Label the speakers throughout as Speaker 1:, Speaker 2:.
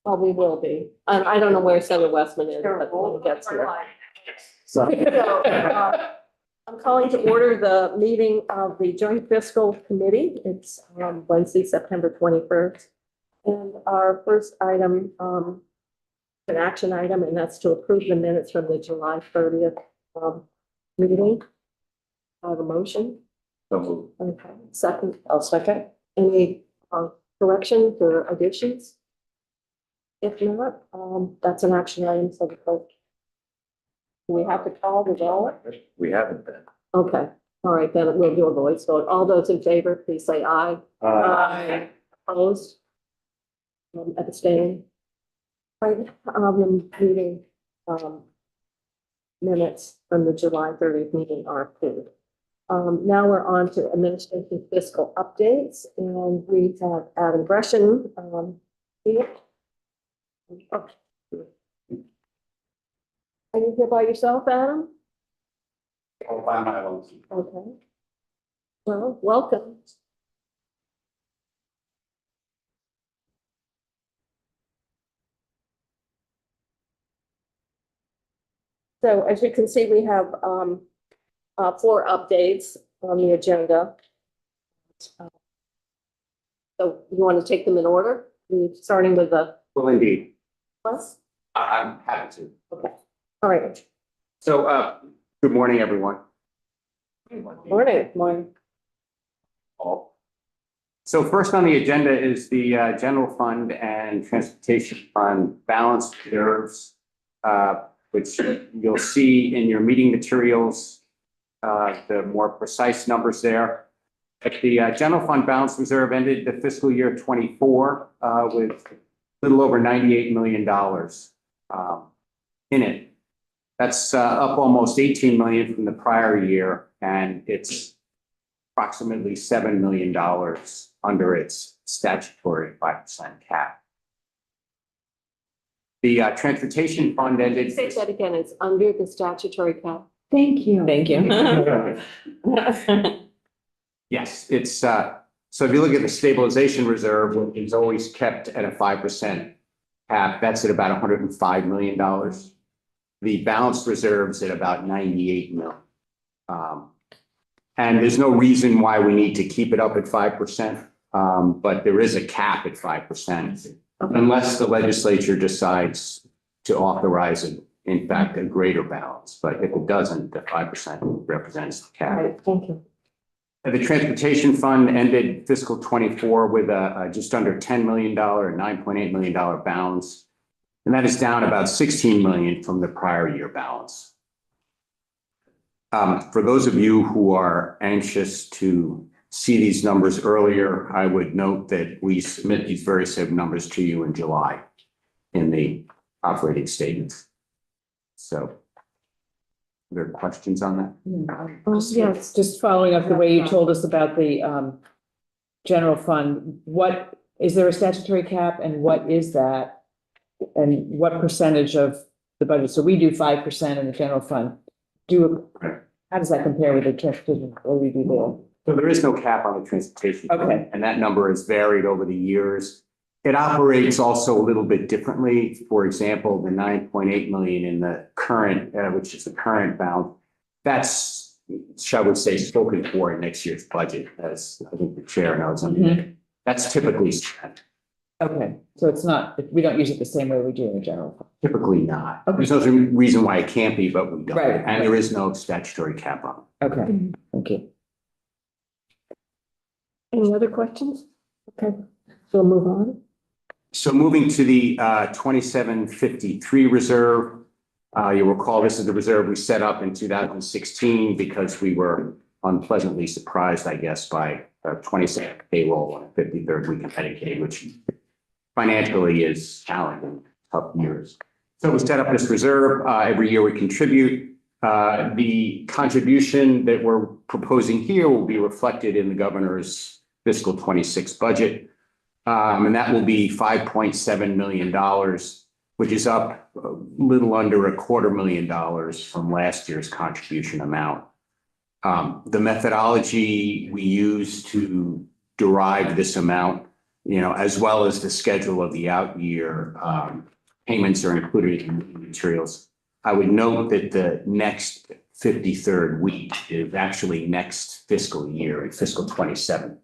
Speaker 1: Well, we will be. I don't know where Senator Westman is, but when he gets here. So, I'm calling to order the meeting of the Joint Fiscal Committee. It's Wednesday, September 21st. And our first item, an action item, and that's to approve the minutes from the July 30th meeting. I have a motion. Okay, second. I'll second. Any corrections or additions? If not, that's an action item, so the clerk. Do we have to call the roll?
Speaker 2: We haven't been.
Speaker 1: Okay, all right, then we'll do a voice vote. All those in favor, please say aye. Aye. Opposed? Abstain? Right, meeting, minutes from the July 30th meeting are approved. Now we're on to administration fiscal updates, and we have Adam Gresham, here. Are you here by yourself, Adam?
Speaker 2: All by my own.
Speaker 1: Okay. Well, welcome. So as you can see, we have 4 updates on the agenda. So you want to take them in order? Starting with the
Speaker 2: Well, indeed.
Speaker 1: plus?
Speaker 2: I'm happy to.
Speaker 1: Okay. All right.
Speaker 2: So, good morning, everyone.
Speaker 1: Morning.
Speaker 2: All. So first on the agenda is the general fund and transportation fund balance reserves, which you'll see in your meeting materials, the more precise numbers there. But the general fund balance reserve ended the fiscal year 24 with a little over $98 million in it. That's up almost 18 million from the prior year, and it's approximately $7 million under its statutory 5% cap. The transportation fund ended.
Speaker 1: Say that again. It's under the statutory cap.
Speaker 3: Thank you.
Speaker 1: Thank you.
Speaker 2: Yes, it's so if you look at the stabilization reserve, which is always kept at a 5% cap, that's at about $105 million. The balanced reserves at about 98 million. And there's no reason why we need to keep it up at 5%, but there is a cap at 5%, unless the legislature decides to authorize it, in fact, a greater balance. But if it doesn't, the 5% represents the
Speaker 1: All
Speaker 2: cap.
Speaker 1: right, thank you.
Speaker 2: The transportation fund ended fiscal 24 with a just under $10 million, $9.8 million balance. And that is down about 16 million from the prior year balance. For those of you who are anxious to see these numbers earlier, I would note that we submit these very same numbers to you in July in the operating statements. So, are there questions on that?
Speaker 1: Yes.
Speaker 3: Just following up the way you told us about the general fund, what, is there a statutory cap and what is that? And what percentage of the budget? So we do 5% in the general fund. How does that compare with the transportation? What do we do there?
Speaker 2: So there is no cap on the transportation fund,
Speaker 3: Okay.
Speaker 2: and that number has varied over the years. It operates also a little bit differently. For example, the 9.8 million in the current, which is the current bound, that's, shall we say, spoken for in next year's budget, as I think the chair knows. I mean, that's typically spent.
Speaker 3: Okay, so it's not, we don't use it the same way we do in the general fund.
Speaker 2: Typically not.
Speaker 3: Okay.
Speaker 2: There's no reason why it can't be, but we don't.
Speaker 3: Right.
Speaker 2: And there is no statutory cap on it.
Speaker 3: Okay, thank you.
Speaker 1: Any other questions? Okay, so we'll move on.
Speaker 2: So moving to the 2753 reserve, you'll recall this is the reserve we set up in 2016 because we were unpleasantly surprised, I guess, by a 22nd payroll on a 53rd week of Medicaid, which financially is challenging, tough years. So we set up this reserve. Every year we contribute. The contribution that we're proposing here will be reflected in the governor's fiscal 26 budget. And that will be $5.7 million, which is up a little under $250,000 from last year's contribution amount. The methodology we use to derive this amount as well as the schedule of the out year, payments are included in the materials. I would note that the next 53rd week is actually next fiscal year, in fiscal 27.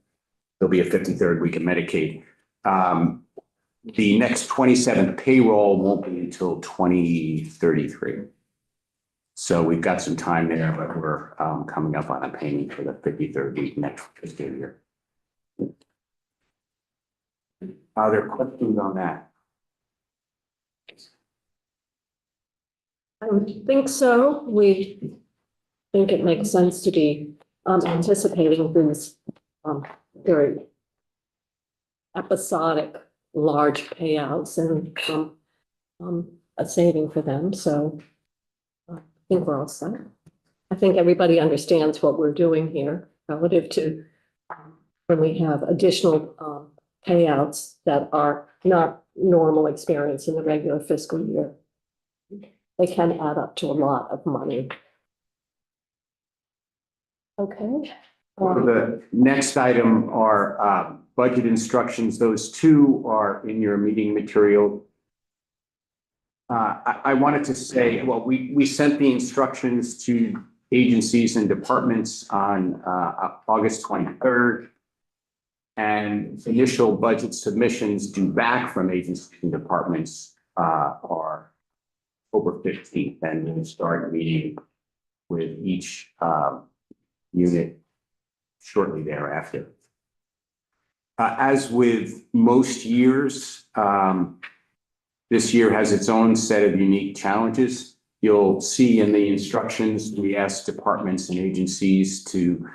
Speaker 2: There'll be a 53rd week of Medicaid. The next 27th payroll won't be until 2033. So we've got some time there, but we're coming up on a payment for the 53rd week next fiscal year. Are there questions on that?
Speaker 1: I would think so. We think it makes sense to be anticipating these very episodic, large payouts and a saving for them. So I think we're all set. I think everybody understands what we're doing here relative to when we have additional payouts that are not normal experience in the regular fiscal year. They can add up to a lot of money. Okay.
Speaker 2: The next item are budget instructions. Those two are in your meeting material. I wanted to say, well, we sent the instructions to agencies and departments on August 23rd. And initial budget submissions due back from agencies and departments are October 15th, and we'll start meeting with each unit shortly thereafter. As with most years, this year has its own set of unique challenges. You'll see in the instructions, we asked departments and agencies to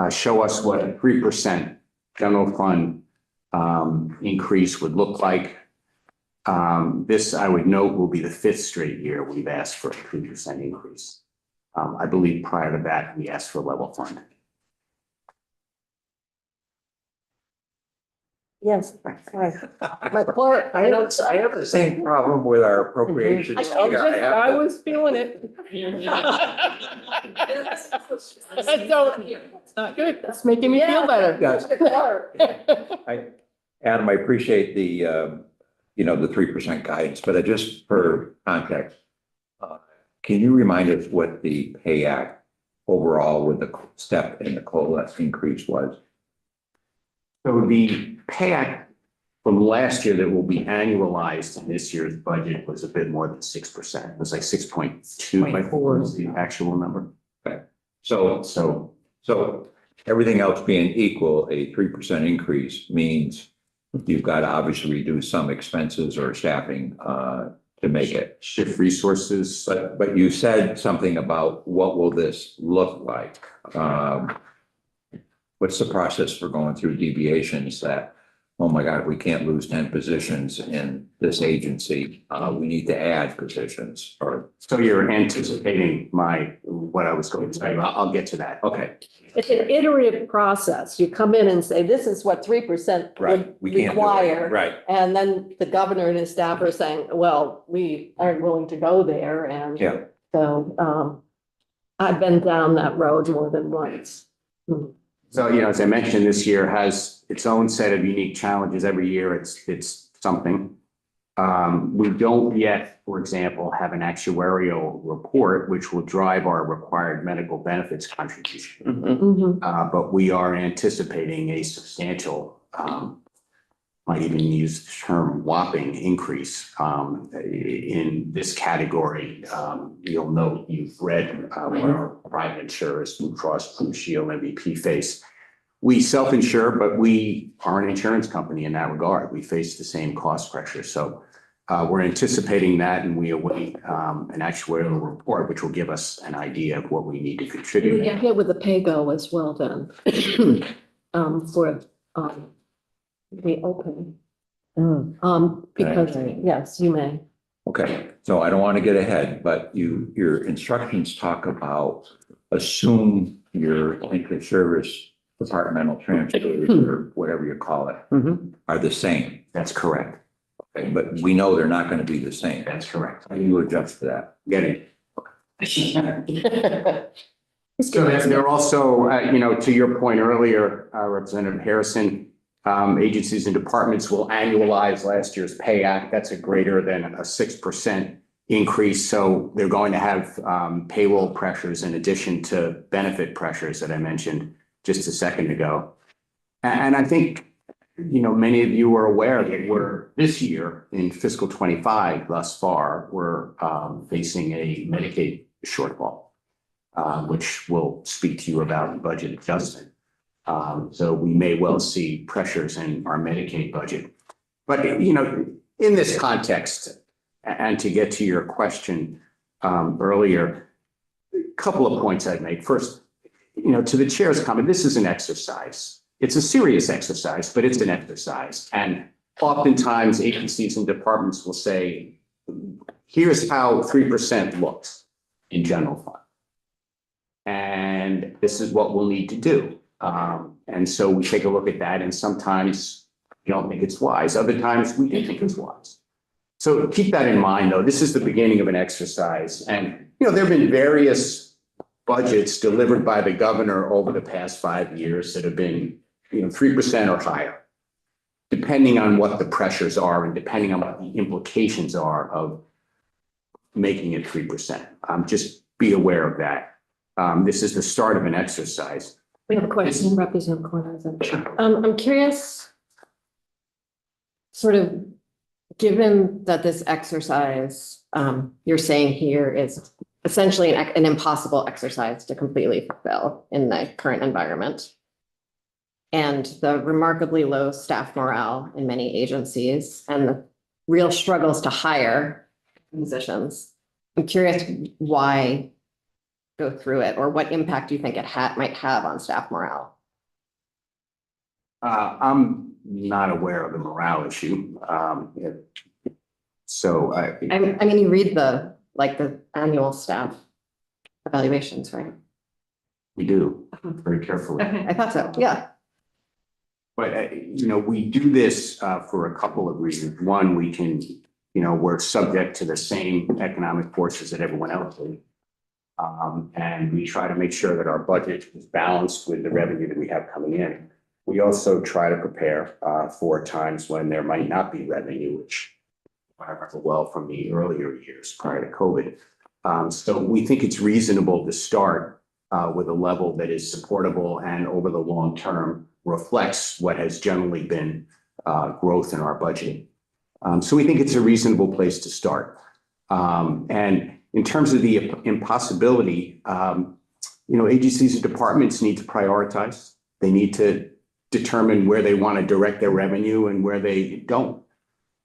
Speaker 2: show us what a 3% general fund increase would look like. This, I would note, will be the 5th straight year we've asked for a 3% increase. I believe prior to that, we asked for a level fund.
Speaker 1: Yes, right. My clerk,
Speaker 4: I have the same problem with our appropriations.
Speaker 3: I was feeling it. It's not good. It's making me feel better.
Speaker 4: Yes. Adam, I appreciate the 3% guidance, but just for context, can you remind us what the pay act overall with the step in the COLA increase was?
Speaker 2: So the pay act from last year that will be annualized in this year's budget was a bit more than 6%. It was like 6.2, I think was the actual number.
Speaker 4: Okay. So everything else being equal, a 3% increase means you've got to obviously reduce some expenses or staffing to make it.
Speaker 2: Shift resources.
Speaker 4: But you said something about what will this look like? What's the process for going through deviations that, oh my God, we can't lose 10 positions in this agency. We need to add positions or.
Speaker 2: So you're anticipating what I was going to say. I'll get to that.
Speaker 4: Okay.
Speaker 1: It's an iterative process. You come in and say, this is what 3% would
Speaker 4: We can't do it.
Speaker 1: require.
Speaker 4: Right.
Speaker 1: And then the governor and his staff are saying, well, we aren't willing to go there. And
Speaker 4: Yeah.
Speaker 1: so I've been down that road more than once.
Speaker 2: So, as I mentioned, this year has its own set of unique challenges. Every year it's something. We don't yet, for example, have an actuarial report, which will drive our required medical benefits contribution. But we are anticipating a substantial, might even use the term whopping increase in this category. You'll note you've read what our private insurers, Blue Cross Blue Shield, MVP face. We self-insure, but we are an insurance company in that regard. We face the same cost pressure. So we're anticipating that, and we await an actuarial report, which will give us an idea of what we need to contribute.
Speaker 1: We get hit with the pay-go as well then. For the open. Because, yes, you may.
Speaker 4: Okay. So I don't want to get ahead, but your instructions talk about assume your inter-service departmental transfers or whatever you call it are the same.
Speaker 2: That's correct.
Speaker 4: Okay, but we know they're not going to be the same.
Speaker 2: That's correct.
Speaker 4: How do you adjust to that?
Speaker 2: Get it? So they're also, to your point earlier, Representative Harrison, Agencies and departments will annualize last year's pay act. That's a greater than a 6% increase. So they're going to have payroll pressures in addition to benefit pressures that I mentioned just a second ago. And I think, many of you are aware that we're this year in fiscal 25 thus far, we're facing a Medicaid shortfall, which we'll speak to you about in budget adjustment. So we may well see pressures in our Medicaid budget. But, in this context, and to get to your question earlier, a couple of points I'd make. First, to the chair's comment, this is an exercise. It's a serious exercise, but it's an exercise. And oftentimes agencies and departments will say, here's how 3% looks in general fund. And this is what we'll need to do. And so we take a look at that, and sometimes we don't think it's wise. Other times we do think it's wise. So keep that in mind, though. This is the beginning of an exercise. And, there have been various budgets delivered by the governor over the past 5 years that have been, 3% or higher, depending on what the pressures are and depending on what the implications are of making it 3%. Just be aware of that. This is the start of an exercise.
Speaker 1: We have a question, Representative Cornell. I'm curious, sort of, given that this exercise, you're saying here is essentially an impossible exercise to completely fulfill in the current environment, and the remarkably low staff morale in many agencies and the real struggles to hire positions, I'm curious why go through it, or what impact do you think it might have on staff morale?
Speaker 2: I'm not aware of the morale issue. So
Speaker 1: I mean, you read the annual staff evaluations, right?
Speaker 2: we do very carefully.
Speaker 1: Okay, I thought so, yeah.
Speaker 2: But, we do this for a couple of reasons. One, we can, we're subject to the same economic forces that everyone else is. And we try to make sure that our budget is balanced with the revenue that we have coming in. We also try to prepare for times when there might not be revenue, which I remember well from the earlier years prior to COVID. So we think it's reasonable to start with a level that is supportable and over the long term reflects what has generally been growth in our budget. So we think it's a reasonable place to start. And in terms of the impossibility, agencies and departments need to prioritize. They need to determine where they want to direct their revenue and where they don't.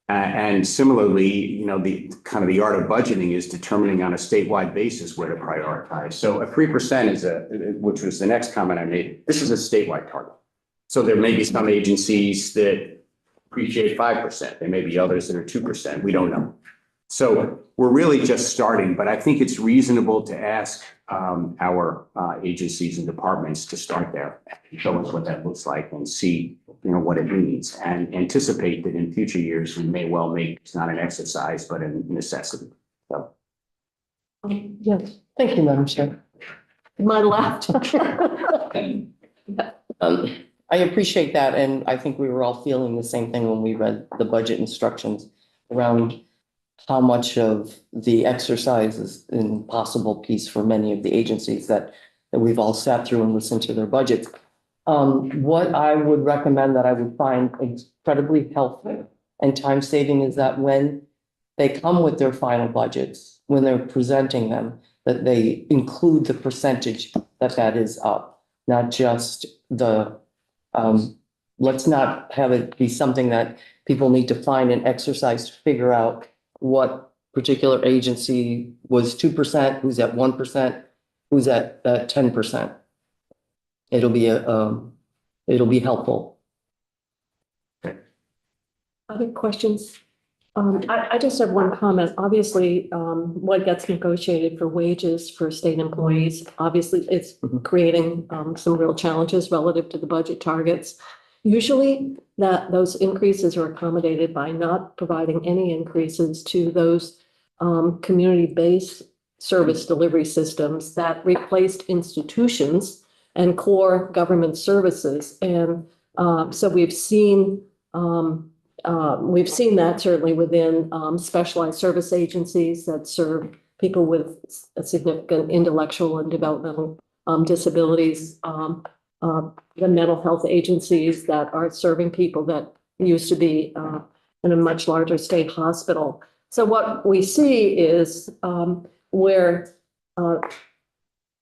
Speaker 2: And similarly, the art of budgeting is determining on a statewide basis where to prioritize. So a 3% which was the next comment I made, this is a statewide target. So there may be some agencies that appreciate 5%. There may be others that are 2%. We don't know. So we're really just starting, but I think it's reasonable to ask our agencies and departments to start there and show us what that looks like and see, what it means, and anticipate that in future years we may well make it's not an exercise but a necessity. So.
Speaker 1: Yes,
Speaker 5: Thank you, Madam Chair.
Speaker 1: my left.
Speaker 5: I appreciate that, and I think we were all feeling the same thing when we read the budget instructions around how much of the exercise is an impossible piece for many of the agencies that we've all sat through and listened to their budgets. What I would recommend that I would find incredibly helpful and time saving is that when they come with their final budgets, when they're presenting them, that they include the percentage that is up, not just the, let's not have it be something that people need to find an exercise to figure out what particular agency was 2%, who's at 1%, who's at 10%. It'll be helpful.
Speaker 1: Other questions? I just have one comment. Obviously, what gets negotiated for wages for state employees, obviously it's creating some real challenges relative to the budget targets. Usually those increases are accommodated by not providing any increases to those community-based service delivery systems that replaced institutions and core government services. And So we've seen that certainly within specialized service agencies that serve people with significant intellectual and developmental disabilities. The mental health agencies that are serving people that used to be in a much larger state hospital. So what we see is where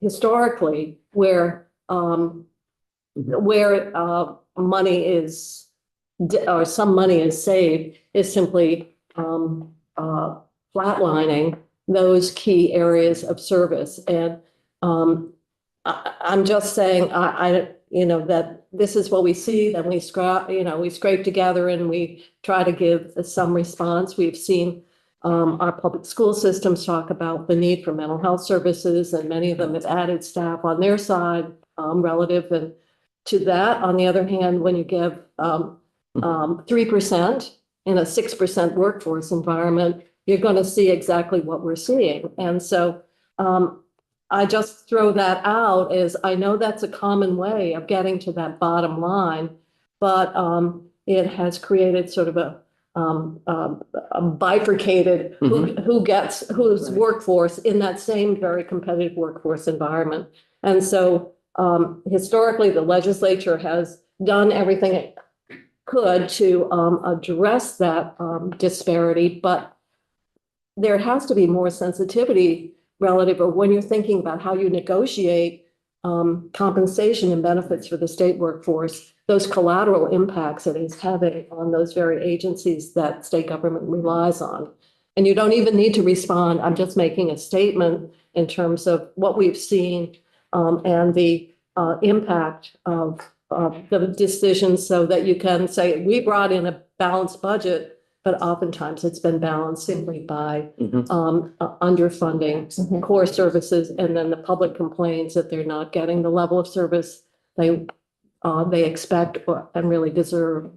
Speaker 1: historically where money is or some money is saved is simply flatlining those key areas of service. And I'm just saying, that this is what we see, then we scrape together and we try to give some response. We've seen our public school systems talk about the need for mental health services, and many of them have added staff on their side relative to that. On the other hand, when you give 3% in a 6% workforce environment, you're going to see exactly what we're seeing. And so I just throw that out as I know that's a common way of getting to that bottom line, but it has created sort of a bifurcated whose workforce in that same very competitive workforce environment. And so historically, the legislature has done everything it could to address that disparity, but there has to be more sensitivity relative of when you're thinking about how you negotiate compensation and benefits for the state workforce, those collateral impacts that it's having on those very agencies that state government relies on. And you don't even need to respond. I'm just making a statement in terms of what we've seen and the impact of the decisions, so that you can say, we brought in a balanced budget, but oftentimes it's been balanced simply by underfunding core services, and then the public complains that they're not getting the level of service they expect and really deserve.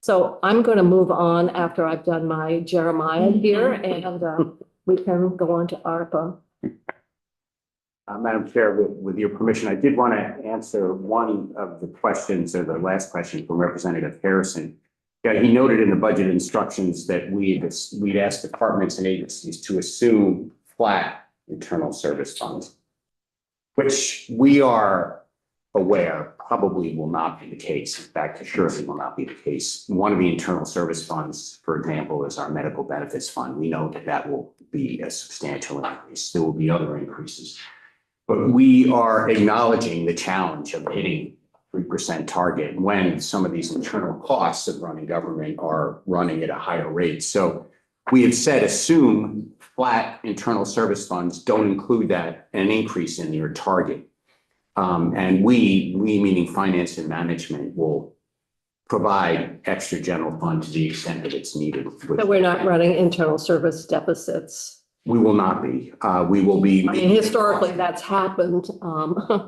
Speaker 1: So I'm going to move on after I've done my Jeremiah here, and we can go on to ARPA.
Speaker 2: Madam Chair, with your permission, I did want to answer one of the questions, or the last question from Representative Harrison. Yeah, he noted in the budget instructions that we'd asked departments and agencies to assume flat internal service funds, which we are aware probably will not be the case. In fact, assuredly will not be the case. One of the internal service funds, for example, is our medical benefits fund. We know that that will be a substantial increase. There will be other increases. But we are acknowledging the challenge of hitting 3% target when some of these internal costs of running government are running at a higher rate. So we have said, assume flat internal service funds, don't include that an increase in your target. And we meaning finance and management, will provide extra general fund to the extent that it's needed.
Speaker 1: But we're not running internal service deficits.
Speaker 2: We will not be. We will be.
Speaker 1: I mean, historically, that's happened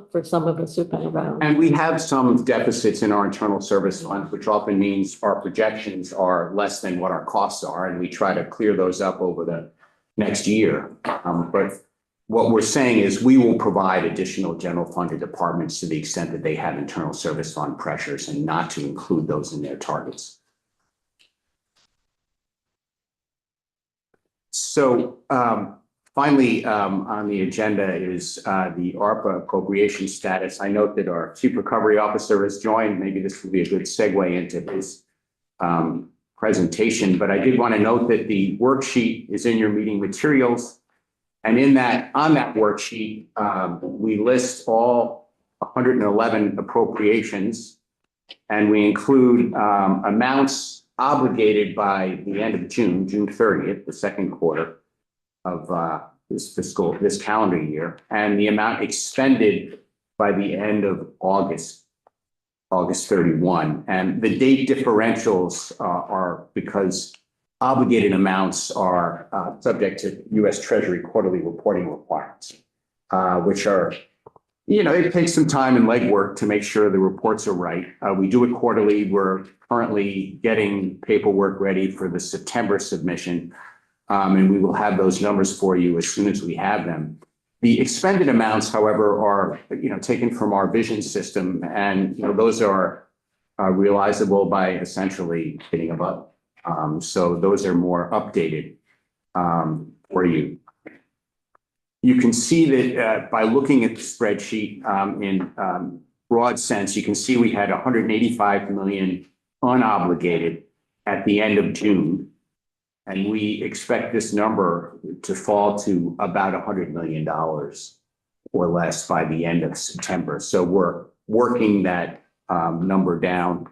Speaker 1: for some of us who've been around.
Speaker 2: And we have some deficits in our internal service fund, which often means our projections are less than what our costs are, and we try to clear those up over the next year. But what we're saying is we will provide additional general funded departments to the extent that they have internal service fund pressures, and not to include those in their targets. So finally, on the agenda is the ARPA appropriation status. I note that our Chief Recovery Officer has joined. Maybe this will be a good segue into his presentation, but I did want to note that the worksheet is in your meeting materials. And on that worksheet, we list all 111 appropriations, and we include amounts obligated by the end of June 30th, the second quarter of this calendar year, and the amount expended by the end of August 31. And the date differentials are because obligated amounts are subject to U.S. Treasury quarterly reporting requirements, which are, it takes some time and legwork to make sure the reports are right. We do it quarterly. We're currently getting paperwork ready for the September submission, and we will have those numbers for you as soon as we have them. The expended amounts, however, are taken from our vision system, and those are realizable by essentially hitting a button. So those are more updated for you. You can see that by looking at the spreadsheet in broad sense, you can see we had 185 million unobligated at the end of June. And we expect this number to fall to about $100 million or less by the end of September. So we're working that number down.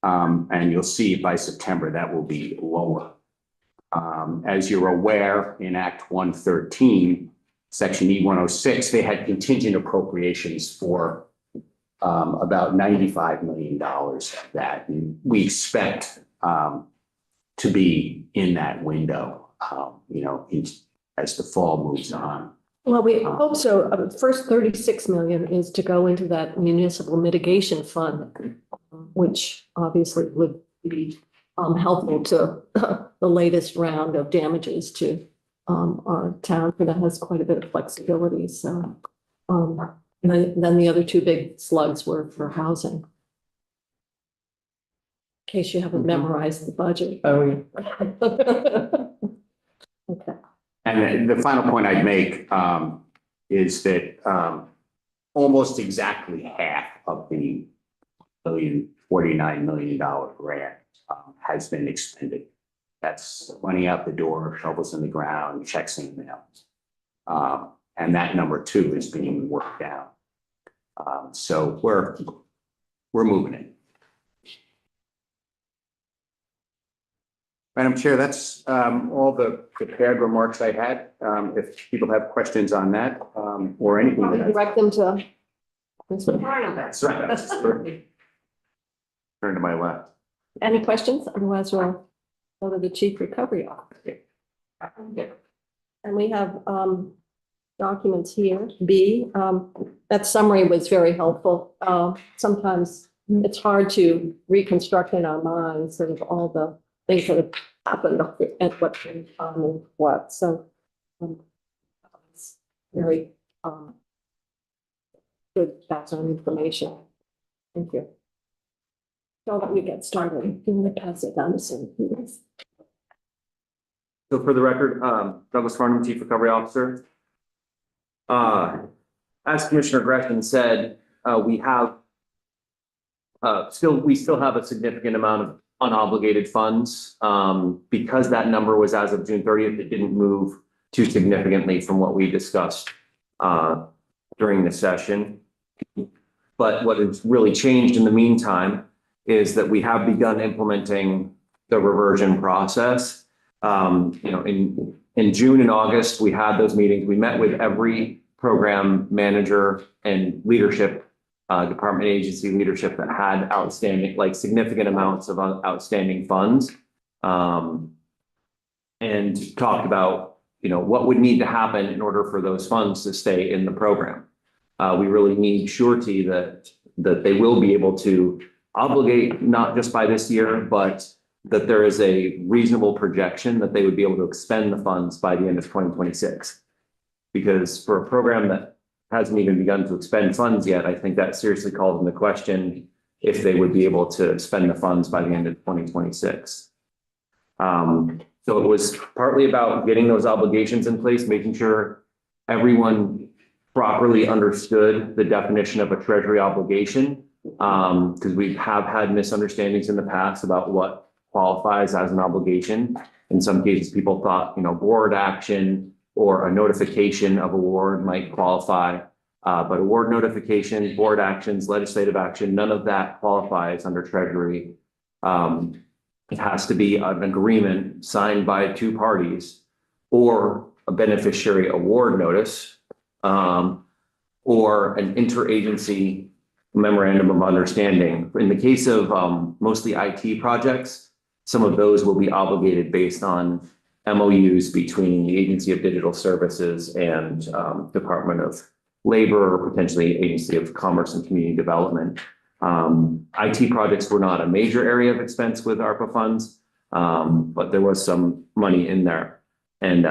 Speaker 2: And you'll see by September that will be lower. As you're aware, in Act 113, Section E106, they had contingent appropriations for about $95 million of that. And we expect to be in that window, as the fall moves on.
Speaker 1: Well, we hope so. The first 36 million is to go into that municipal mitigation fund, which obviously would be helpful to the latest round of damages to our town, that has quite a bit of flexibility. So then the other two big slugs were for housing. In case you haven't memorized the budget.
Speaker 5: Oh, yeah.
Speaker 1: Okay.
Speaker 2: And the final point I'd make is that almost exactly half of the $49 million grant has been expended. That's money out the door, shovels in the ground, checks in the mail. And that number too is being worked out. So we're moving it. Madam Chair, that's all the prepared remarks I had. If people have questions on that or anything.
Speaker 1: I'll direct them to Mr.
Speaker 2: That's right. That's right. Turn to my left.
Speaker 1: Any questions? Otherwise, we'll go to the Chief Recovery Officer. And we have documents here. B, that summary was very helpful. Sometimes it's hard to reconstruct in our minds sort of all the things that have happened and what. So it's very good background information. Thank you. So that we get started, I'm going to pass it down to Cindy.
Speaker 6: So for the record, Douglas Farnham, Chief Recovery Officer. As Commissioner Gresham said, we still have a significant amount of unobligated funds. Because that number was as of June 30th, it didn't move too significantly from what we discussed during the session. But what has really changed in the meantime is that we have begun implementing the reversion process. In June and August, we had those meetings. We met with every program manager and leadership, department agency leadership that had outstanding, like significant amounts of outstanding funds. And talked about, what would need to happen in order for those funds to stay in the program. We really need surety that they will be able to obligate not just by this year, but that there is a reasonable projection that they would be able to expend the funds by the end of 2026. Because for a program that hasn't even begun to expend funds yet, I think that seriously calls into question if they would be able to spend the funds by the end of 2026. So it was partly about getting those obligations in place, making sure everyone properly understood the definition of a treasury obligation. Because we have had misunderstandings in the past about what qualifies as an obligation. In some cases, people thought, board action or a notification of award might qualify. But award notification, board actions, legislative action, none of that qualifies under treasury. It has to be an agreement signed by two parties or a beneficiary award notice or an interagency memorandum of understanding. In the case of mostly IT projects, some of those will be obligated based on MOUs between the Agency of Digital Services and Department of Labor or potentially Agency of Commerce and Community Development. IT projects were not a major area of expense with ARPA funds, but there was some money in there. And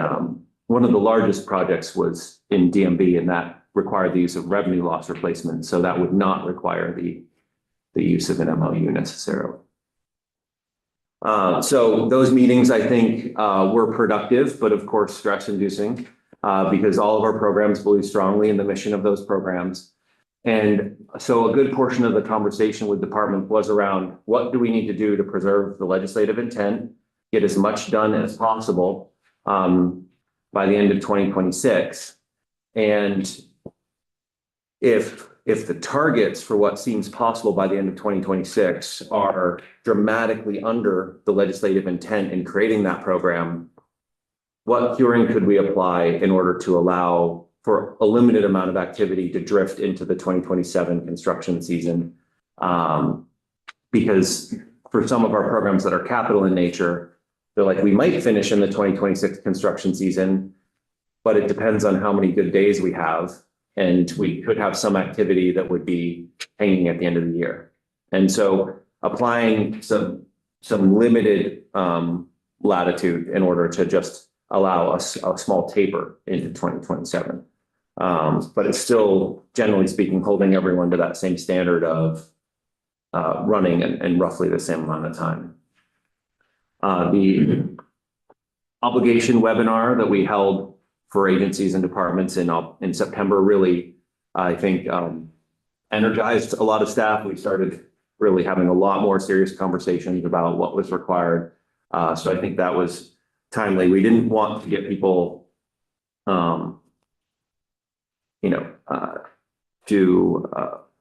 Speaker 6: one of the largest projects was in DMV, and that required the use of revenue loss replacement. So that would not require the the use of an MOU necessarily. So those meetings, I think, were productive, but of course, stress inducing, because all of our programs believe strongly in the mission of those programs. And so a good portion of the conversation with department was around what do we need to do to preserve the legislative intent, get as much done as possible by the end of 2026. And if the targets for what seems possible by the end of 2026 are dramatically under the legislative intent in creating that program, what curing could we apply in order to allow for a limited amount of activity to drift into the 2027 construction season? Because for some of our programs that are capital in nature, they're like, we might finish in the 2026 construction season, but it depends on how many good days we have. And we could have some activity that would be hanging at the end of the year. And so applying some limited latitude in order to just allow us a small taper into 2027. But it's still, generally speaking, holding everyone to that same standard of running in roughly the same amount of time. The obligation webinar that we held for agencies and departments in September really, I think, energized a lot of staff. We started really having a lot more serious conversations about what was required. So I think that was timely. We didn't want to get people, to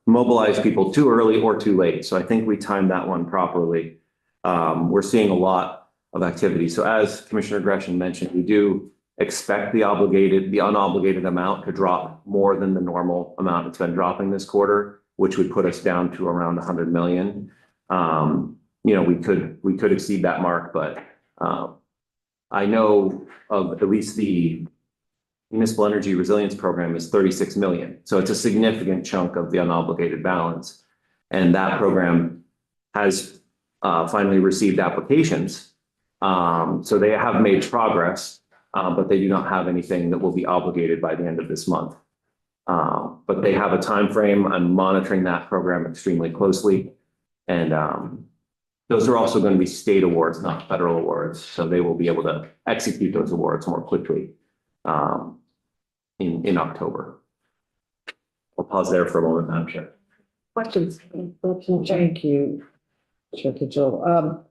Speaker 6: mobilize people too early or too late. So I think we timed that one properly. We're seeing a lot of activity. So as Commissioner Gresham mentioned, we do expect the unobligated amount to drop more than the normal amount it's been dropping this quarter, which would put us down to around 100 million. We could exceed that mark, but I know of at least the Municipal Energy Resilience Program is 36 million. So it's a significant chunk of the unobligated balance. And that program has finally received applications. So they have made progress, but they do not have anything that will be obligated by the end of this month. But they have a time frame. I'm monitoring that program extremely closely. And those are also going to be state awards, not federal awards. So they will be able to execute those awards more quickly in October. I'll pause there for a moment, Madam Chair.
Speaker 1: Questions?
Speaker 3: Thank you, Chair Kitchell.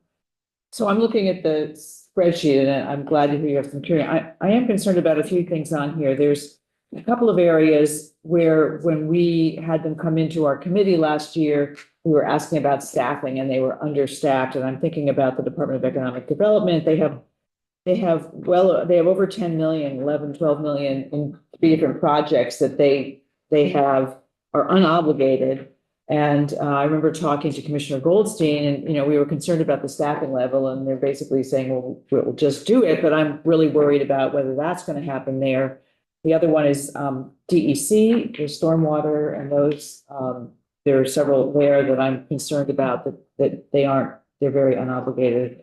Speaker 3: So I'm looking at the spreadsheet and I'm glad to hear you have some curing. I am concerned about a few things on here. There's a couple of areas where when we had them come into our committee last year, we were asking about staffing and they were understaffed. And I'm thinking about the Department of Economic Development. They have over 10 million, 11, 12 million in 3 different projects that they are unobligated. And I remember talking to Commissioner Goldstein and, we were concerned about the staffing level and they're basically saying, well, we'll just do it. But I'm really worried about whether that's going to happen there. The other one is DEC, there's stormwater, and those, there are several there that I'm concerned about that they're very unobligated.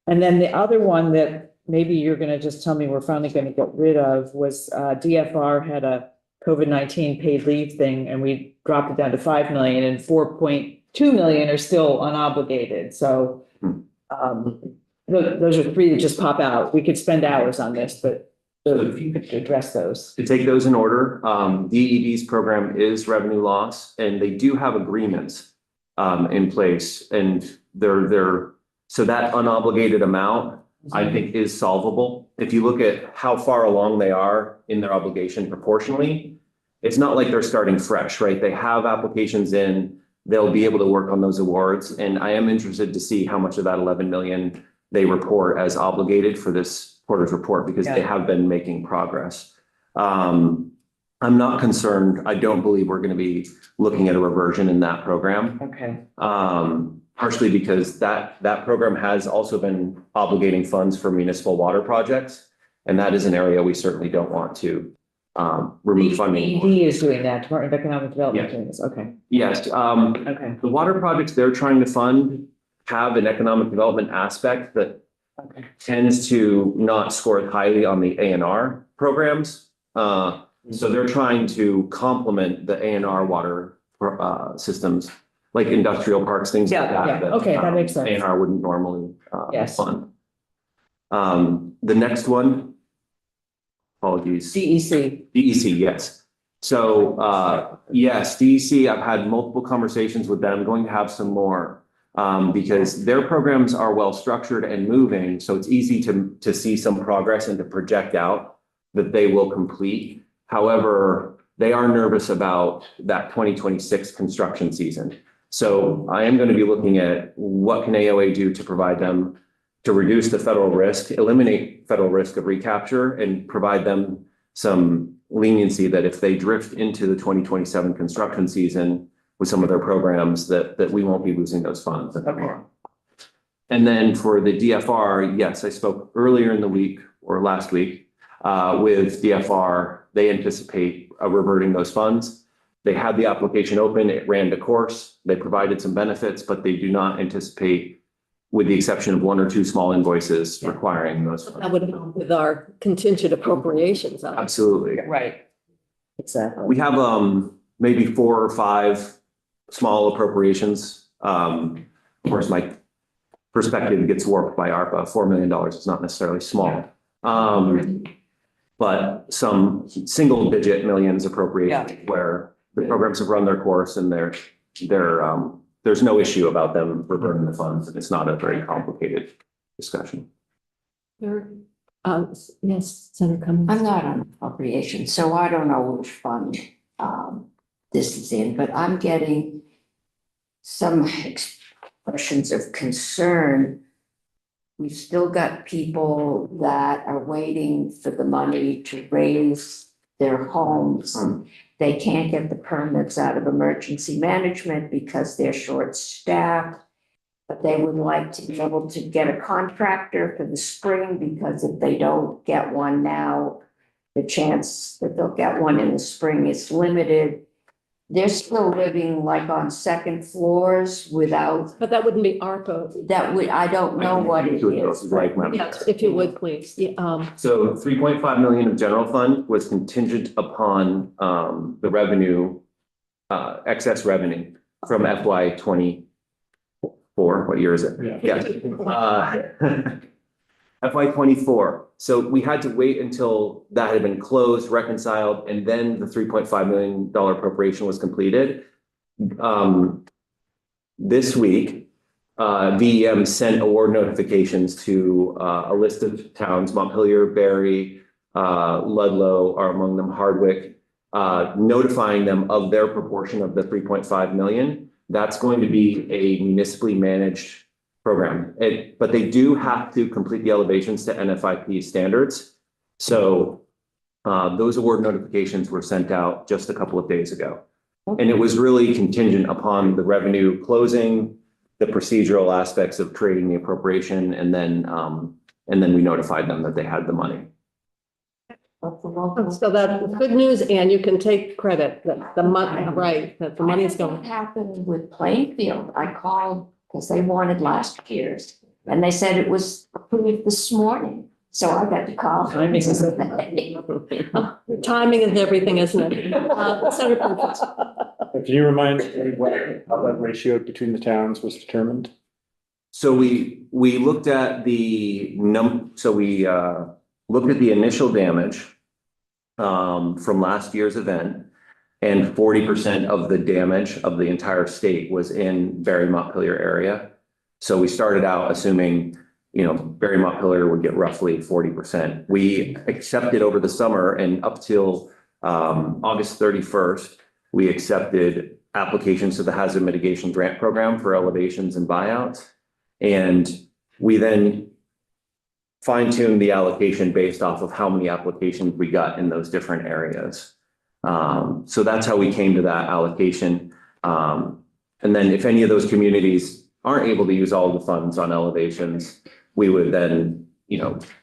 Speaker 3: And then the other one that maybe you're going to just tell me we're finally going to get rid of was DFR had a COVID-19 paid leave thing, and we dropped it down to 5 million, and 4.2 million are still unobligated. So those are 3 that just pop out. We could spend hours on this, but if you could address those.
Speaker 6: To take those in order, DED's program is revenue loss, and they do have agreements in place, and so that unobligated amount, I think, is solvable. If you look at how far along they are in their obligation proportionally, it's not like they're starting fresh, right? They have applications in, they'll be able to work on those awards. And I am interested to see how much of that 11 million they report as obligated for this quarter's report, because they have been making progress. I'm not concerned. I don't believe we're going to be looking at a reversion in that program.
Speaker 3: Okay.
Speaker 6: Partially because that program has also been obligating funds for municipal water projects. And that is an area we certainly don't want to remove funding.
Speaker 3: DED is doing that, Department of Economic Development
Speaker 6: Yeah.
Speaker 3: doing this, okay.
Speaker 6: Yes.
Speaker 3: Okay.
Speaker 6: The water projects they're trying to fund have an economic development aspect that tends to not score highly on the A&R programs. So they're trying to complement the A&R water systems like industrial parks, things like
Speaker 1: Yeah,
Speaker 6: that.
Speaker 3: yeah, okay, that makes sense.
Speaker 6: A&R wouldn't normally,
Speaker 3: Yes.
Speaker 6: fund. The next one, apologies.
Speaker 3: DEC.
Speaker 6: DEC, yes. So, yes, DEC, I've had multiple conversations with them, going to have some more. Because their programs are well structured and moving, so it's easy to see some progress and to project out that they will complete. However, they are nervous about that 2026 construction season. So I am going to be looking at what can AOA do to provide them to reduce the federal risk, eliminate federal risk of recapture, and provide them some leniency that if they drift into the 2027 construction season with some of their programs, that we won't be losing those funds. And then for the DFR, yes, I spoke earlier in the week or last week with DFR. They anticipate reverting those funds. They had the application open, it ran the course, they provided some benefits, but they do not anticipate, with the exception of one or two small invoices, requiring those funds.
Speaker 1: That would help with our contingent appropriations.
Speaker 6: Absolutely.
Speaker 3: Right. Exactly.
Speaker 6: We have maybe 4 or 5 small appropriations. Of course, my perspective gets warped by ARPA. $4 million is not necessarily small. But some single digit millions appropriations where the programs have run their course and there's no issue about them reverting the funds. And it's not a very complicated discussion.
Speaker 1: Yes, Senator Cummings.
Speaker 7: I'm not on appropriation, so I don't know which fund this is in, but I'm getting some expressions of concern. We've still got people that are waiting for the money to raise their homes. They can't get the permits out of emergency management because they're short-staffed. But they would like to be able to get a contractor for the spring, because if they don't get one now, the chance that they'll get one in the spring is limited. They're still living like on second floors without,
Speaker 1: But that wouldn't be ARPA.
Speaker 7: that would, I don't know what it is.
Speaker 6: Like,
Speaker 1: Yes, if you would, please. Yeah,
Speaker 6: so 3.5 million of general fund was contingent upon the revenue, excess revenue from FY 24. What year is it? Yeah. FY 24. So we had to wait until that had been closed, reconciled, and then the $3.5 million appropriation was completed. This week, VEM sent award notifications to a list of towns: Montpelier, Barry, Ludlow are among them, Hardwick, notifying them of their proportion of the 3.5 million. That's going to be a municipally managed program, but they do have to complete the elevations to NFIP standards. So those award notifications were sent out just a couple of days ago. And it was really contingent upon the revenue closing, the procedural aspects of creating the appropriation, and then we notified them that they had the money.
Speaker 1: so that's good news, and you can take credit that the money, right, that the money is going.
Speaker 7: What happened with Plainfield? I called because they wanted last year's, and they said it was approved this morning. So I got to call.
Speaker 3: Timing is
Speaker 1: Timing is everything, isn't it? Senator Perkins.
Speaker 8: Can you remind me how that ratio between the towns was determined?
Speaker 6: So we looked at the looked at the initial damage from last year's event, and 40% of the damage of the entire state was in Barry Montpelier area. So we started out assuming, Barry Montpelier would get roughly 40%. We accepted over the summer, and up till August 31st, we accepted applications to the Hazard Mitigation Grant Program for elevations and buyouts. And we then fine-tuned the allocation based off of how many applications we got in those different areas. So that's how we came to that allocation. And then if any of those communities aren't able to use all the funds on elevations, we would then,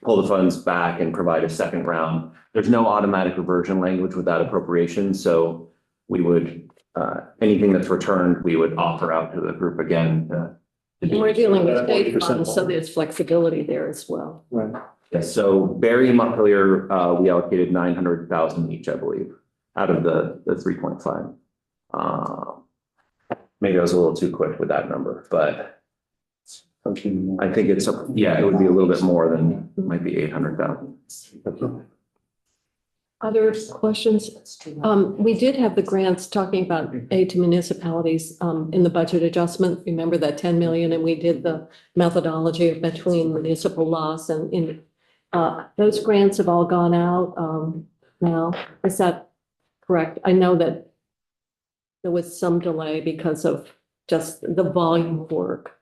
Speaker 6: pull the funds back and provide a second round. There's no automatic reversion language with that appropriation. So we would, anything that's returned, we would offer out to the group again.
Speaker 1: We're dealing with state funds, so there's flexibility there as well.
Speaker 8: Right.
Speaker 6: Yes, so Barry and Montpelier, we allocated 900,000 each, I believe, out of the 3.5. maybe I was a little too quick with that number, but I think it's, yeah, it would be a little bit more than, might be 800,000.
Speaker 1: Other questions? We did have the grants talking about aid to municipalities, in the budget adjustment. Remember that 10 million, and we did the methodology between municipal loss and those grants have all gone out, now. Is that correct? I know that there was some delay because of just the volume of work.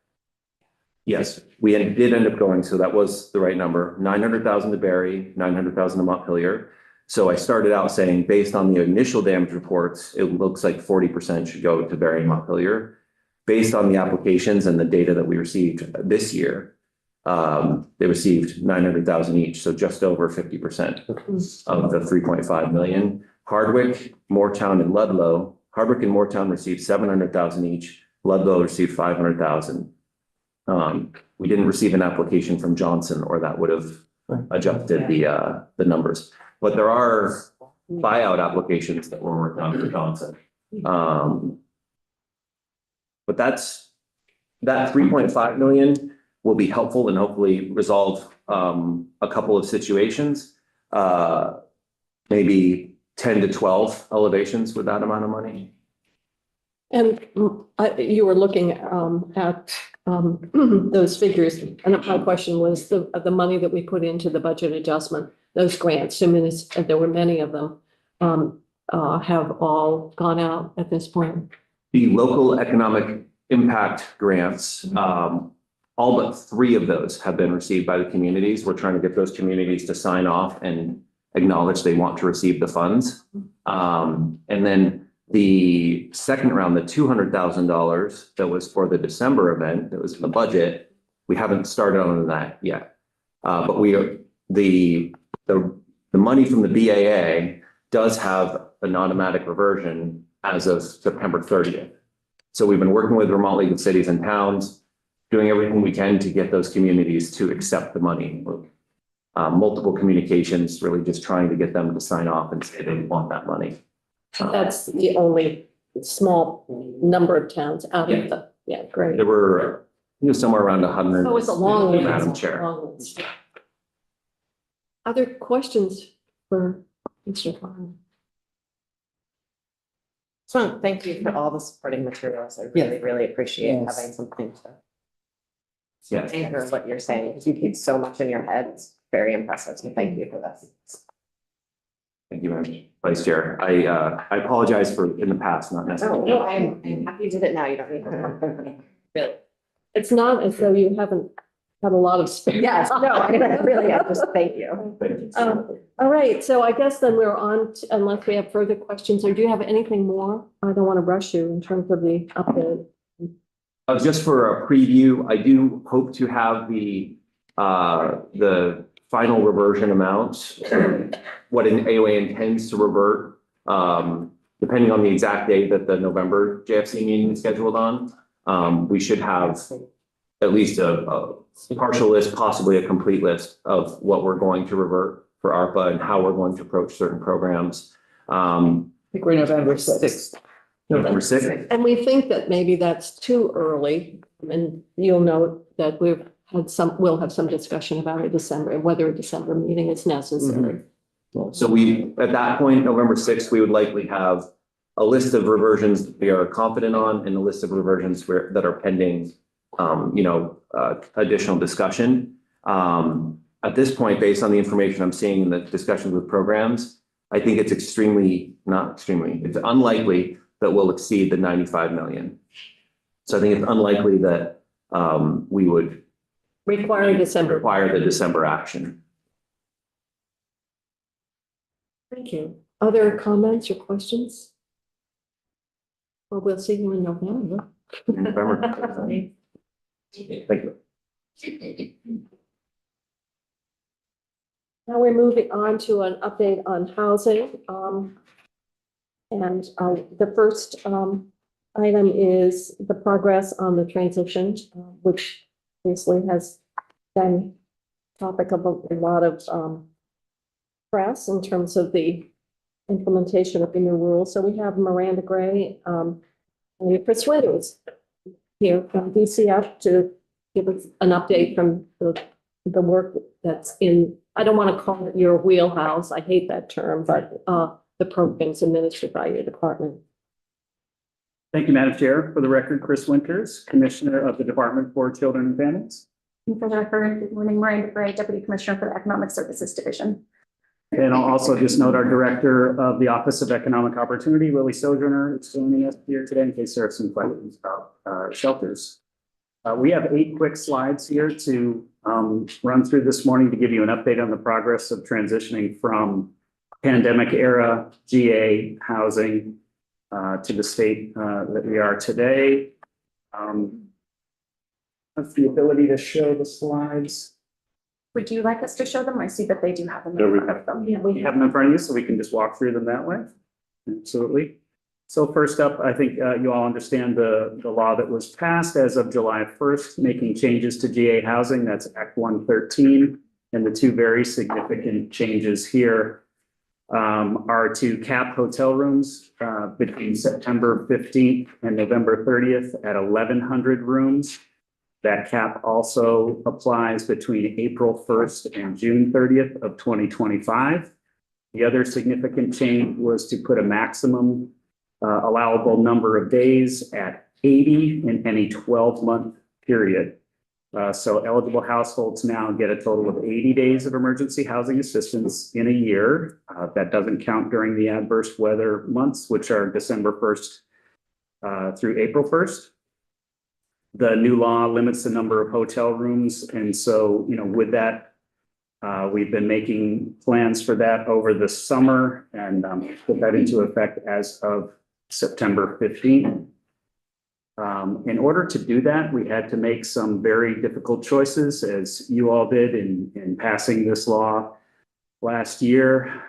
Speaker 6: Yes, we did end up going, so that was the right number, 900,000 to Barry, 900,000 to Montpelier. So I started out saying, based on the initial damage reports, it looks like 40% should go to Barry and Montpelier. Based on the applications and the data that we received this year, they received 900,000 each, so just over 50% of the 3.5 million. Hardwick, Moortown, and Ludlow. Hardwick and Moortown received 700,000 each. Ludlow received 500,000. We didn't receive an application from Johnson, or that would have adjusted the numbers. But there are buyout applications that we're working on for Johnson. But that 3.5 million will be helpful and hopefully resolve a couple of situations. Maybe 10 to 12 elevations with that amount of money.
Speaker 1: And you were looking at those figures, and my question was the money that we put into the budget adjustment, those grants, I mean, there were many of them, have all gone out at this point.
Speaker 6: The local economic impact grants, all but 3 of those have been received by the communities. We're trying to get those communities to sign off and acknowledge they want to receive the funds. And then the second round, the $200,000 that was for the December event, that was in the budget, we haven't started on that yet. But we are, the money from the BAA does have an automatic reversion as of September 30th. So we've been working with Vermont League of Cities and Towns, doing everything we can to get those communities to accept the money. Multiple communications, really just trying to get them to sign off and say they want that money.
Speaker 1: That's the only small number of towns out of the, yeah, great.
Speaker 6: There were, somewhere around 100.
Speaker 1: So it's a long list.
Speaker 6: Madam Chair.
Speaker 1: Long list. Other questions for Mr. Farmer?
Speaker 9: So thank you for all the supporting materials. I really, really appreciate having something to
Speaker 6: Yes.
Speaker 9: anchor what you're saying, because you keep so much in your head. It's very impressive. So thank you for this.
Speaker 6: Thank you, Madam Vice Chair. I apologize for in the past, not
Speaker 9: Oh,
Speaker 6: necessarily.
Speaker 9: no, I'm happy you did it now. You don't need to. Really.
Speaker 1: It's not as though you haven't had a lot of space.
Speaker 9: Yes, no, I really, I just thank you.
Speaker 1: All right, so I guess then we're on, unless we have further questions, or do you have anything more? I don't want to rush you in terms of the update.
Speaker 6: Just for a preview, I do hope to have the final reversion amounts, what an AOA intends to revert, depending on the exact date that the November JFC meeting is scheduled on. We should have at least a partial list, possibly a complete list of what we're going to revert for ARPA and how we're going to approach certain programs.
Speaker 3: I think we're November 6th.
Speaker 6: November 6th.
Speaker 1: And we think that maybe that's too early, and you'll note that we'll have some discussion about it December, whether a December meeting is necessary.
Speaker 6: So we, at that point, November 6th, we would likely have a list of reversions that we are confident on and a list of reversions that are pending, additional discussion. At this point, based on the information I'm seeing in the discussions with programs, I think it's it's unlikely that we'll exceed the 95 million. So I think it's unlikely that we would
Speaker 1: Require
Speaker 6: require the December action.
Speaker 1: Thank you. Other comments or questions? Well, we'll see you in November.
Speaker 6: November. Thank you.
Speaker 1: Now we're moving on to an update on housing. And the first item is the progress on the transition, which obviously has been topic of a lot of press in terms of the implementation of the new rules. So we have Miranda Gray Chris Winters here from DCF to give us an update from the work that's in, I don't want to call it your wheelhouse, I hate that term, but the programs administered by your department.
Speaker 10: Thank you, Madam Chair. For the record, Chris Winters, Commissioner of the Department for Children and Families.
Speaker 11: And for the record, good morning, Maureen DeBrey, Deputy Commissioner for the Economic Services Division.
Speaker 10: And I'll also just note our Director of the Office of Economic Opportunity, Lily Sojourner, is joining us here today in case there are some questions about shelters. We have 8 quick slides here to run through this morning to give you an update on the progress of transitioning from pandemic era GA housing to the state that we are today. That's the ability to show the slides.
Speaker 11: Would you like us to show them? I see that they do have them
Speaker 10: There we
Speaker 11: in front of them.
Speaker 1: Yeah,
Speaker 10: We have them in front of you, so we can just walk through them that way. Absolutely. So first up, I think you all understand the law that was passed as of July 1st, making changes to GA housing. That's Act 113. And the 2 very significant changes here are to cap hotel rooms between September 15th and November 30th at 1,100 rooms. That cap also applies between April 1st and June 30th of 2025. The other significant change was to put a maximum allowable number of days at 80 in any 12-month period. So eligible households now get a total of 80 days of emergency housing assistance in a year. That doesn't count during the adverse weather months, which are December 1st through April 1st. The new law limits the number of hotel rooms. And so, with that, we've been making plans for that over the summer and put that into effect as of September 15th. In order to do that, we had to make some very difficult choices, as you all did in passing this law last year,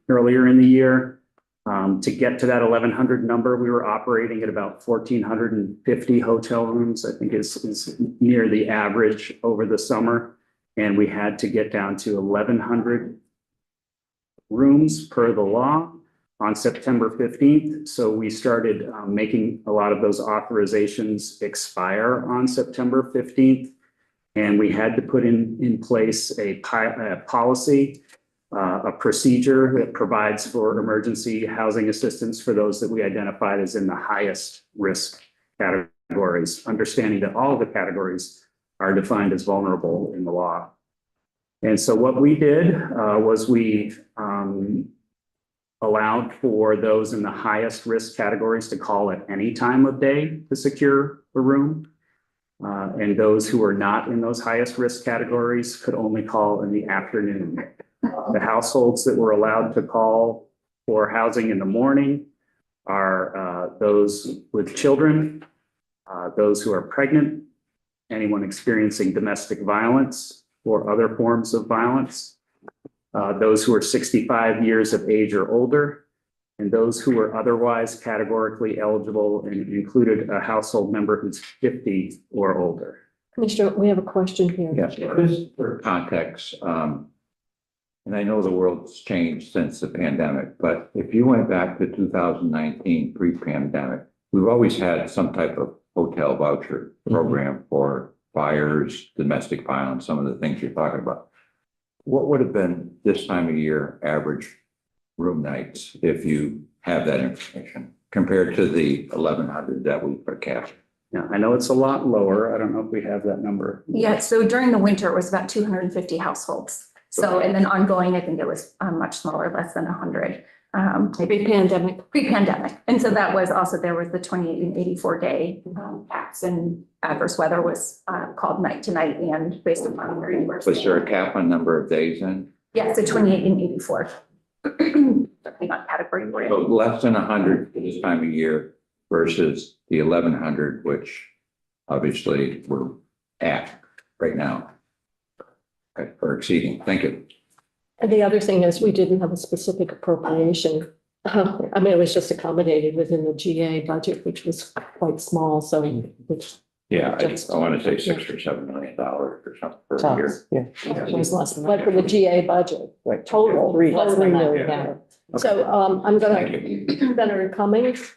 Speaker 10: earlier in the year. To get to that 1,100 number, we were operating at about 1,450 hotel rooms, I think is near the average over the summer. And we had to get down to 1,100 rooms per the law on September 15th. So we started making a lot of those authorizations expire on September 15th. And we had to put in place a policy, a procedure that provides for emergency housing assistance for those that we identified as in the highest risk categories, understanding that all of the categories are defined as vulnerable in the law. And so what we did was we allowed for those in the highest risk categories to call at any time of day to secure a room. And those who are not in those highest risk categories could only call in the afternoon. The households that were allowed to call for housing in the morning are those with children, those who are pregnant, anyone experiencing domestic violence or other forms of violence, those who are 65 years of age or older, and those who were otherwise categorically eligible and included a household member who's 50 or older.
Speaker 1: Commissioner, we have a question here.
Speaker 4: Yes, just for context, and I know the world's changed since the pandemic, but if you went back to 2019 pre-pandemic, we've always had some type of hotel voucher program for fires, domestic violence, some of the things you're talking about. What would have been this time of year average room nights if you have that information compared to the 1,100 that we forecast?
Speaker 10: Yeah, I know it's a lot lower. I don't know if we have that number.
Speaker 11: Yeah, so during the winter, it was about 250 households. So, and then ongoing, I think it was much smaller, less than 100.
Speaker 1: Pre-pandemic.
Speaker 11: Pre-pandemic. And so that was also, there was the 28 and 84 day caps, and adverse weather was called night to night and based upon your university.
Speaker 4: Was there a cap on number of days then?
Speaker 11: Yeah, so 28 and 84. Depending on category we're
Speaker 4: So
Speaker 11: in.
Speaker 4: less than 100 for this time of year versus the 1,100, which obviously we're at right now. Okay, or exceeding. Thank you.
Speaker 1: And the other thing is we didn't have a specific appropriation. I mean, it was just accommodated within the GA budget, which was quite small, so which
Speaker 4: Yeah, I want to say $6 or $7 million or something per year.
Speaker 3: Yeah.
Speaker 1: was less, but for the GA budget, total, less than that.
Speaker 3: Yeah.
Speaker 1: So I'm
Speaker 4: Thank
Speaker 1: gonna, Senator Cummings,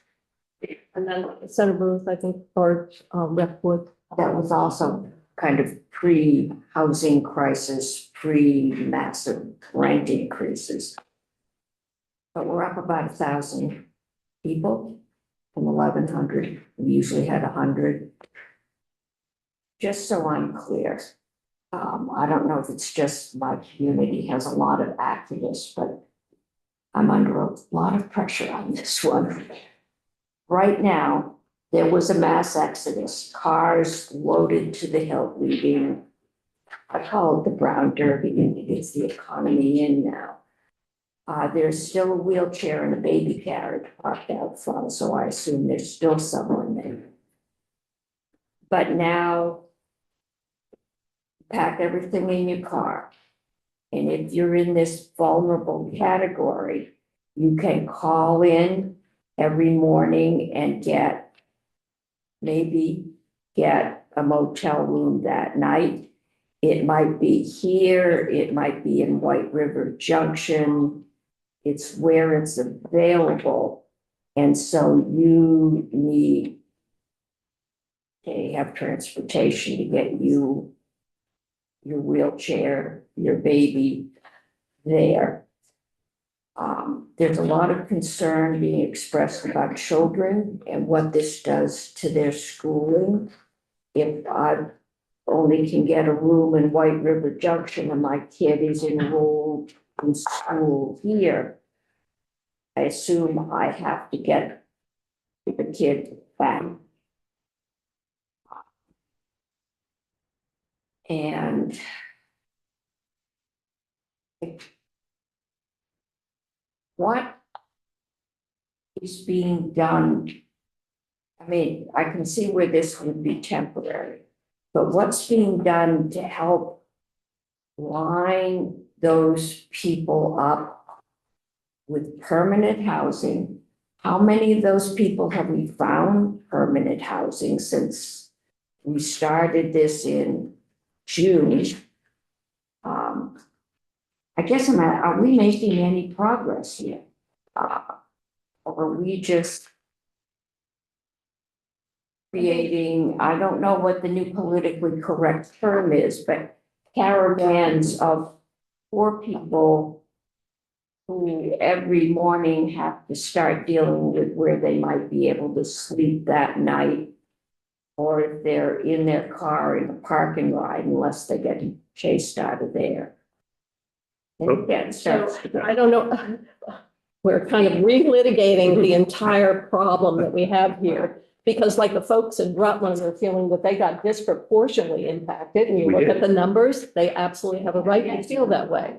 Speaker 1: And then Senator Booth, I think, or Rep. Wood.
Speaker 7: That was also kind of pre-housing crisis, pre-massive rent increases. But we're up about 1,000 people from 1,100. We usually had 100. Just so I'm clear, I don't know if it's just my community has a lot of activists, but I'm under a lot of pressure on this one. Right now, there was a mass exodus, cars loaded to the hilt, leaving, I call it the brown derby, and it is the economy in now. There's still a wheelchair and a baby carriage parked out front, so I assume there's still someone there. But now, pack everything in your car. And if you're in this vulnerable category, you can call in every morning and maybe get a motel room that night. It might be here, it might be in White River Junction. It's where it's available. And so you need to have transportation to get you your wheelchair, your baby there. There's a lot of concern being expressed about children and what this does to their schooling. If I only can get a room in White River Junction and my kid is enrolled in school here, I assume I have to get the kid back. And what is being done? I mean, I can see where this would be temporary, but what's being done to help line those people up with permanent housing? How many of those people have we found permanent housing since we started this in June? I guess are we making any progress here? Or are we just creating, I don't know what the new politically correct term is, but caravans of poor people who every morning have to start dealing with where they might be able to sleep that night, or if they're in their car in a parking lot, unless they get chased out of there. And again,
Speaker 1: So I don't know, we're kind of relitigating the entire problem that we have here. Because like the folks in Rutland are feeling that they got disproportionately impacted, and you
Speaker 2: We
Speaker 1: look
Speaker 2: did.
Speaker 1: at the numbers, they absolutely have a right to feel that way.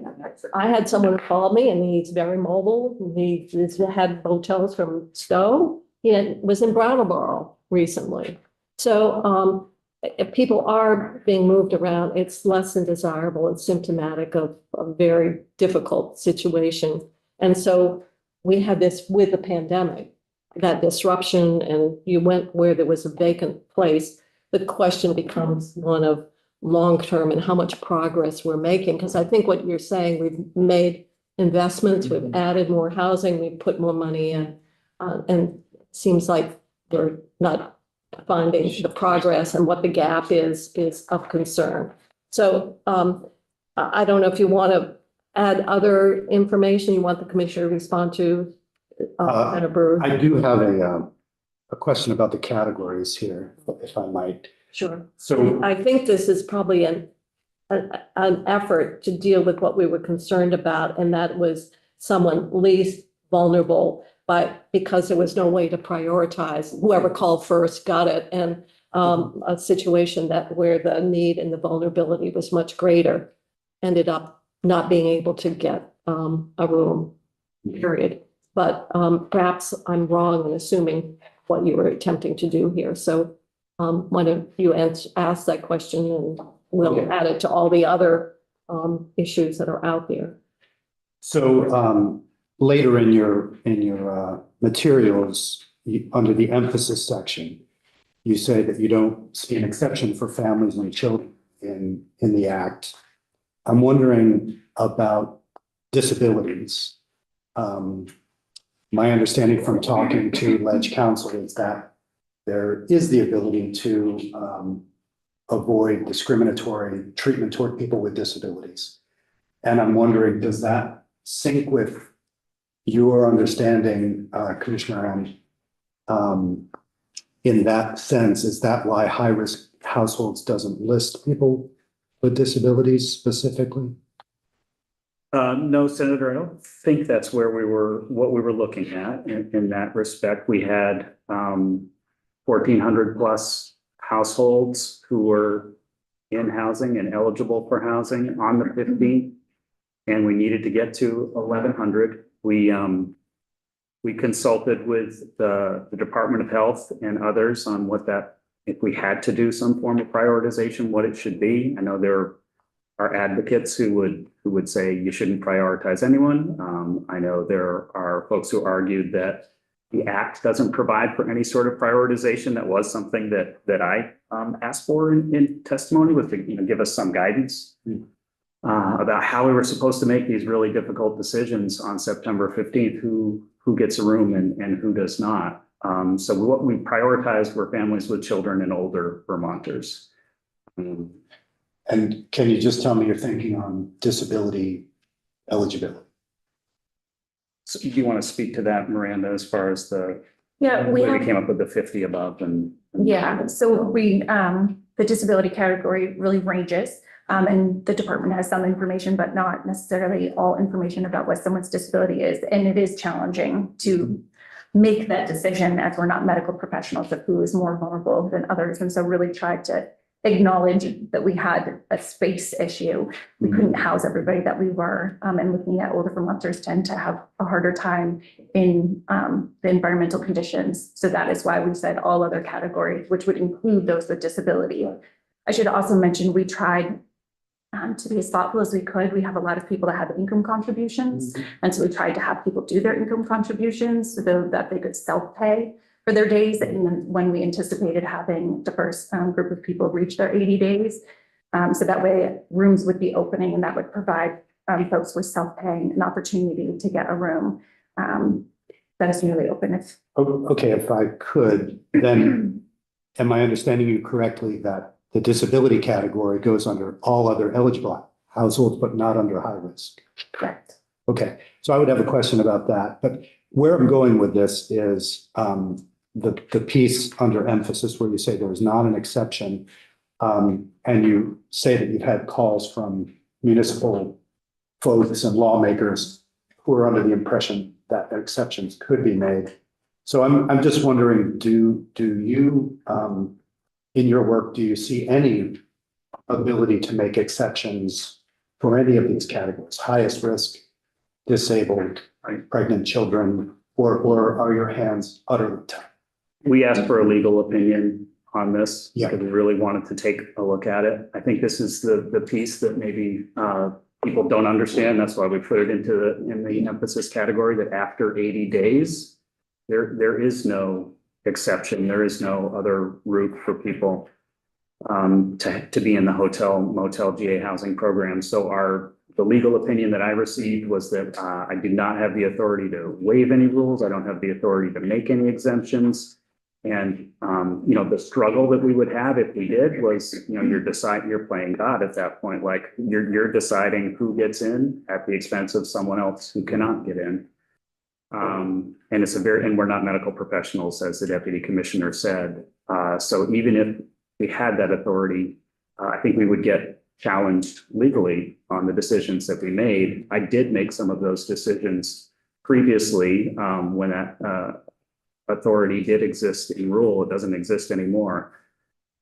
Speaker 1: I had someone who called me and he's very mobile. He's had hotels from Stowe. Was in Brattleboro recently. So if people are being moved around, it's less than desirable. It's symptomatic of a very difficult situation. And so we had this with the pandemic, that disruption, and you went where there was a vacant place. The question becomes one of long-term and how much progress we're making. Because I think what you're saying, we've made investments, we've added more housing, we've put more money in, and it seems like we're not finding the progress, and what the gap is of concern. So I don't know if you want to add other information you want the commissioner to respond to. Senator Brewer.
Speaker 12: I do have a question about the categories here, if I might.
Speaker 1: Sure.
Speaker 2: So
Speaker 1: I think this is probably an effort to deal with what we were concerned about, and that was someone least vulnerable, but because there was no way to prioritize, whoever called first got it, and a situation where the need and the vulnerability was much greater, ended up not being able to get a room, period. But perhaps I'm wrong in assuming what you were attempting to do here. So why don't you ask that question, and we'll add it to all the other issues that are out there.
Speaker 12: So later in your materials, under the emphasis section, you say that you don't see an exception for families and children in the act. I'm wondering about disabilities. My understanding from talking to Ledge Council is that there is the ability to avoid discriminatory treatment toward people with disabilities. And I'm wondering, does that sync with your understanding, Commissioner, and in that sense, is that why high-risk households doesn't list people with disabilities specifically?
Speaker 10: No, Senator, I don't think that's what we were looking at in that respect. We had 1,400 plus households who were in housing and eligible for housing on the 15th. And we needed to get to 1,100. We consulted with the Department of Health and others on what that, if we had to do some form of prioritization, what it should be. I know there are advocates who would say you shouldn't prioritize anyone. I know there are folks who argued that the act doesn't provide for any sort of prioritization. That was something that I asked for in testimony, was to give us some guidance about how we were supposed to make these really difficult decisions on September 15th, who gets a room and who does not. So what we prioritized were families with children and older Vermonters.
Speaker 12: And can you just tell me your thinking on disability eligibility?
Speaker 10: So do you want to speak to that, Miranda, as far as
Speaker 11: Yeah, we
Speaker 10: when we
Speaker 11: have,
Speaker 10: came up with the 50 above and
Speaker 11: yeah, so the disability category really ranges. And the department has some information, but not necessarily all information about what someone's disability is. And it is challenging to make that decision, as we're not medical professionals, of who is more vulnerable than others. And so really tried to acknowledge that we had a space issue. We couldn't house everybody that we were, and looking at older Vermonters tend to have a harder time in the environmental conditions. So that is why we said all other categories, which would include those with disability. I should also mention, we tried to be as thoughtful as we could. We have a lot of people that have income contributions. And so we tried to have people do their income contributions so that they could self-pay for their days. And then when we anticipated having the first group of people reach their 80 days. So that way rooms would be opening, and that would provide folks with self-paying an opportunity to get a room that is newly open.
Speaker 12: Okay, if I could, then am I understanding you correctly that the disability category goes under all other eligible households, but not under high risk?
Speaker 11: Correct.
Speaker 12: Okay, so I would have a question about that, but where I'm going with this is the piece under emphasis where you say there is not an exception, and you say that you've had calls from municipal folks and lawmakers who are under the impression that exceptions could be made. So I'm just wondering, do you in your work, do you see any ability to make exceptions for any of these categories, highest risk, disabled, pregnant children, or are your hands utterly tied?
Speaker 10: we asked for a legal opinion on this.
Speaker 12: Yeah.
Speaker 10: Because we really wanted to take a look at it. I think this is the piece that maybe people don't understand. That's why we put it in the emphasis category, that after 80 days, there is no exception. There is no other route for people to be in the hotel, motel, GA housing program. So the legal opinion that I received was that I do not have the authority to waive any rules. I don't have the authority to make any exemptions. And, the struggle that we would have if we did was, you're playing God at that point. Like you're deciding who gets in at the expense of someone else who cannot get in. And we're not medical professionals, as the deputy commissioner said. So even if we had that authority, I think we would get challenged legally on the decisions that we made. I did make some of those decisions previously when that authority did exist in rule. It doesn't exist anymore.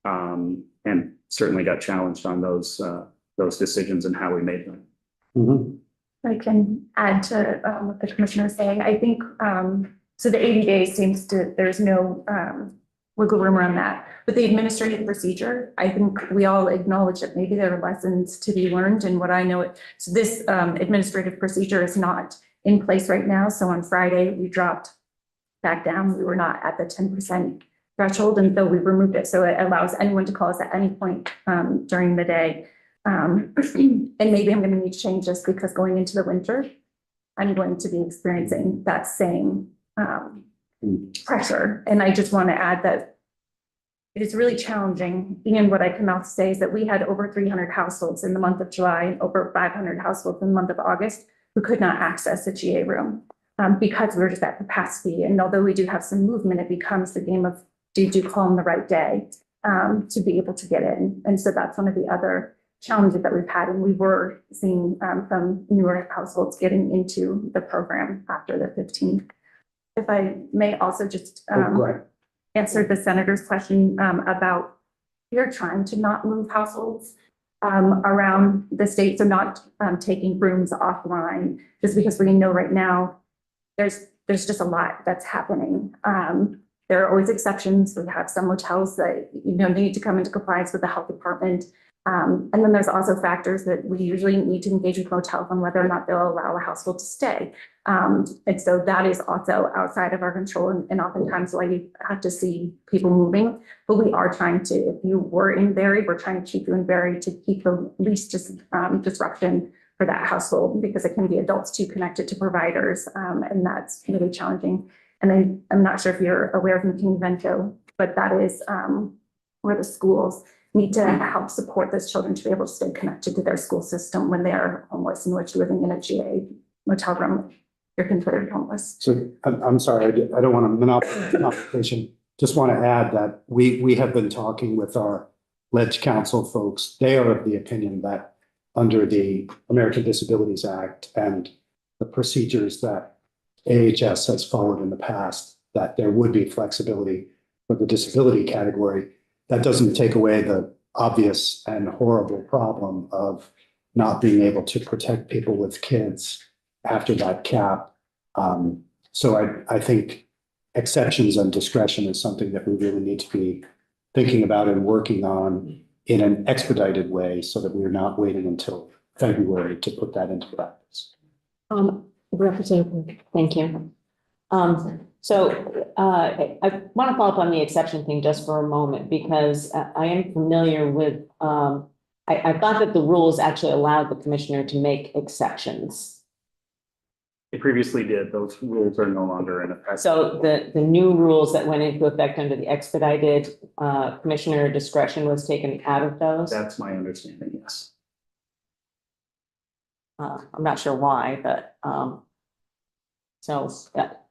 Speaker 10: And certainly got challenged on those decisions and how we made them.
Speaker 12: Mm-hmm.
Speaker 11: I can add to what the commissioner is saying. I think, so the 80 days there's no wiggle room around that. But the administrative procedure, I think we all acknowledge that maybe there are lessons to be learned. And what I know, so this administrative procedure is not in place right now. So on Friday, we dropped back down. We were not at the 10% threshold, and so we removed it. So it allows anyone to call us at any point during the day. And maybe I'm going to need to change this because going into the winter, I'm going to be experiencing that same pressure. And I just want to add that it is really challenging. And what I can also say is that we had over 300 households in the month of July and over 500 households in the month of August who could not access a GA room because we were just at capacity. And although we do have some movement, it becomes the game of did you call on the right day to be able to get in. And so that's one of the other challenges that we've had. And we were seeing some newer households getting into the program after the 15th. If I may also just answer the senator's question about we're trying to not move households around the state, so not taking rooms offline, just because we know right now there's just a lot that's happening. There are always exceptions. We have some hotels that need to come into compliance with the health department. And then there's also factors that we usually need to engage with hotels on whether or not they'll allow a household to stay. And so that is also outside of our control and oftentimes why you have to see people moving. But we are trying to, if you were in Barry, we're trying to keep you in Barry to keep the least disruption for that household because it can be adults too connected to providers. And that's really challenging. And I'm not sure if you're aware of McKinney-Vento, but that is where the schools need to help support those children to be able to stay connected to their school system when they are homeless, in which living in a GA motel room, you're considered homeless.
Speaker 12: So I'm sorry, I don't want to monopolize the conversation. Just want to add that we have been talking with our Ledge Council folks. They are of the opinion that under the American Disabilities Act and the procedures that AHS has followed in the past, that there would be flexibility for the disability category. That doesn't take away the obvious and horrible problem of not being able to protect people with kids after that cap. So I think exceptions and discretion is something that we really need to be thinking about and working on in an expedited way so that we're not waiting until February to put that into practice.
Speaker 3: Representative, thank you. So I want to follow up on the exception thing just for a moment, because I am familiar with, I thought that the rules actually allowed the commissioner to make exceptions.
Speaker 10: They previously did. Those rules are no longer in effect.
Speaker 3: So the new rules that went into effect under the expedited commissioner discretion was taken out of those?
Speaker 10: That's my understanding, yes.
Speaker 3: I'm not sure why, but so that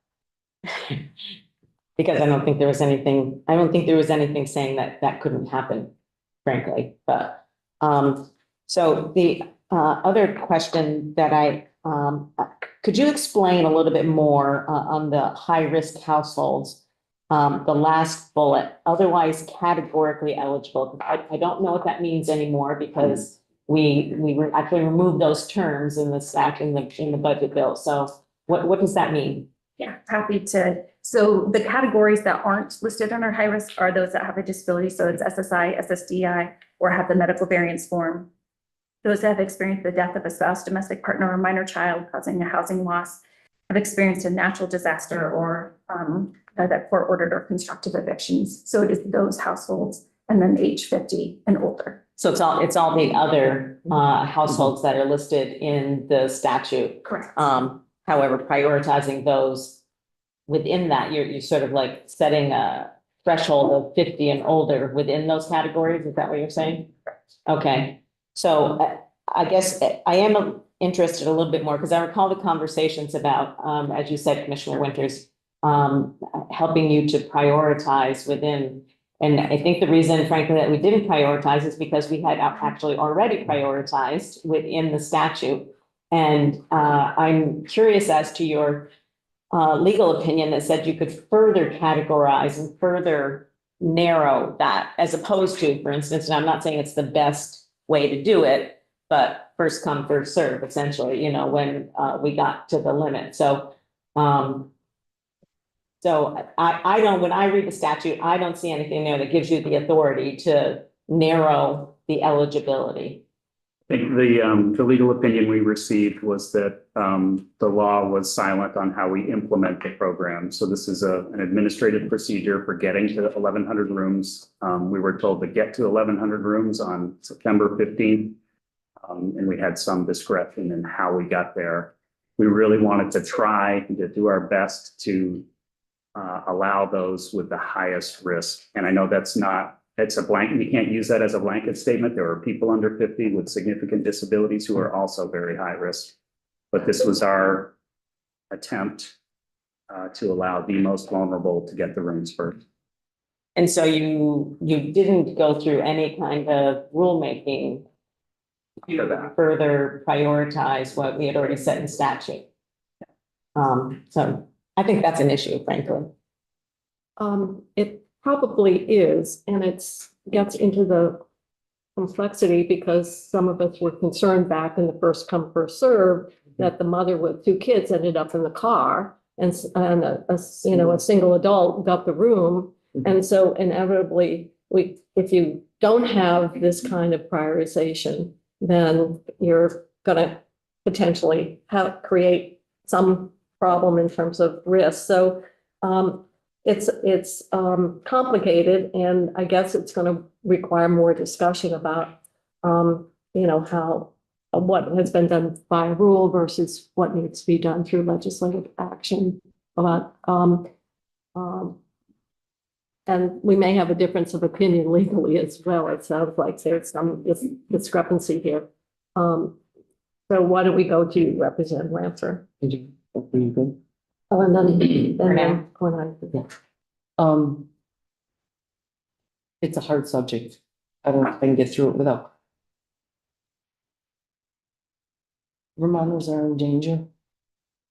Speaker 3: because I don't think there was anything saying that that couldn't happen, frankly. But so the other question that could you explain a little bit more on the high-risk households? The last bullet, otherwise categorically eligible. I don't know what that means anymore because we actually removed those terms in the stack in the budget bill. So what does that mean?
Speaker 11: Yeah, happy to. So the categories that aren't listed under high risk are those that have a disability. So it's SSI, SSDI, or have the medical variance form. Those that have experienced the death of a spouse, domestic partner, or minor child causing a housing loss, have experienced a natural disaster or that court ordered or constructive evictions. So it is those households and then age 50 and older.
Speaker 3: So it's all the other households that are listed in the statute.
Speaker 11: Correct.
Speaker 3: However, prioritizing those within that, you're sort of like setting a threshold of 50 and older within those categories. Is that what you're saying? Okay. So I guess I am interested a little bit more because I recall the conversations about, as you said, Commissioner Winters, helping you to prioritize within. And I think the reason, frankly, that we didn't prioritize is because we had actually already prioritized within the statute. And I'm curious as to your legal opinion that said you could further categorize and further narrow that, as opposed to, for instance, and I'm not saying it's the best way to do it, but first come, first serve, essentially, when we got to the limit. So I don't, when I read the statute, I don't see anything there that gives you the authority to narrow the eligibility.
Speaker 10: I think the legal opinion we received was that the law was silent on how we implement the program. So this is an administrative procedure for getting to 1,100 rooms. We were told to get to 1,100 rooms on September 15th. And we had some discretion in how we got there. We really wanted to try to do our best to allow those with the highest risk. And I know that's not, it's a blanket, we can't use that as a blanket statement. There are people under 50 with significant disabilities who are also very high risk. But this was our attempt to allow the most vulnerable to get the rooms first.
Speaker 9: And so you didn't go through any kind of rulemaking to further prioritize what we had already set in statute. So I think that's an issue, frankly.
Speaker 1: It probably is, and gets into the complexity because some of us were concerned back in the first come, first serve that the mother with two kids ended up in the car and a single adult got the room. And so inevitably, if you don't have this kind of prioritization, then you're gonna potentially create some problem in terms of risk. So it's complicated, and I guess it's gonna require more discussion about what has been done by rule versus what needs to be done through legislative action about and we may have a difference of opinion legally as well. It sounds like there's some discrepancy here. So why don't we go to Representative Lancer? Oh, and then
Speaker 5: It's a hard subject. I don't know if I can get through it without. Vermonters are in danger.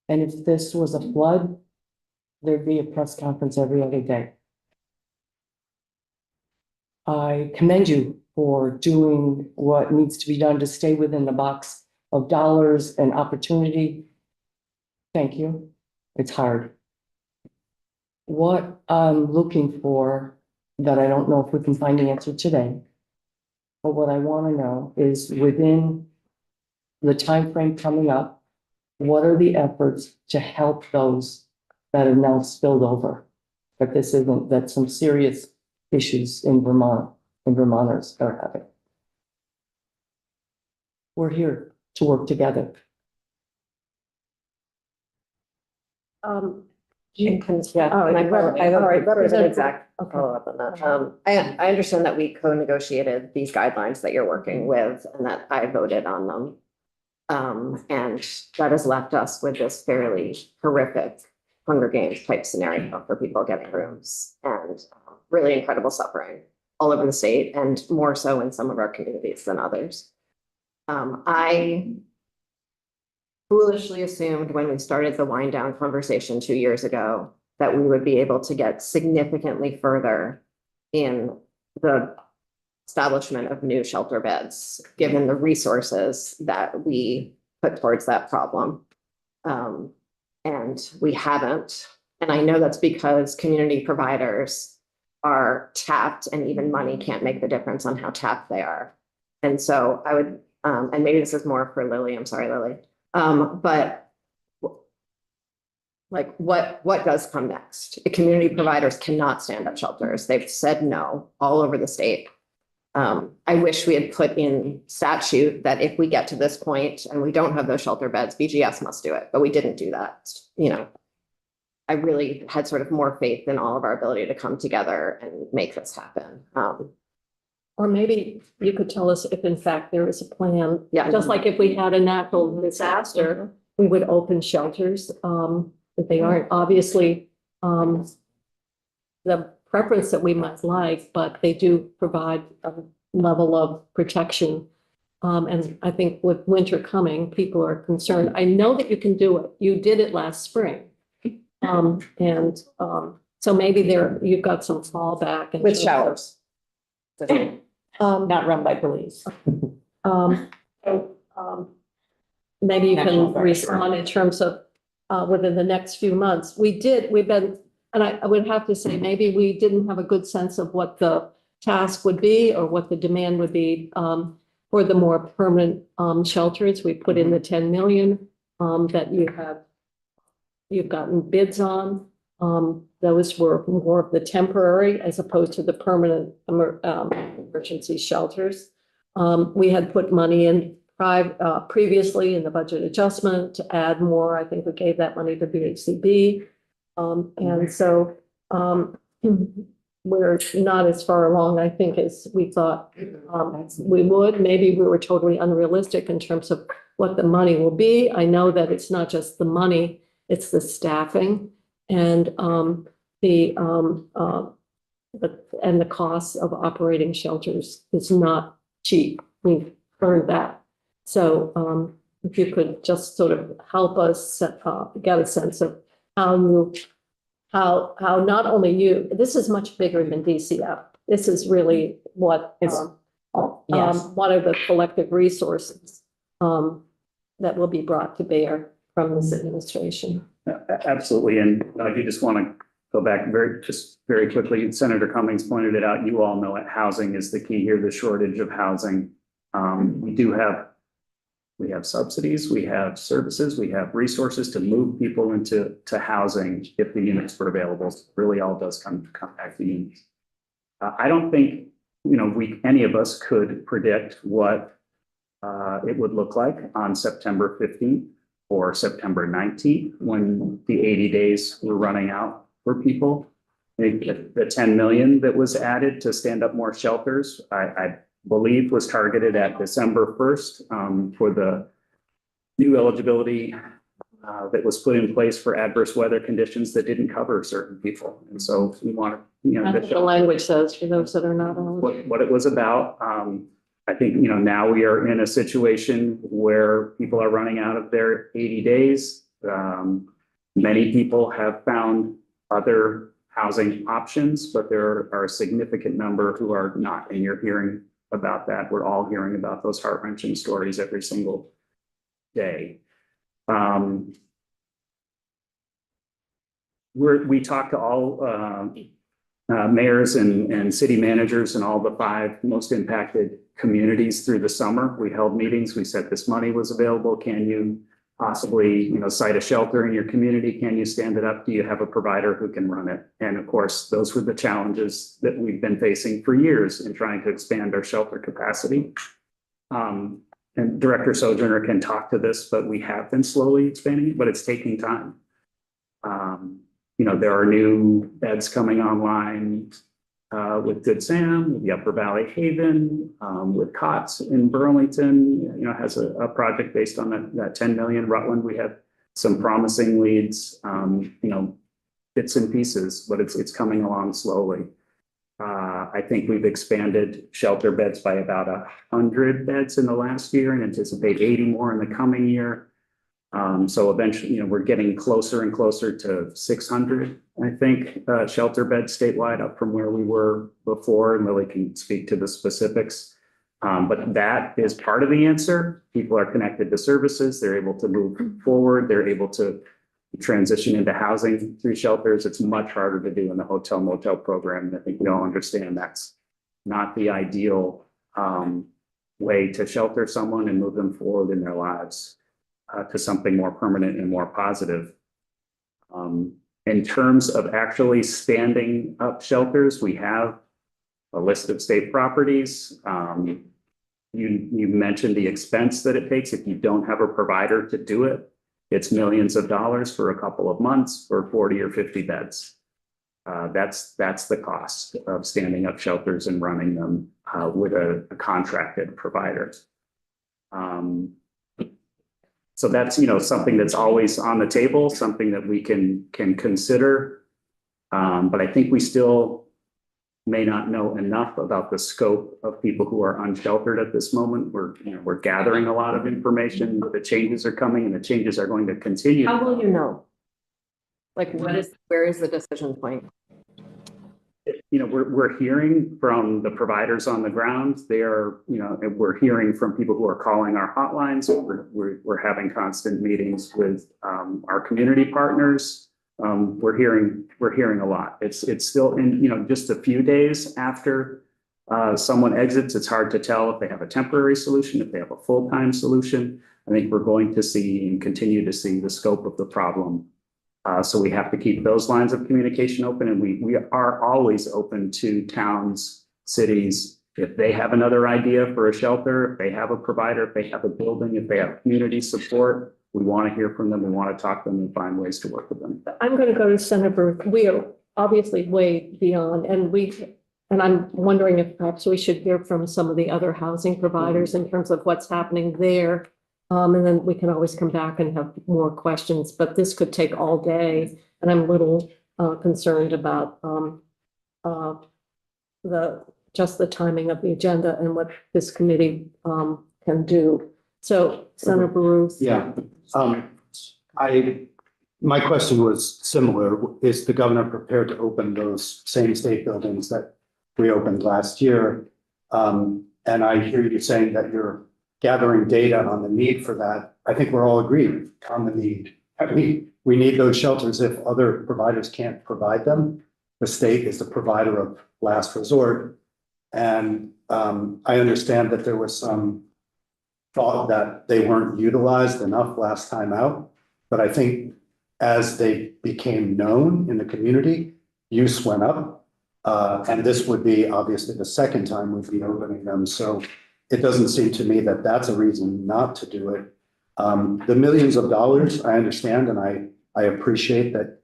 Speaker 5: And if this was a flood, there'd be a press conference every other day. I commend you for doing what needs to be done to stay within the box of dollars and opportunity. Thank you. It's hard. What I'm looking for, that I don't know if we can find the answer today, but what I want to know is within the time frame coming up, what are the efforts to help those that are now spilled over? That some serious issues in Vermont and Vermonters are having. We're here to work together.
Speaker 9: Yeah,
Speaker 1: all right,
Speaker 9: I have
Speaker 1: all right,
Speaker 9: an
Speaker 1: exact
Speaker 9: follow-up on that. I understand that we co-negotiated these guidelines that you're working with and that I voted on them. And that has left us with this fairly horrific Hunger Games type scenario for people getting rooms and really incredible suffering all over the state and more so in some of our communities than others. I foolishly assumed when we started the wind down conversation 2 years ago that we would be able to get significantly further in the establishment of new shelter beds, given the resources that we put towards that problem. And we haven't. And I know that's because community providers are tapped and even money can't make the difference on how tapped they are. And so I would, and maybe this is more for Lily, I'm sorry, Lily. But like what does come next? Community providers cannot stand up shelters. They've said no all over the state. I wish we had put in statute that if we get to this point and we don't have those shelter beds, BGS must do it, but we didn't do that. I really had sort of more faith in all of our ability to come together and make this happen.
Speaker 1: Or maybe you could tell us if in fact there is a plan.
Speaker 9: Yeah.
Speaker 1: Just like if we had a natural disaster, we would open shelters. If they aren't obviously the preference that we might like, but they do provide a level of protection. And I think with winter coming, people are concerned. I know that you can do it. You did it last spring. So maybe you've got some fallback.
Speaker 9: With showers.
Speaker 1: Um,
Speaker 9: Not run by police.
Speaker 1: Maybe you
Speaker 9: National
Speaker 1: can
Speaker 9: Guard.
Speaker 1: respond in terms of within the next few months. We've been, and I would have to say, maybe we didn't have a good sense of what the task would be or what the demand would be for the more permanent shelters. We put in the 10 million that you've gotten bids on. Those were more of the temporary as opposed to the permanent emergency shelters. We had put money in previously in the budget adjustment to add more. I think we gave that money to BHCB. And so, we're not as far along, I think, as we thought, we would. Maybe we were totally unrealistic in terms of what the money will be. I know that it's not just the money, it's the staffing and, and the cost of operating shelters is not cheap. We've heard that. So, if you could just sort of help us, get a sense of how not only you, this is much bigger than DCF. This is really what,
Speaker 3: Yes.
Speaker 1: one of the collective resources, that will be brought to bear from this administration.
Speaker 10: Absolutely. And I do just want to go back very quickly. Senator Cummings pointed it out. You all know it. Housing is the key here, the shortage of housing. We have subsidies, we have services, we have resources to move people into housing if the units were available. So really all does come back to units. I don't think, any of us could predict what it would look like on September 15th or September 19th when the 80 days were running out for people. The 10 million that was added to stand up more shelters, I believe was targeted at December 1st for the new eligibility that was put in place for adverse weather conditions that didn't cover certain people. And so we want to,
Speaker 1: That's what the language says for those that are not on.
Speaker 10: what it was about. I think, now we are in a situation where people are running out of their 80 days. Many people have found other housing options, but there are a significant number who are not, and you're hearing about that. We're all hearing about those heart-wrenching stories every single day. We talked to all mayors and city managers and all the 5 most impacted communities through the summer. We held meetings. We said this money was available. Can you possibly, site a shelter in your community? Can you stand it up? Do you have a provider who can run it? And of course, those were the challenges that we've been facing for years in trying to expand our shelter capacity. And Director Sojourner can talk to this, but we have been slowly expanding it, but it's taking time. There are new beds coming online with Good Sam, with the Upper Valley Haven, with COTS in Burlington, has a project based on that 10 million. Rutland, we have some promising leads, bits and pieces, but it's coming along slowly. I think we've expanded shelter beds by about 100 beds in the last year and anticipate 80 more in the coming year. So eventually, we're getting closer and closer to 600, I think, shelter beds statewide up from where we were before, and really can speak to the specifics. But that is part of the answer. People are connected to services. They're able to move forward. They're able to transition into housing through shelters. It's much harder to do in the hotel motel program. And I think we all understand that's not the ideal way to shelter someone and move them forward in their lives. To something more permanent and more positive. In terms of actually standing up shelters, we have a list of state properties. You mentioned the expense that it takes if you don't have a provider to do it. It's millions of dollars for a couple of months for 40 or 50 beds. That's the cost of standing up shelters and running them with a contracted provider. So that's, something that's always on the table, something that we can consider. But I think we still may not know enough about the scope of people who are unsheltered at this moment. We're gathering a lot of information. The changes are coming and the changes are going to continue.
Speaker 1: How will you know? Like, where is the decision point?
Speaker 10: We're hearing from the providers on the ground. We're hearing from people who are calling our hotlines. We're having constant meetings with our community partners. We're hearing a lot. It's still in, just a few days after someone exits, it's hard to tell if they have a temporary solution, if they have a full-time solution. I think we're going to see and continue to see the scope of the problem. So we have to keep those lines of communication open, and we are always open to towns, cities. If they have another idea for a shelter, if they have a provider, if they have a building, if they have community support, We want to hear from them. We want to talk to them and find ways to work with them.
Speaker 1: I'm going to go to Senator. We are obviously way beyond, and I'm wondering if perhaps we should hear from some of the other housing providers in terms of what's happening there. And then we can always come back and have more questions, but this could take all day. And I'm a little concerned about just the timing of the agenda and what this committee can do. So Senator Baruch.
Speaker 12: Yeah, my question was similar. Is the governor prepared to open those same state buildings that we opened last year? And I hear you saying that you're gathering data on the need for that. I think we're all agreed on the need. We need those shelters if other providers can't provide them. The state is the provider of last resort. And I understand that there was some thought that they weren't utilized enough last time out. But I think as they became known in the community, use went up. And this would be obviously the second time we'd be opening them. So it doesn't seem to me that that's a reason not to do it. The millions of dollars, I understand, and I appreciate that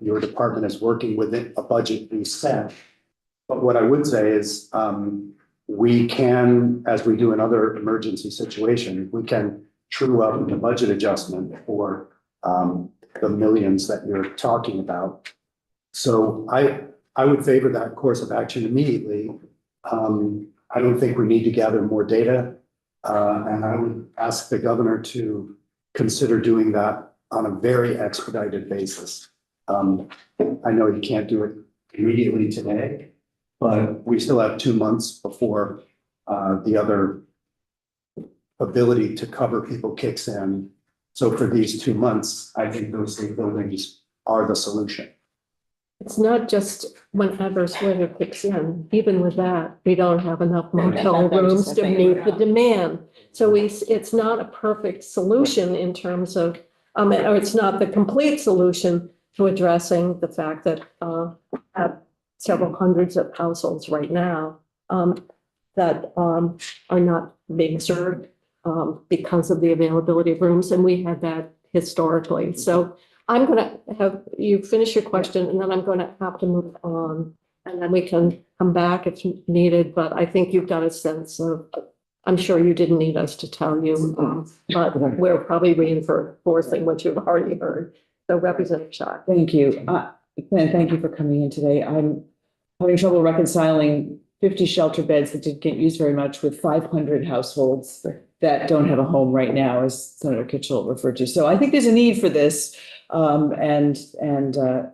Speaker 12: your department is working within a budget we set. But what I would say is we can, as we do in other emergency situations, we can true up the budget adjustment for the millions that you're talking about. So I would favor that course of action immediately. I don't think we need to gather more data. And I would ask the governor to consider doing that on a very expedited basis. I know he can't do it immediately today, but we still have 2 months before the other ability to cover people kicks in. So for these 2 months, I think those state buildings are the solution.
Speaker 1: It's not just when adverse weather kicks in. Even with that, we don't have enough motel rooms to meet the demand. So it's not a perfect solution in terms of, or it's not the complete solution to addressing the fact that have several hundreds of households right now that are not being served because of the availability of rooms. And we had that historically. So I'm going to have you finish your question, and then I'm going to have to move on, and then we can come back if needed. But I think you've got a sense of, I'm sure you didn't need us to tell you, but we're probably reinforcing what you've already heard. So Representative Shaw.
Speaker 3: Thank you. Thank you for coming in today. I'm having trouble reconciling 50 shelter beds that didn't get used very much with 500 households that don't have a home right now, as Senator Kitchell referred to. So I think there's a need for this and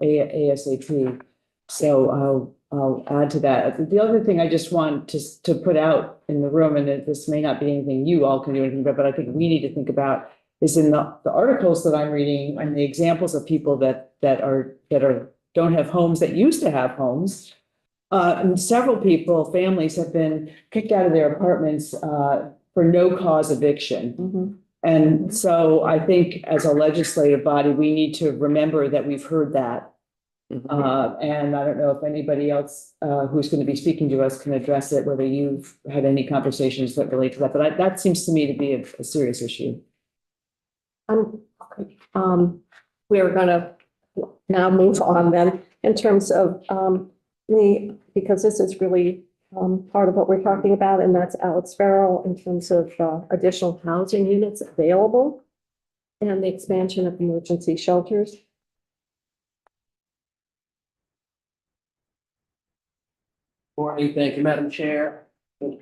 Speaker 3: ASAP. So I'll add to that. The other thing I just want to put out in the room, and this may not be anything you all can do anything about, but I think we need to think about is in the articles that I'm reading and the examples of people that don't have homes that used to have homes. And several people, families have been kicked out of their apartments for no cause eviction.
Speaker 1: Mm-hmm.
Speaker 3: And so I think as a legislative body, we need to remember that we've heard that. And I don't know if anybody else who's going to be speaking to us can address it, whether you've had any conversations that relate to that. But that seems to me to be a serious issue.
Speaker 1: We are going to now move on then in terms of because this is really part of what we're talking about, and that's Alex Farrell in terms of additional housing units available and the expansion of emergency shelters.
Speaker 13: Morning, thank you, Madam Chair,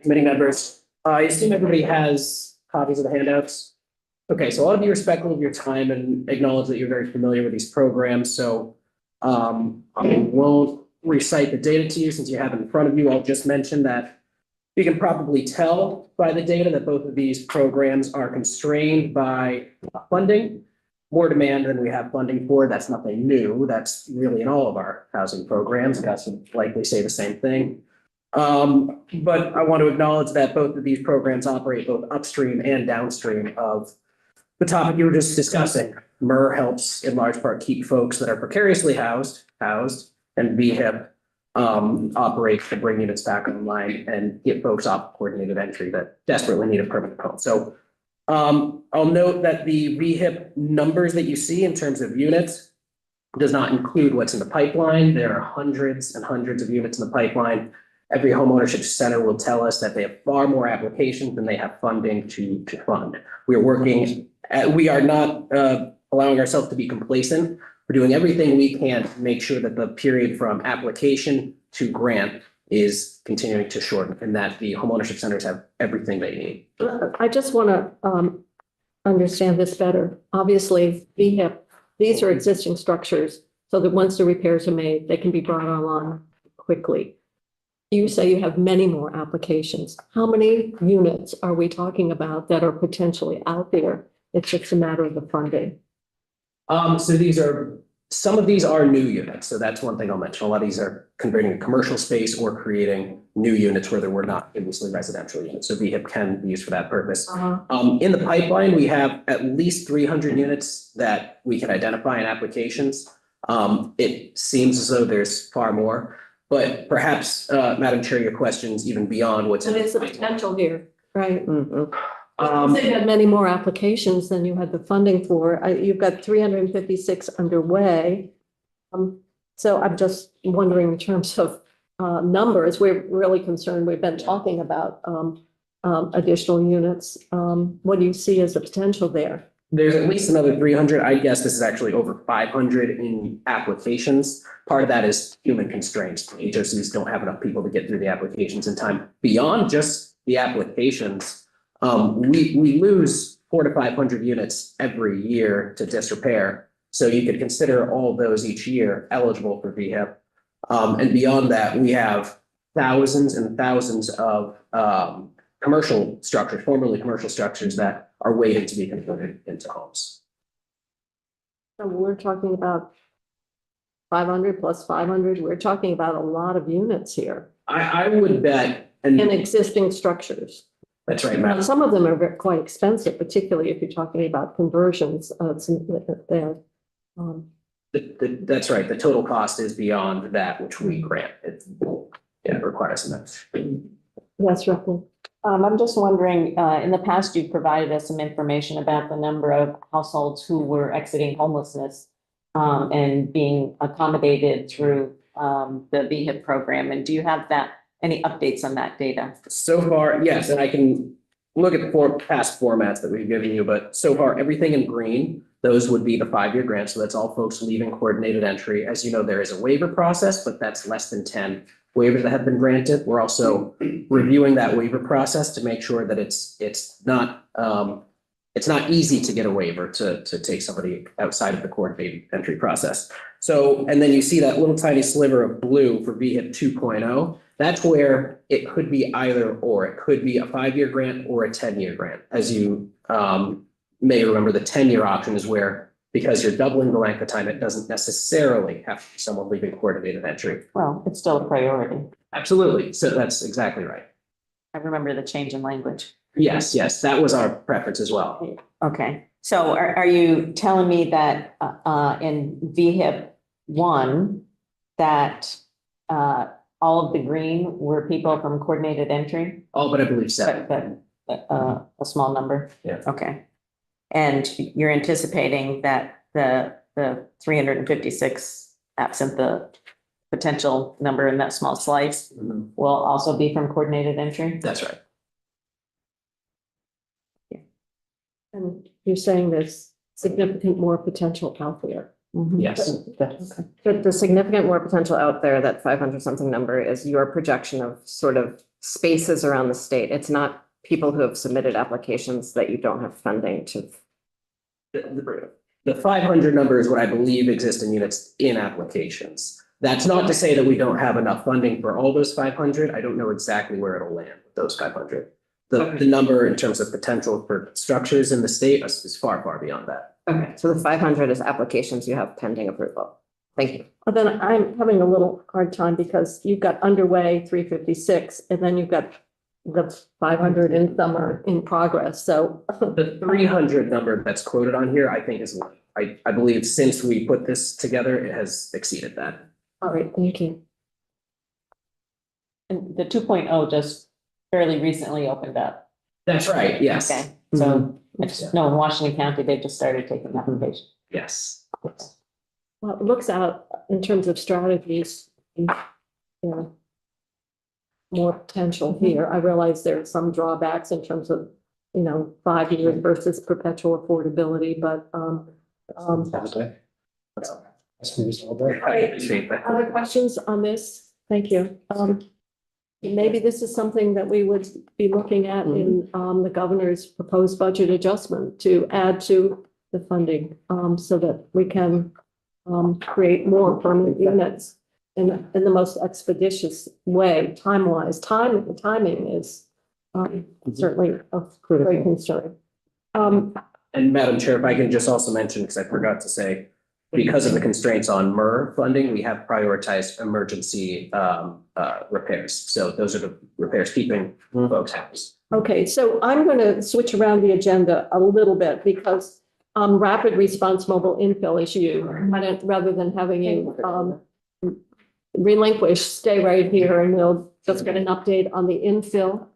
Speaker 13: committee members. I assume everybody has copies of the handouts. Okay, so I want to be respectful of your time and acknowledge that you're very familiar with these programs. So I won't recite the data to you since you have it in front of you. I'll just mention that you can probably tell by the data that both of these programs are constrained by funding, more demand than we have funding for. That's nothing new. That's really in all of our housing programs. Gus would likely say the same thing. But I want to acknowledge that both of these programs operate both upstream and downstream of the topic you were just discussing. MER helps in large part keep folks that are precariously housed, and VHIP operates to bring units back online and get folks off coordinated entry that desperately need a permanent home. So I'll note that the VHIP numbers that you see in terms of units does not include what's in the pipeline. There are hundreds and hundreds of units in the pipeline. Every homeownership center will tell us that they have far more applications than they have funding to fund. We are working, we are not allowing ourselves to be complacent. We're doing everything we can to make sure that the period from application to grant is continuing to shorten and that the homeownership centers have everything they need.
Speaker 1: I just want to understand this better. Obviously, these are existing structures, so that once the repairs are made, they can be brought online quickly. You say you have many more applications. How many units are we talking about that are potentially out there? It's just a matter of the funding.
Speaker 13: So some of these are new units. So that's one thing I'll mention. A lot of these are converting a commercial space or creating new units where there were not previously residential units. So VHIP can be used for that purpose. In the pipeline, we have at least 300 units that we can identify in applications. It seems as though there's far more, but perhaps, Madam Chair, your questions even beyond what's in
Speaker 1: And
Speaker 13: the
Speaker 1: it's the
Speaker 13: pipeline.
Speaker 1: potential here, right?
Speaker 5: Mhm.
Speaker 1: You had many more applications than you had the funding for. You've got 356 underway. So I'm just wondering in terms of numbers, we're really concerned. We've been talking about additional units. What do you see as the potential there?
Speaker 13: There's at least another 300. I guess this is actually over 500 in applications. Part of that is human constraints. HOCs don't have enough people to get through the applications in time. Beyond just the applications, we lose 400 to 500 units every year to disrepair. So you could consider all those each year eligible for VHIP. And beyond that, we have thousands and thousands of commercial structures, formerly commercial structures that are waiting to be converted into homes.
Speaker 1: So we're talking about 500 plus 500. We're talking about a lot of units here
Speaker 13: I would bet,
Speaker 1: in
Speaker 13: and
Speaker 1: existing structures.
Speaker 13: that's right,
Speaker 1: Now,
Speaker 13: Matt.
Speaker 1: some of them are quite expensive, particularly if you're talking about conversions. There.
Speaker 13: That's right. The total cost is beyond that which we grant. It requires some.
Speaker 1: Yes, roughly.
Speaker 3: I'm just wondering, in the past, you've provided us some information about the number of households who were exiting homelessness and being accommodated through the VHIP program. And do you have any updates on that data?
Speaker 13: So far, yes, and I can look at the past formats that we've given you, but so far, everything in green, those would be the 5-year grant. So that's all folks leaving coordinated entry. As you know, there is a waiver process, but that's less than 10 waivers that have been granted. We're also reviewing that waiver process to make sure that it's not easy to get a waiver to take somebody outside of the coordinated entry process. So, and then you see that little tiny sliver of blue for VHIP 2.0. That's where it could be either or. It could be a 5-year grant or a 10-year grant. As you may remember, the 10-year option is where, because you're doubling the length of time, it doesn't necessarily have to be someone leaving coordinated entry.
Speaker 3: Well, it's still a priority.
Speaker 13: Absolutely. So that's exactly right.
Speaker 3: I remember the change in language.
Speaker 13: Yes, that was our preference as well.
Speaker 3: Okay, so are you telling me that in VHIP 1, that all of the green were people from coordinated entry?
Speaker 13: All but I believe 7.
Speaker 3: But a small number?
Speaker 13: Yeah.
Speaker 3: Okay. And you're anticipating that the 356, absent the potential number in that small slice, will also be from coordinated entry?
Speaker 13: That's right.
Speaker 1: And you're saying there's significant more potential out there.
Speaker 13: Yes.
Speaker 9: But the significant more potential out there, that 500 something number, is your projection of sort of spaces around the state. It's not people who have submitted applications that you don't have funding to.
Speaker 13: The 500 number is what I believe exists in units in applications. That's not to say that we don't have enough funding for all those 500. I don't know exactly where it'll land with those 500. The number in terms of potential for structures in the state is far, far beyond that.
Speaker 9: Okay, so the 500 is applications you have pending approval. Thank you.
Speaker 1: Well, then I'm having a little hard time because you've got underway 356 and then you've got the 500 and some are in progress. So
Speaker 13: The 300 number that's quoted on here, I think is, I believe since we put this together, it has exceeded that.
Speaker 1: all right, thank you.
Speaker 3: And the 2.0 just fairly recently opened up.
Speaker 13: That's right, yes.
Speaker 3: Okay, so I just know in Washington County, they just started taking applications.
Speaker 13: Yes.
Speaker 1: Well, it looks out in terms of strategies, you know, more potential here. I realize there are some drawbacks in terms of, 5 years versus perpetual affordability, but,
Speaker 13: I appreciate that.
Speaker 1: other questions on this? Thank you. Maybe this is something that we would be looking at in, the governor's proposed budget adjustment to add to the funding, so that we can, create more permanent units in the most expeditious way, time-wise. Timing is, certainly of great concern.
Speaker 13: And Madam Chair, if I can just also mention, because I forgot to say, because of the constraints on MER funding, we have prioritized emergency repairs. So those are the repairs keeping folks happy.
Speaker 1: Okay, so I'm going to switch around the agenda a little bit because rapid response mobile infill issue, rather than having you relinquish, stay right here and we'll just get an update on the infill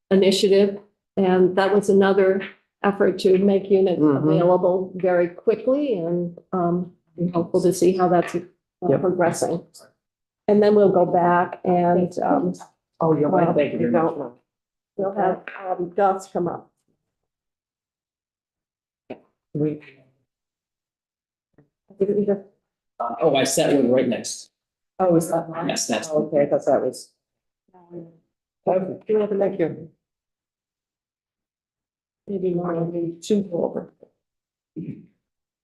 Speaker 1: initiative. And that was another effort to make units available very quickly, and I'm hopeful to see how that's progressing. And then we'll go back and
Speaker 13: Oh, you're
Speaker 1: well,
Speaker 13: right. Thank you
Speaker 1: we
Speaker 13: very
Speaker 1: don't
Speaker 13: much.
Speaker 1: know. We'll have Gus come up.
Speaker 13: Oh, I set one right next.
Speaker 1: Oh, is that mine?
Speaker 13: Yes, that's.
Speaker 1: Okay, I thought that was. Okay, do we have a next year? Maybe more, maybe two over.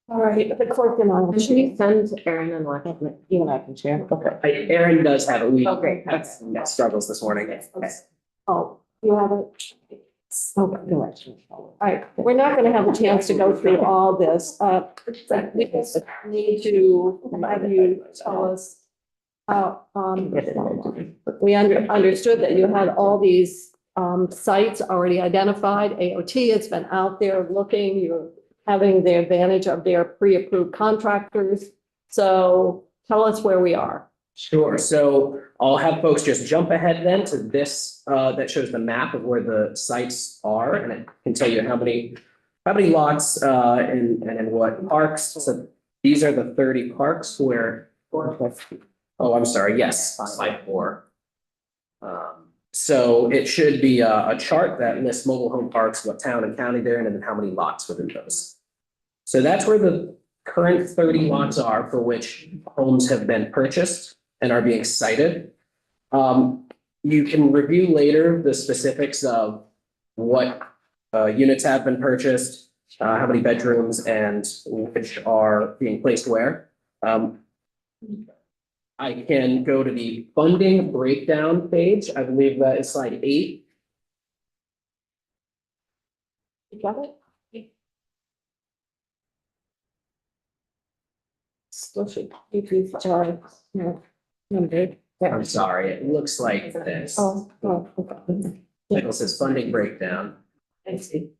Speaker 1: All right, the clerk and I.
Speaker 9: Should we send Aaron and what?
Speaker 3: You and I can share.
Speaker 13: Okay. Aaron does have it. We
Speaker 9: Okay.
Speaker 13: had some struggles this morning.
Speaker 1: Oh, you have it? Okay, good. All right, we're not gonna have a chance to go through all this. We just need to have you tell us. We understood that you had all these sites already identified. AOT has been out there looking, you're having the advantage of their pre-approved contractors. So tell us where we are.
Speaker 13: Sure. So I'll have folks just jump ahead then to this, that shows the map of where the sites are, and it can tell you how many lots, and in what parks. So these are the 30 parks where, oh, I'm sorry. Yes, slide 4. So it should be a chart that lists mobile home parks, what town and county they're in, and then how many lots within those. So that's where the current 30 lots are for which homes have been purchased and are being sited. You can review later the specifics of what units have been purchased, how many bedrooms, and which are being placed where. I can go to the funding breakdown page. I believe that is slide 8.
Speaker 1: You got it? Slushy. Sorry. No, I'm good.
Speaker 13: I'm sorry, it looks like this.
Speaker 1: Oh, okay.
Speaker 13: It says funding breakdown.
Speaker 1: I see.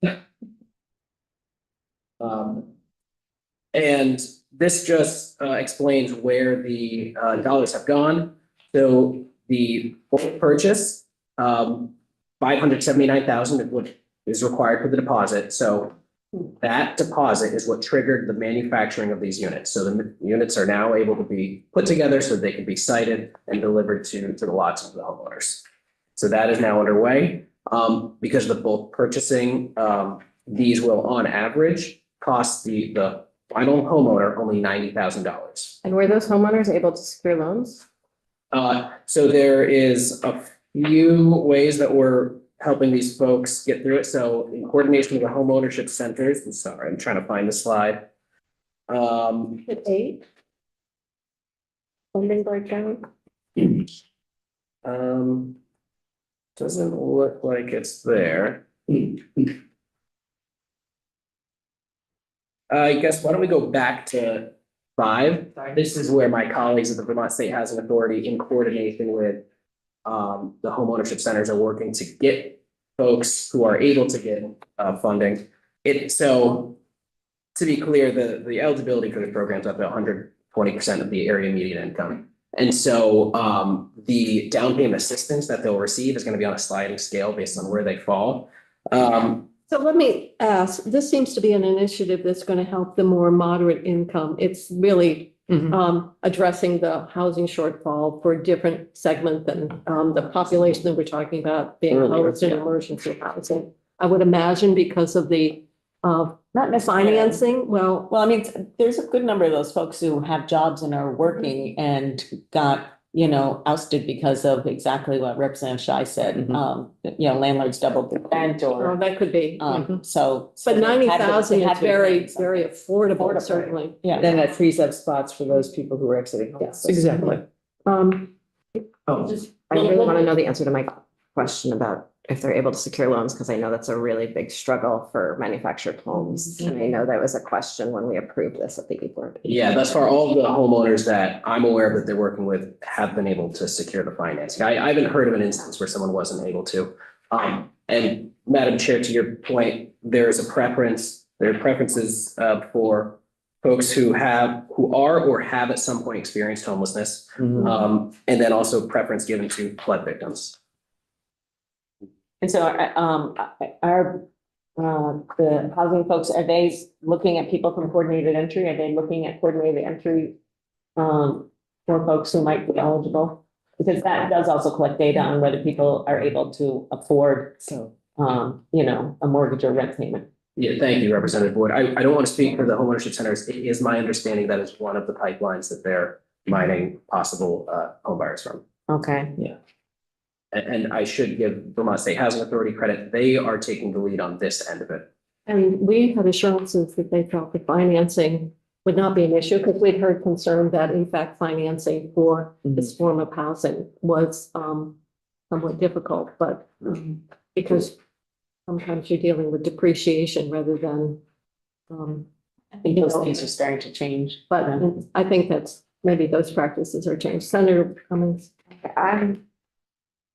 Speaker 13: And this just explains where the dollars have gone. So the bulk purchase, 579,000 is required for the deposit. So that deposit is what triggered the manufacturing of these units. So the units are now able to be put together so they can be sited and delivered to the lots of the homeowners. So that is now underway. Because of the bulk purchasing, these will on average cost the final homeowner only $90,000.
Speaker 9: And were those homeowners able to secure loans?
Speaker 13: So there is a few ways that we're helping these folks get through it. So in coordination with the homeownership centers, I'm sorry, I'm trying to find the slide.
Speaker 1: Hit 8. Funding breakdown.
Speaker 13: Doesn't look like it's there. I guess, why don't we go back to 5? This is where my colleagues at the Vermont State Housing Authority, in coordination with the homeownership centers, are working to get folks who are able to get funding. So to be clear, the eligibility for the program is up to 120% of the area median income. And so the down payment assistance that they'll receive is going to be on a sliding scale based on where they fall.
Speaker 1: So let me ask, this seems to be an initiative that's going to help the more moderate income. It's really addressing the housing shortfall for a different segment than the population that we're talking about being
Speaker 5: Earlier,
Speaker 1: housed in
Speaker 5: yeah.
Speaker 1: emergency housing. I would imagine because of the
Speaker 3: Not necessarily.
Speaker 1: financing, well,
Speaker 3: Well, I mean, there's a good number of those folks who have jobs and are working and got, you know, ousted because of exactly what Representative Shai said. You know, landlords doubled the rent or,
Speaker 1: that could be.
Speaker 3: so.
Speaker 1: But
Speaker 3: they had to-
Speaker 1: 90,000
Speaker 3: they had
Speaker 1: is
Speaker 3: to be
Speaker 1: very,
Speaker 3: paying something.
Speaker 1: very affordable,
Speaker 3: Affordable.
Speaker 1: certainly.
Speaker 3: Yeah, then that frees up spots for those people who are exiting.
Speaker 1: Yes,
Speaker 3: exactly.
Speaker 9: I really want to know the answer to my question about if they're able to secure loans, because I know that's a really big struggle for manufactured homes. And I know that was a question when we approved this at the board.
Speaker 13: Yeah, thus far, all of the homeowners that I'm aware of that they're working with have been able to secure the financing. I haven't heard of an instance where someone wasn't able to. And Madam Chair, to your point, there is a preference, there are preferences for folks who are or have at some point experienced homelessness. And then also preference given to flood victims.
Speaker 3: And so, the housing folks, are they looking at people from coordinated entry? Are they looking at coordinated entry for folks who might be eligible? Because that does also collect data on whether people are able to afford, you know, a mortgage or rent payment.
Speaker 13: Yeah, thank you, Representative Wood. I don't want to speak for the homeownership centers. It is my understanding that is one of the pipelines that they're mining possible home buyers from.
Speaker 9: Okay.
Speaker 13: And I should give Vermont State Housing Authority credit. They are taking the lead on this end of it.
Speaker 1: And we had assurances that they felt the financing would not be an issue because we'd heard concern that in fact financing for this form of housing was somewhat difficult, but because sometimes you're dealing with depreciation rather than
Speaker 3: I think those things are starting to change.
Speaker 1: but I think that's maybe those practices are changed. Senator Cummings.
Speaker 7: I'm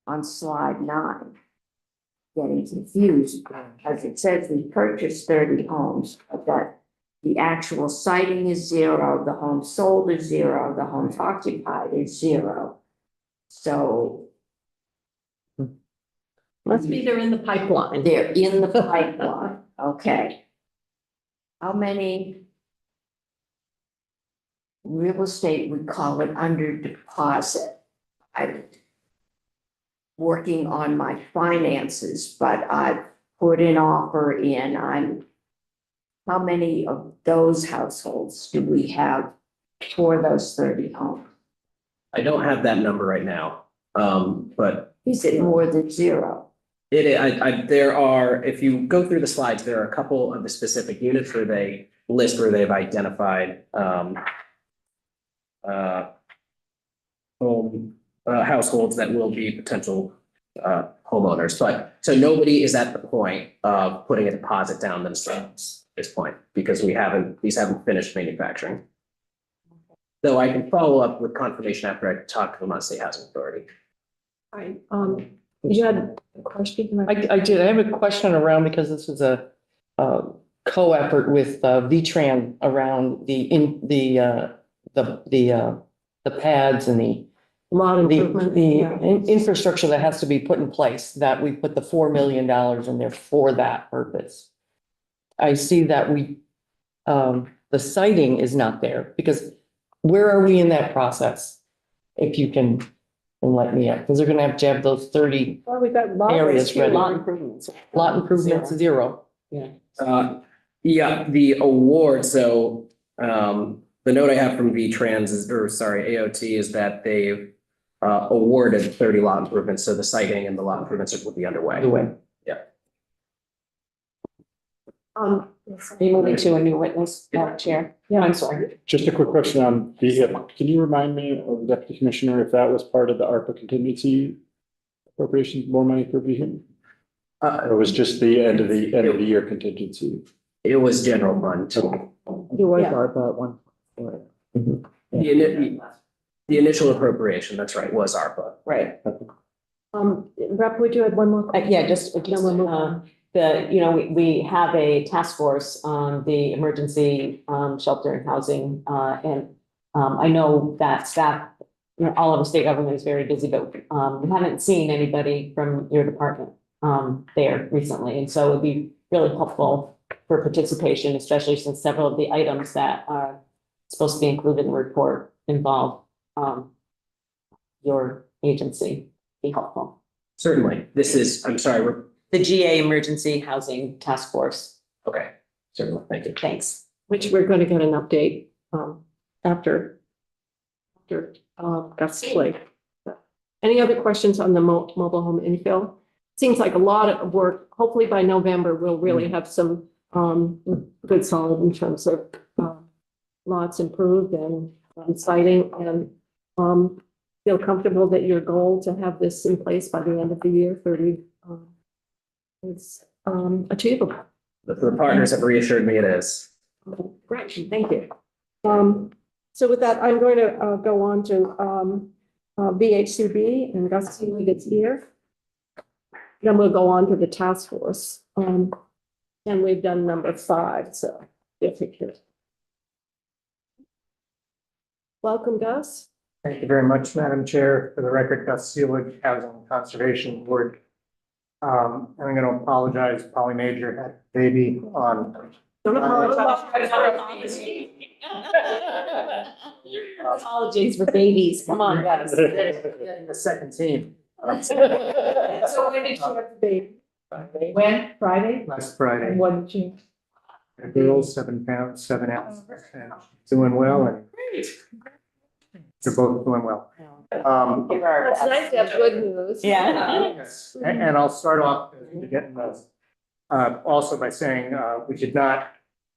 Speaker 7: on slide 9, getting confused because it says we purchased 30 homes, but that the actual siting is 0, the home sold is 0, the homes occupied is 0. So
Speaker 1: Must be they're in the pipeline.
Speaker 7: they're in the pipeline. Okay. How many real estate, we call it under deposit? I'm working on my finances, but I've put an offer in. How many of those households do we have for those 30 homes?
Speaker 13: I don't have that number right now, but
Speaker 7: Is it more than 0?
Speaker 13: there are, if you go through the slides, there are a couple of the specific units where they list where they've identified households that will be potential homeowners. But so nobody is at the point of putting a deposit down themselves at this point because these haven't finished manufacturing. Though I can follow up with confirmation after I talk to the Vermont State Housing Authority.
Speaker 1: All right, you had a question?
Speaker 5: I did. I have a question around, because this is a co-effort with VTran around the pads and the infrastructure that has to be put in place, that we put the $4 million in there for that purpose. I see that the siting is not there, because where are we in that process? If you can let me up, because they're gonna have to have those 30
Speaker 1: Well, we've got
Speaker 5: areas ready.
Speaker 1: lot improvements.
Speaker 5: Lot improvements, 0.
Speaker 13: Yeah, the award, so the note I have from VTrans AOT is that they've awarded 30 lot improvements, so the siting and the lot improvements will be underway. Yeah.
Speaker 3: Are you moving to a new witness, Madam Chair? Yeah, I'm sorry.
Speaker 8: Just a quick question on can you remind me of the Deputy Commissioner if that was part of the ARPA contingency appropriations, more money for vehicle? Or was just the end of the year contingency?
Speaker 13: It was general fund.
Speaker 3: You were ARPA at one point.
Speaker 13: The initial appropriation, that's right, was ARPA.
Speaker 3: Right.
Speaker 1: Rep, would you add one more?
Speaker 3: Yeah, just, we have a task force on the emergency shelter and housing, and I know that staff all of the state government is very busy, but we haven't seen anybody from your department there recently. And so it'd be really helpful for participation, especially since several of the items that are supposed to be included in the report involve your agency. Be helpful.
Speaker 13: Certainly. This is, I'm sorry, we're,
Speaker 3: The GA Emergency Housing Task Force.
Speaker 13: okay, certainly, thank you.
Speaker 3: Thanks.
Speaker 1: which we're going to get an update after Gus Blake. Any other questions on the mobile home infill? Seems like a lot of work. Hopefully by November, we'll really have some good solid in terms of lots improved and siting, and feel comfortable that your goal to have this in place by the end of the year, 30, is achievable.
Speaker 13: The partners have reassured me it is.
Speaker 1: Great, thank you. So with that, I'm going to go on to VHCB, and Gus Seelig is here. Then we'll go on to the task force. And we've done number 5, so if you could. Welcome, Gus.
Speaker 14: Thank you very much, Madam Chair. For the record, Gus Seelig, Housing and Conservation Board. I'm going to apologize. Polly Major had a baby on.
Speaker 1: Don't apologize.
Speaker 3: Apologies for babies. Come on, guys.
Speaker 14: In the second team.
Speaker 1: So when did you have the baby?
Speaker 3: When? Friday?
Speaker 14: Last Friday.
Speaker 3: And what did you?
Speaker 14: A girl, 7 pounds, 7 ounces, and doing well, and they're both doing well.
Speaker 1: It's nice to have good news.
Speaker 3: Yeah.
Speaker 14: Yes. And I'll start off getting those. Also by saying, we did not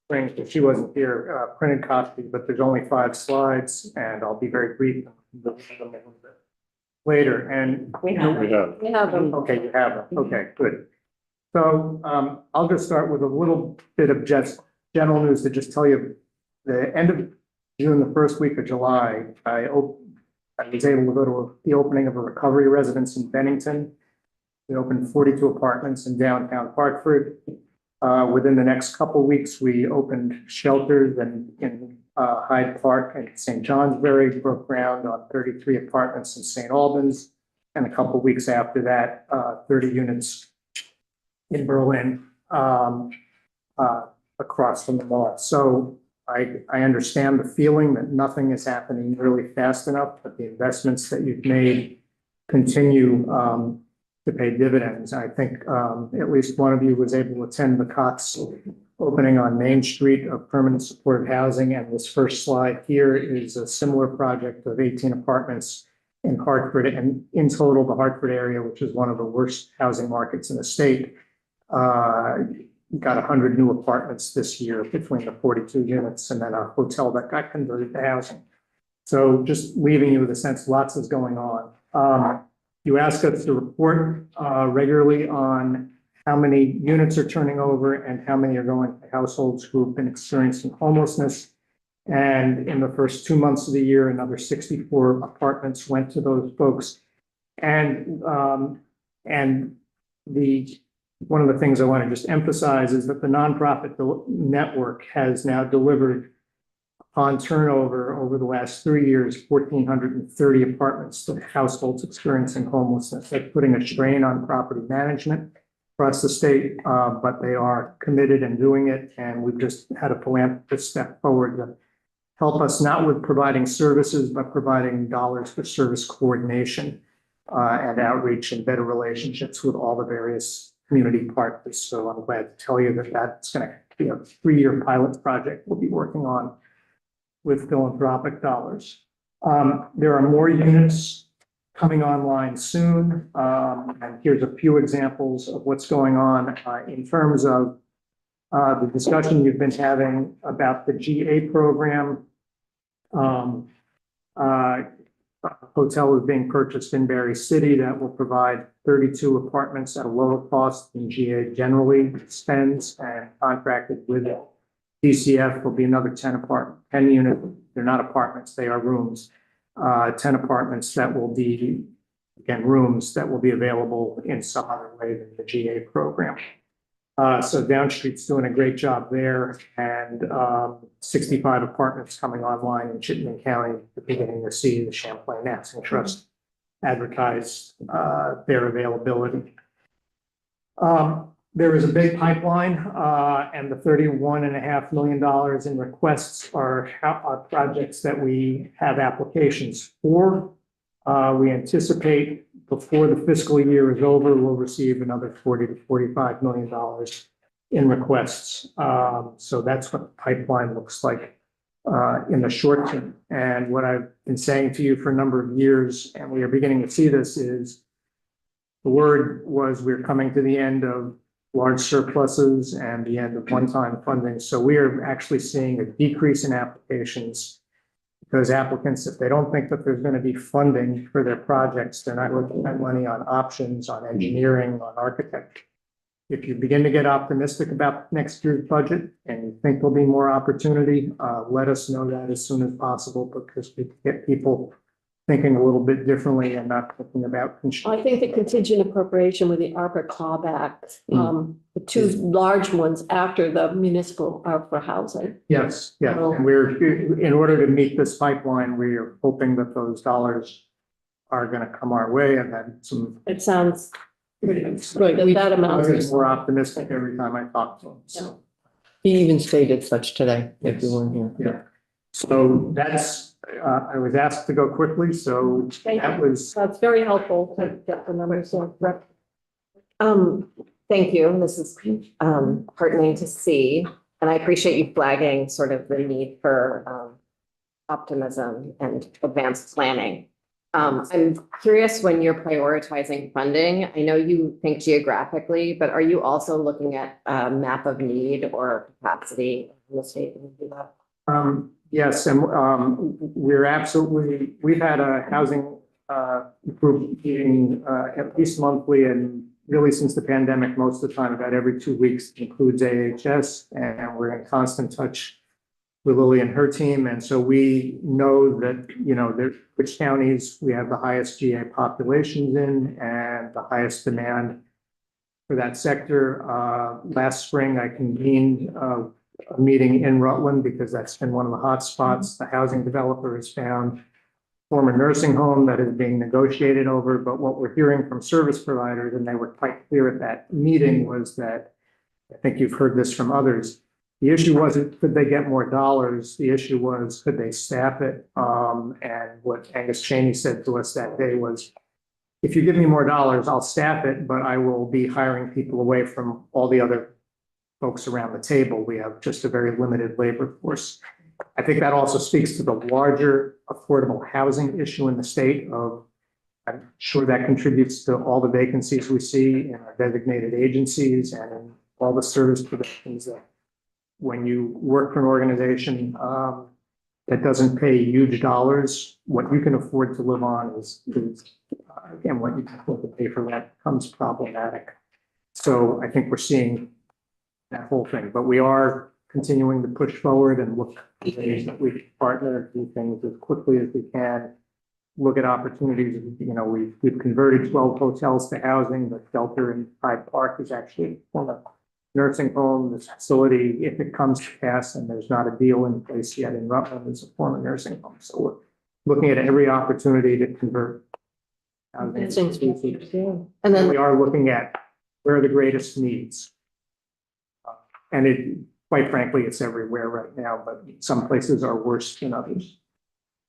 Speaker 14: bring, if she wasn't here, printed copy, but there's only 5 slides, and I'll be very brief. Later, and.
Speaker 1: We have them.
Speaker 14: Okay, you have them. Okay, good. So, I'll just start with a little bit of just general news to just tell you, the end of June, the first week of July, I was able to go to the opening of a recovery residence in Bennington. We opened 42 apartments in downtown Hartford. Within the next couple of weeks, we opened shelters in Hyde Park and St. Johnsbury, broke ground on 33 apartments in St. Albans. And a couple of weeks after that, 30 units in Berlin across from the mall. So I understand the feeling that nothing is happening really fast enough, but the investments that you've made continue to pay dividends. I think at least one of you was able to attend the Cox opening on Main Street of permanent supportive housing. And this first slide here is a similar project of 18 apartments in Hartford. And in total, the Hartford area, which is one of the worst housing markets in the state, got 100 new apartments this year between the 42 units and then a hotel that got converted to housing. So just leaving you with a sense, lots is going on. You ask us to report regularly on how many units are turning over and how many are going to households who have been experiencing homelessness. And in the first 2 months of the year, another 64 apartments went to those folks. And one of the things I want to just emphasize is that the nonprofit network has now delivered on turnover over the last 3 years, 1,430 apartments to households experiencing homelessness. They're putting a strain on property management across the state, but they are committed and doing it. And we've just had a philanthropist step forward to help us, not with providing services, but providing dollars for service coordination and outreach and better relationships with all the various community partners. So I'm glad to tell you that that's going to be a 3-year pilot project we'll be working on with philanthropic dollars. There are more units coming online soon. And here's a few examples of what's going on in terms of the discussion you've been having about the GA program. A hotel is being purchased in Berry City that will provide 32 apartments at a lower cost than GA generally spends, and contracted with DCF will be another 10 units. They're not apartments, they are rooms. 10 apartments that will be, again, rooms that will be available in some other way than the GA program. So Downstreet's doing a great job there, and 65 apartments coming online in Chittenden County. We're beginning to see the Champlain Housing Trust advertise their availability. There is a big pipeline, and the $31.5 million in requests are projects that we have applications for. We anticipate before the fiscal year is over, we'll receive another $40 to $45 million in requests. So that's what the pipeline looks like in the short term. And what I've been saying to you for a number of years, and we are beginning to see this, is the word was we're coming to the end of large surpluses and the end of one-time funding. So we are actually seeing a decrease in applications. Those applicants, if they don't think that there's going to be funding for their projects, they're not going to spend money on options, on engineering, on architecture. If you begin to get optimistic about next year's budget and you think there'll be more opportunity, let us know that as soon as possible, because we get people thinking a little bit differently and not thinking about.
Speaker 1: I think the contingent appropriation with the ARPA clawback, the two large ones after the municipal are for housing.
Speaker 14: Yes, yes. And we're, in order to meet this pipeline, we are hoping that those dollars are going to come our way, and then some.
Speaker 1: It sounds
Speaker 3: Right,
Speaker 1: that amount.
Speaker 14: I'm more optimistic every time I talk to them. So,
Speaker 5: He even stated such today, if you weren't here.
Speaker 14: yeah. So that's, I was asked to go quickly, so that was.
Speaker 1: That's very helpful to get the numbers of rep.
Speaker 9: Thank you. This is heartening to see. And I appreciate you flagging sort of the need for optimism and advanced planning. I'm curious, when you're prioritizing funding, I know you think geographically, but are you also looking at a map of need or capacity in the state?
Speaker 14: Yes, and we're absolutely, we've had a housing group meeting at least monthly, and really since the pandemic, most of the time, about every 2 weeks. It includes AHS, and we're in constant touch with Lily and her team. And so we know that, you know, which counties we have the highest GA populations in and the highest demand for that sector. Last spring, I convened a meeting in Rutland because that's been one of the hot spots. The housing developer has found former nursing home that is being negotiated over. But what we're hearing from service providers, and they were quite clear at that meeting, was that, I think you've heard this from others, the issue wasn't could they get more dollars, the issue was could they staff it? And what Angus Chaney said to us that day was, if you give me more dollars, I'll staff it, but I will be hiring people away from all the other folks around the table. We have just a very limited labor force. I think that also speaks to the larger affordable housing issue in the state of, I'm sure that contributes to all the vacancies we see in our designated agencies and in all the service provisions that when you work for an organization that doesn't pay huge dollars, what you can afford to live on is again, what you can afford to pay for rent becomes problematic. So I think we're seeing that whole thing, but we are continuing to push forward and look at ways that we can partner, do things as quickly as we can, look at opportunities. You know, we've converted 12 hotels to housing. The shelter in Hyde Park is actually one of nursing home. This facility, if it comes to pass, and there's not a deal in place yet in Rutland, is a former nursing home. So we're looking at every opportunity to convert housing.
Speaker 9: And then
Speaker 14: we are looking at where are the greatest needs. And it, quite frankly, it's everywhere right now, but some places are worse than others.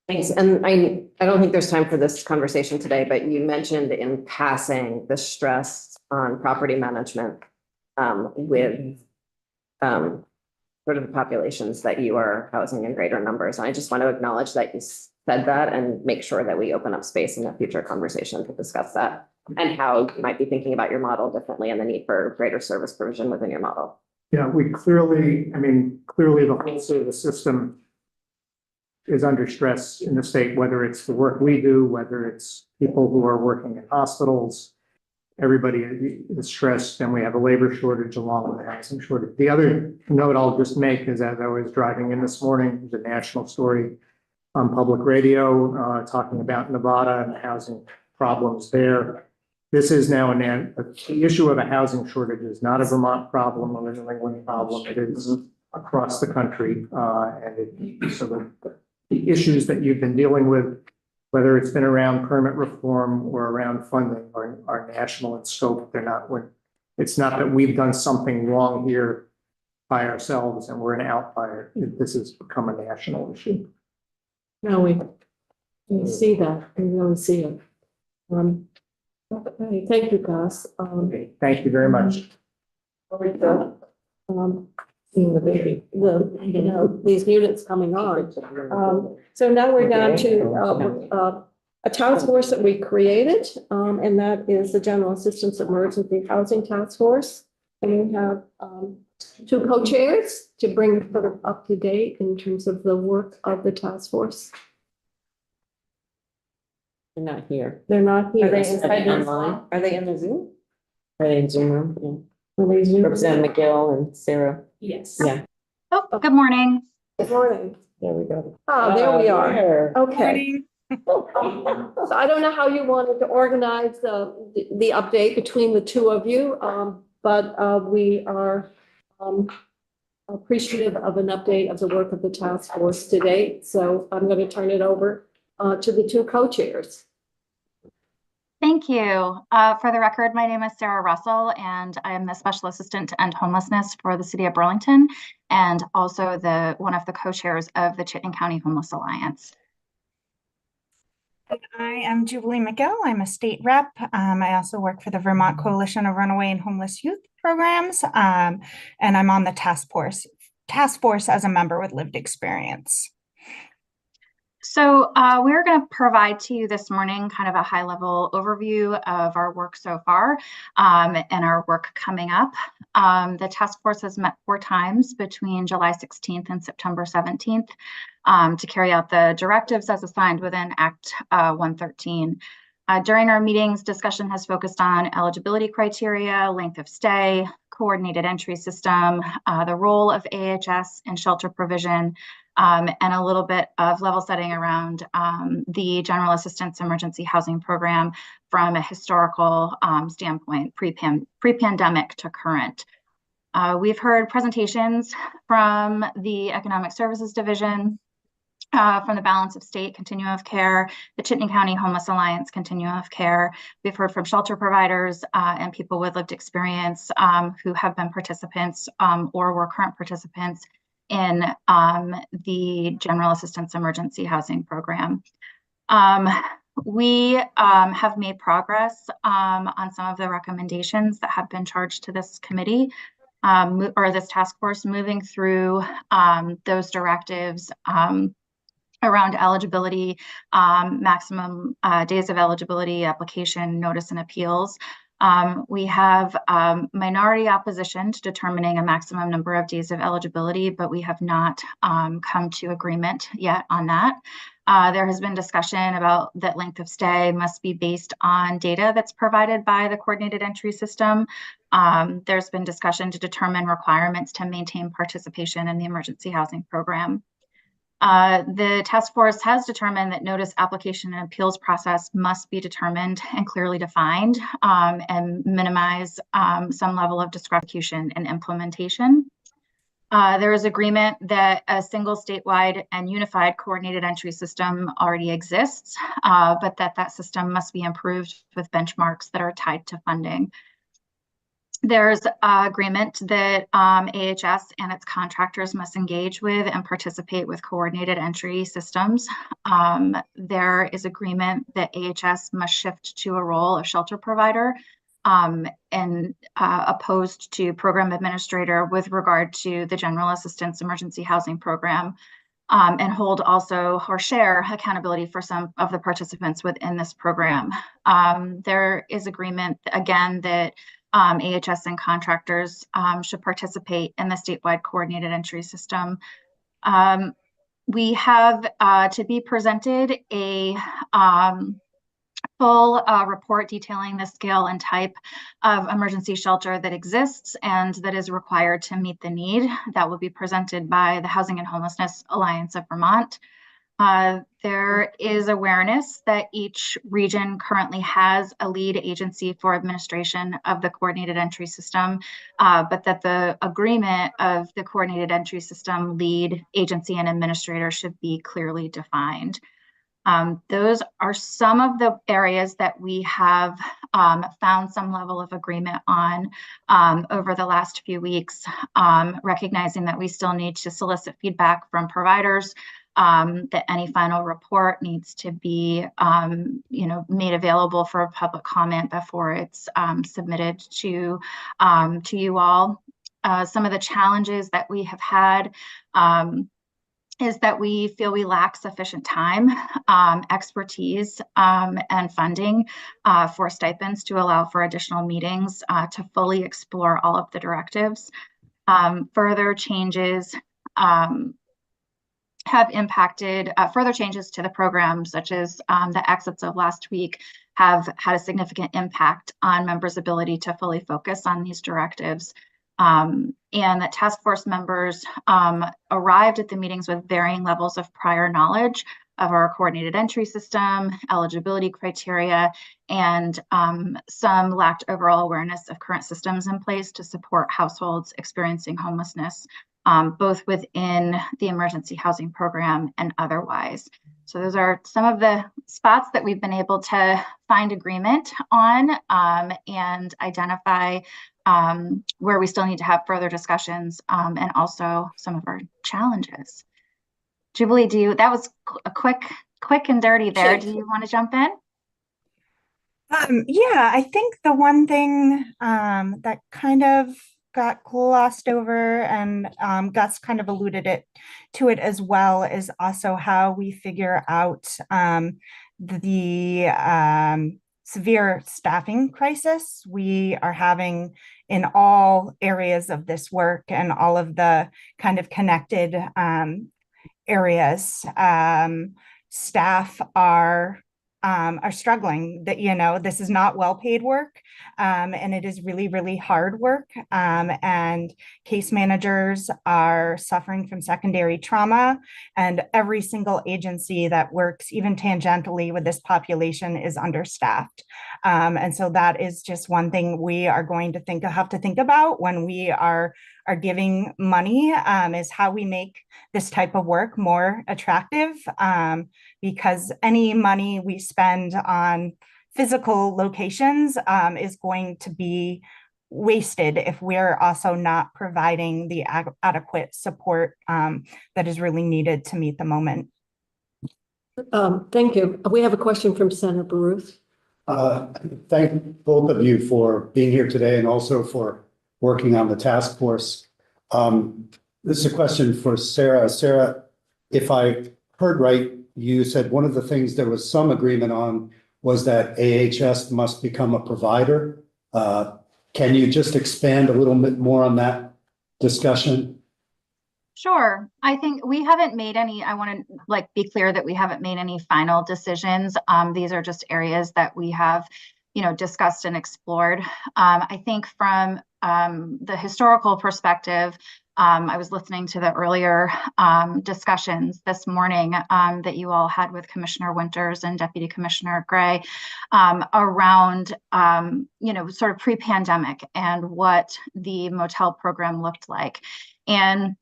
Speaker 9: thanks. And I don't think there's time for this conversation today, but you mentioned in passing the stress on property management with sort of the populations that you are housing in greater numbers. And I just want to acknowledge that you said that and make sure that we open up space in a future conversation to discuss that and how you might be thinking about your model differently and the need for greater service provision within your model.
Speaker 14: Yeah, we clearly, I mean, clearly the whole service system is under stress in the state, whether it's the work we do, whether it's people who are working in hospitals. Everybody is stressed, and we have a labor shortage along with a housing shortage. The other note I'll just make is, as I was driving in this morning, there's a national story on public radio talking about Nevada and the housing problems there. this is now the issue of a housing shortage is not a Vermont problem or a New England problem. It is across the country. So the issues that you've been dealing with, whether it's been around permit reform or around funding, are national in scope. It's not that we've done something wrong here by ourselves and we're an outlier. This has become a national issue.
Speaker 1: No, we see that, we really see it. Okay, thank you, Gus.
Speaker 14: Okay, thank you very much.
Speaker 1: Seeing the baby, these units coming on. So now we're down to, a task force that we created, and that is the General Assistance Emergency Housing Task Force. And we have, two co-chairs to bring it sort of up to date in terms of the work of the task force.
Speaker 3: They're not here.
Speaker 1: They're not here.
Speaker 3: Are they inside online? Are they in the Zoom? Are they in Zoom room?
Speaker 1: Are they Zoom?
Speaker 3: Representative McGill and Sarah.
Speaker 11: Yes.
Speaker 3: Yeah.
Speaker 11: Oh, good morning.
Speaker 1: Good morning.
Speaker 3: There we go.
Speaker 1: Oh, there we are.
Speaker 3: There.
Speaker 1: Okay. So I don't know how you wanted to organize the update between the two of you, but we are appreciative of an update of the work of the task force to date. So I'm going to turn it over to the two co-chairs.
Speaker 15: Thank you. For the record, my name is Sarah Russell, and I am the Special Assistant to End Homelessness for the City of Burlington, and also one of the co-chairs of the Chittenden County Homeless Alliance.
Speaker 16: I am Jubilee McGill. I'm a state rep. I also work for the Vermont Coalition of Runaway and Homeless Youth Programs, and I'm on the task force as a member with lived experience.
Speaker 15: So we're going to provide to you this morning kind of a high-level overview of our work so far and our work coming up. The task force has met 4 times between July 16th and September 17th to carry out the directives as assigned within Act 113. During our meetings, discussion has focused on eligibility criteria, length of stay, coordinated entry system, the role of AHS in shelter provision, and a little bit of level setting around the General Assistance Emergency Housing Program from a historical standpoint, pre-pandemic to current. We've heard presentations from the Economic Services Division, from the Balance of State Continuum of Care, the Chittenden County Homeless Alliance Continuum of Care. We've heard from shelter providers and people with lived experience who have been participants or were current participants in the General Assistance Emergency Housing Program. We have made progress on some of the recommendations that have been charged to this committee or this task force, moving through those directives around eligibility, maximum days of eligibility, application, notice, and appeals. We have minority opposition to determining a maximum number of days of eligibility, but we have not come to agreement yet on that. There has been discussion about that length of stay must be based on data that's provided by the coordinated entry system. There's been discussion to determine requirements to maintain participation in the emergency housing program. The task force has determined that notice, application, and appeals process must be determined and clearly defined and minimize some level of discretion in implementation. There is agreement that a single statewide and unified coordinated entry system already exists, but that system must be improved with benchmarks that are tied to funding. There's agreement that AHS and its contractors must engage with and participate with coordinated entry systems. There is agreement that AHS must shift to a role of shelter provider and opposed to program administrator with regard to the General Assistance Emergency Housing Program, and hold also or share accountability for some of the participants within this program. There is agreement, again, that AHS and contractors should participate in the statewide coordinated entry system. We have to be presented a full report detailing the scale and type of emergency shelter that exists and that is required to meet the need. That will be presented by the Housing and Homelessness Alliance of Vermont. There is awareness that each region currently has a lead agency for administration of the coordinated entry system, but that the agreement of the coordinated entry system lead agency and administrator should be clearly defined. Those are some of the areas that we have found some level of agreement on over the last few weeks, recognizing that we still need to solicit feedback from providers, that any final report needs to be made available for public comment before it's submitted to you all. Some of the challenges that we have had is that we feel we lack sufficient time, expertise, and funding for stipends to allow for additional meetings to fully explore all of the directives. Further changes have impacted further changes to the program, such as the exits of last week, have had a significant impact on members' ability to fully focus on these directives. And that task force members arrived at the meetings with varying levels of prior knowledge of our coordinated entry system, eligibility criteria, and some lacked overall awareness of current systems in place to support households experiencing homelessness, both within the emergency housing program and otherwise. So those are some of the spots that we've been able to find agreement on and identify where we still need to have further discussions, and also some of our challenges. Jubilee, that was a quick and dirty there. Do you want to jump in?
Speaker 16: Yeah, I think the one thing that kind of got glossed over, and Gus kind of alluded to it as well, is also how we figure out the severe staffing crisis we are having in all areas of this work and all of the kind of connected areas. Staff are struggling. That, this is not well-paid work, and it is really, really hard work. And case managers are suffering from secondary trauma, and every single agency that works even tangentially with this population is understaffed. And so that is just one thing we are going to have to think about when we are giving money, is how we make this type of work more attractive, because any money we spend on physical locations is going to be wasted if we're also not providing the adequate support that is really needed to meet the moment.
Speaker 1: Thank you. We have a question from Senator Baruth.
Speaker 12: Thank both of you for being here today and also for working on the task force. This is a question for Sarah. Sarah, if I heard right, you said one of the things there was some agreement on was that AHS must become a provider. Can you just expand a little bit more on that discussion?
Speaker 15: Sure. I think we haven't made any, I want to be clear that we haven't made any final decisions. These are just areas that we have, discussed and explored. I think from the historical perspective, I was listening to the earlier discussions this morning that you all had with Commissioner Winters and Deputy Commissioner Gray around, sort of pre-pandemic and what the motel program looked like. And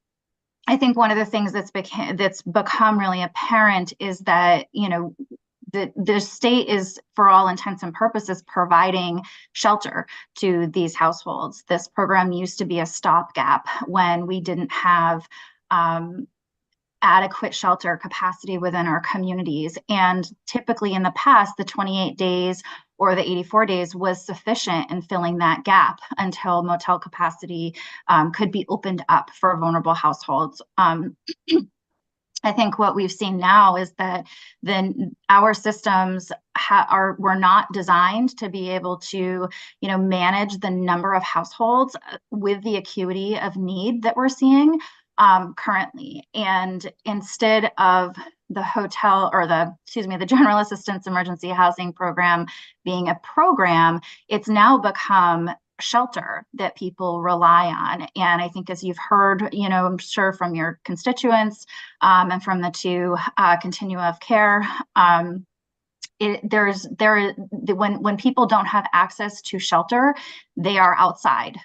Speaker 15: I think one of the things that's become really apparent is that, the state is, for all intents and purposes, providing shelter to these households. This program used to be a stopgap when we didn't have adequate shelter capacity within our communities. And typically in the past, the 28 days or the 84 days was sufficient in filling that gap until motel capacity could be opened up for vulnerable households. I think what we've seen now is that our systems were not designed to be able to, manage the number of households with the acuity of need that we're seeing currently. And instead of the General Assistance Emergency Housing Program being a program, it's now become shelter that people rely on. And I think as you've heard, I'm sure from your constituents and from the two continua of care, when people don't have access to shelter, they are outside,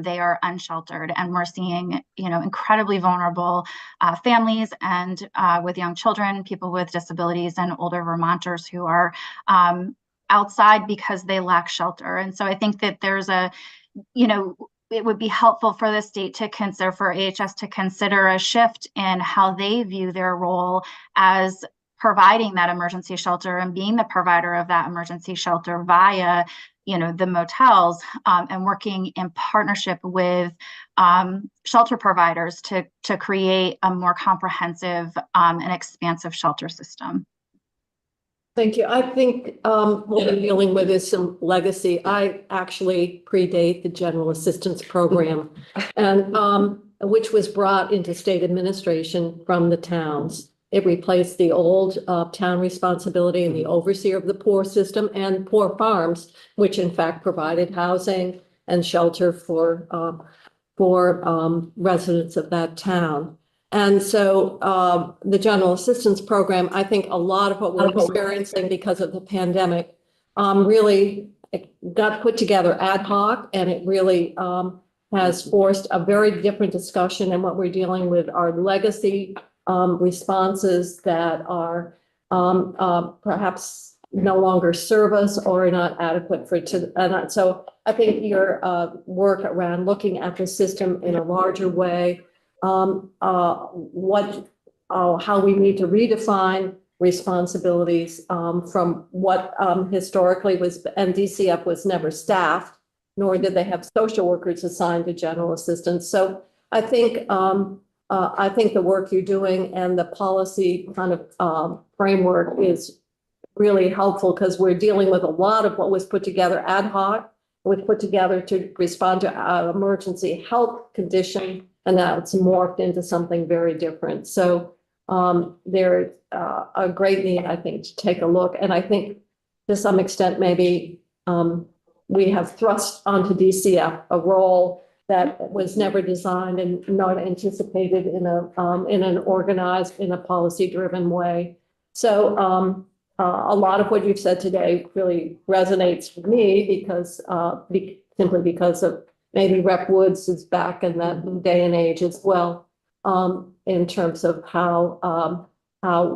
Speaker 15: they are unsheltered, and we're seeing incredibly vulnerable families and with young children, people with disabilities, and older Vermonters who are outside because they lack shelter. And so I think that there's it would be helpful for the state to consider, for AHS to consider a shift in how they view their role as providing that emergency shelter and being the provider of that emergency shelter via the motels, and working in partnership with shelter providers to create a more comprehensive and expansive shelter system.
Speaker 1: Thank you. I think what we're dealing with is some legacy. I actually predate the general assistance program, and which was brought into state administration from the towns. It replaced the old town responsibility and the overseer of the poor system and poor farms, which in fact provided housing and shelter for residents of that town. And so the general assistance program, I think a lot of what we're experiencing because of the pandemic really got put together ad hoc, and it really has forced a very different discussion. And what we're dealing with are legacy responses that are perhaps no longer serve us or are not adequate so I think your work around looking at the system in a larger way, how we need to redefine responsibilities from what historically was, and DCF was never staffed, nor did they have social workers assigned to general assistance. So I think the work you're doing and the policy kind of framework is really helpful, because we're dealing with a lot of what was put together ad hoc, was put together to respond to an emergency health condition, and now it's morphed into something very different. So there's a great need, I think, to take a look. And I think to some extent, maybe we have thrust onto DCF a role that was never designed and not anticipated in an organized, in a policy-driven way. So a lot of what you've said today really resonates with me, because simply because of maybe Rep. Woods is back in that day and age as well, in terms of how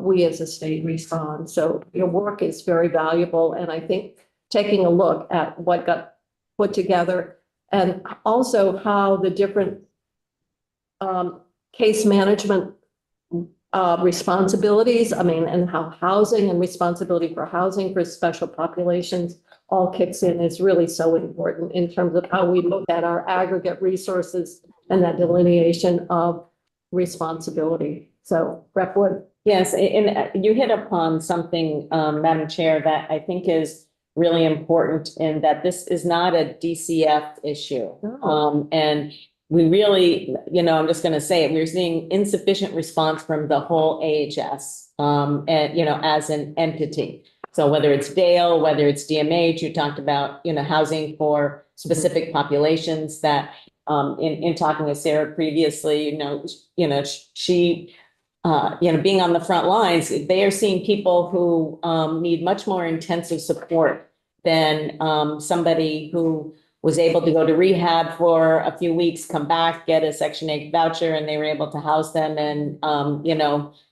Speaker 1: we as a state respond. So your work is very valuable, and I think taking a look at what got put together, and also how the different case management responsibilities, and how housing and responsibility for housing for special populations all kicks in is really so important in terms of how we look at our aggregate resources and that delineation of responsibility. So, Rep. Wood.
Speaker 3: Yes, and you hit upon something, Madam Chair, that I think is really important, in that this is not a DCF issue.
Speaker 1: No.
Speaker 3: And we really, I'm just going to say it, we're seeing insufficient response from the whole AHS, and, as an entity. So whether it's Dale, whether it's DMH, you talked about, housing for specific populations that, in talking with Sarah previously, she, being on the front lines, they are seeing people who need much more intensive support than somebody who was able to go to rehab for a few weeks, come back, get a Section 8 voucher, and they were able to house them and,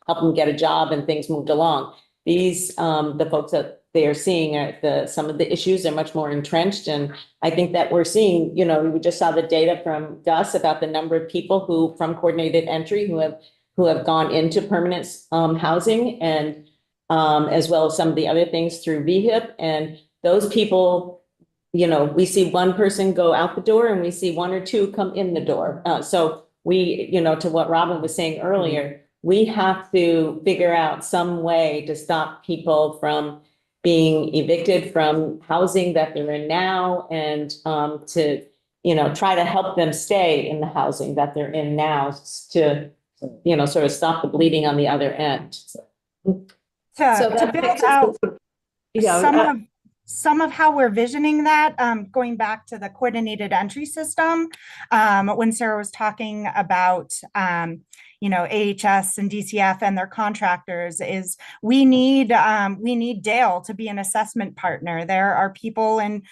Speaker 3: help them get a job, and things moved along. These, the folks that they are seeing, some of the issues are much more entrenched. And I think that we're seeing, we just saw the data from Gus about the number of people who, from coordinated entry, who have gone into permanent housing, and as well as some of the other things through VHIP. And those people, we see one person go out the door, and we see one or two come in the door. So we, to what Robin was saying earlier, we have to figure out some way to stop people from being evicted from housing that they're in now, and to, try to help them stay in the housing that they're in now, to, sort of stop the bleeding on the other end.
Speaker 16: To build out some of some of how we're visioning that, going back to the coordinated entry system, when Sarah was talking about, AHS and DCF and their contractors, is we need Dale to be an assessment partner. There are people in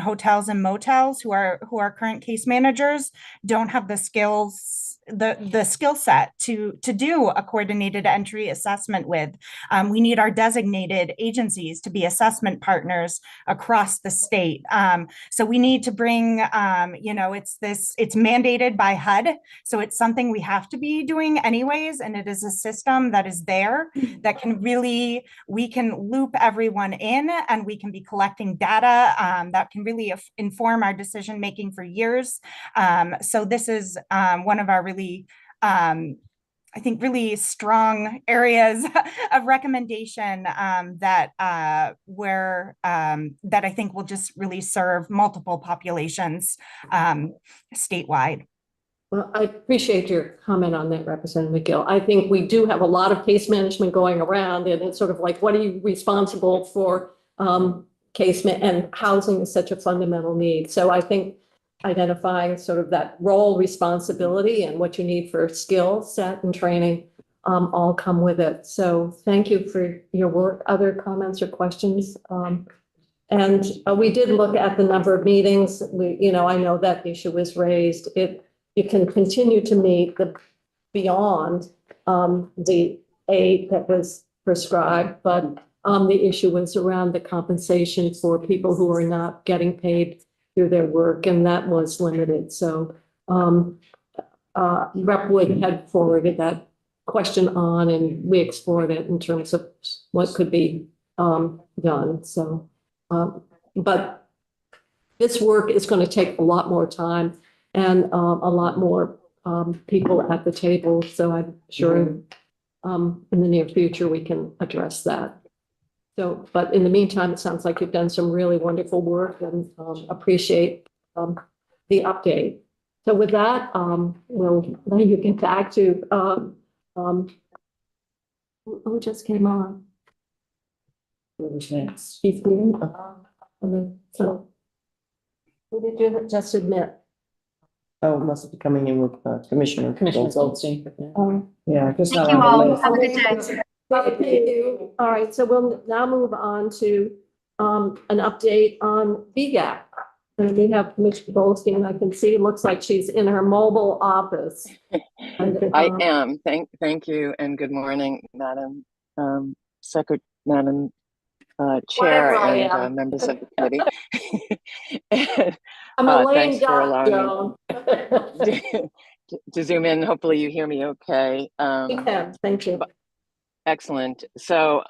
Speaker 16: hotels and motels who are current case managers, don't have the skills, the skill set to do a coordinated entry assessment with. We need our designated agencies to be assessment partners across the state. So we need to bring, it's mandated by HUD. So it's something we have to be doing anyways. And it is a system that is there that we can loop everyone in, and we can be collecting data that can really inform our decision-making for years. So this is one of our really, I think, really strong areas of recommendation that I think will just really serve multiple populations statewide.
Speaker 1: Well, I appreciate your comment on that, Representative McGill. I think we do have a lot of case management going around, and it's sort of like, what are you responsible for? And housing is such a fundamental need. So I think identifying sort of that role responsibility and what you need for skill set and training all come with it. So thank you for your work. Other comments or questions? And we did look at the number of meetings. I know that issue was raised. You can continue to meet beyond the aid that was prescribed, but the issue was around the compensation for people who are not getting paid through their work, and that was limited. So Rep. Wood had forwarded that question on, and we explored it in terms of what could be done. So, but this work is going to take a lot more time and a lot more people at the table. So I'm sure in the near future we can address that. So, but in the meantime, it sounds like you've done some really wonderful work, and appreciate the update. So with that, we'll let you get back to who just came on. Chief Green. So who did you just admit?
Speaker 5: Oh, must be coming in with Commissioner
Speaker 3: Goldstein.
Speaker 16: Yeah.
Speaker 15: Thank you all. Have a good day.
Speaker 1: Thank you. All right, so we'll now move on to an update on VGAP. And we have Commissioner Goldstein. I can see, it looks like she's in her mobile office.
Speaker 17: I am. Thank you, and good morning, Madam Madam Chair and members of the committee.
Speaker 1: I'm a lame
Speaker 17: thanks for
Speaker 1: duck,
Speaker 17: allowing me to zoom in. Hopefully you hear me okay.
Speaker 1: We can. Thank you.
Speaker 17: Excellent. So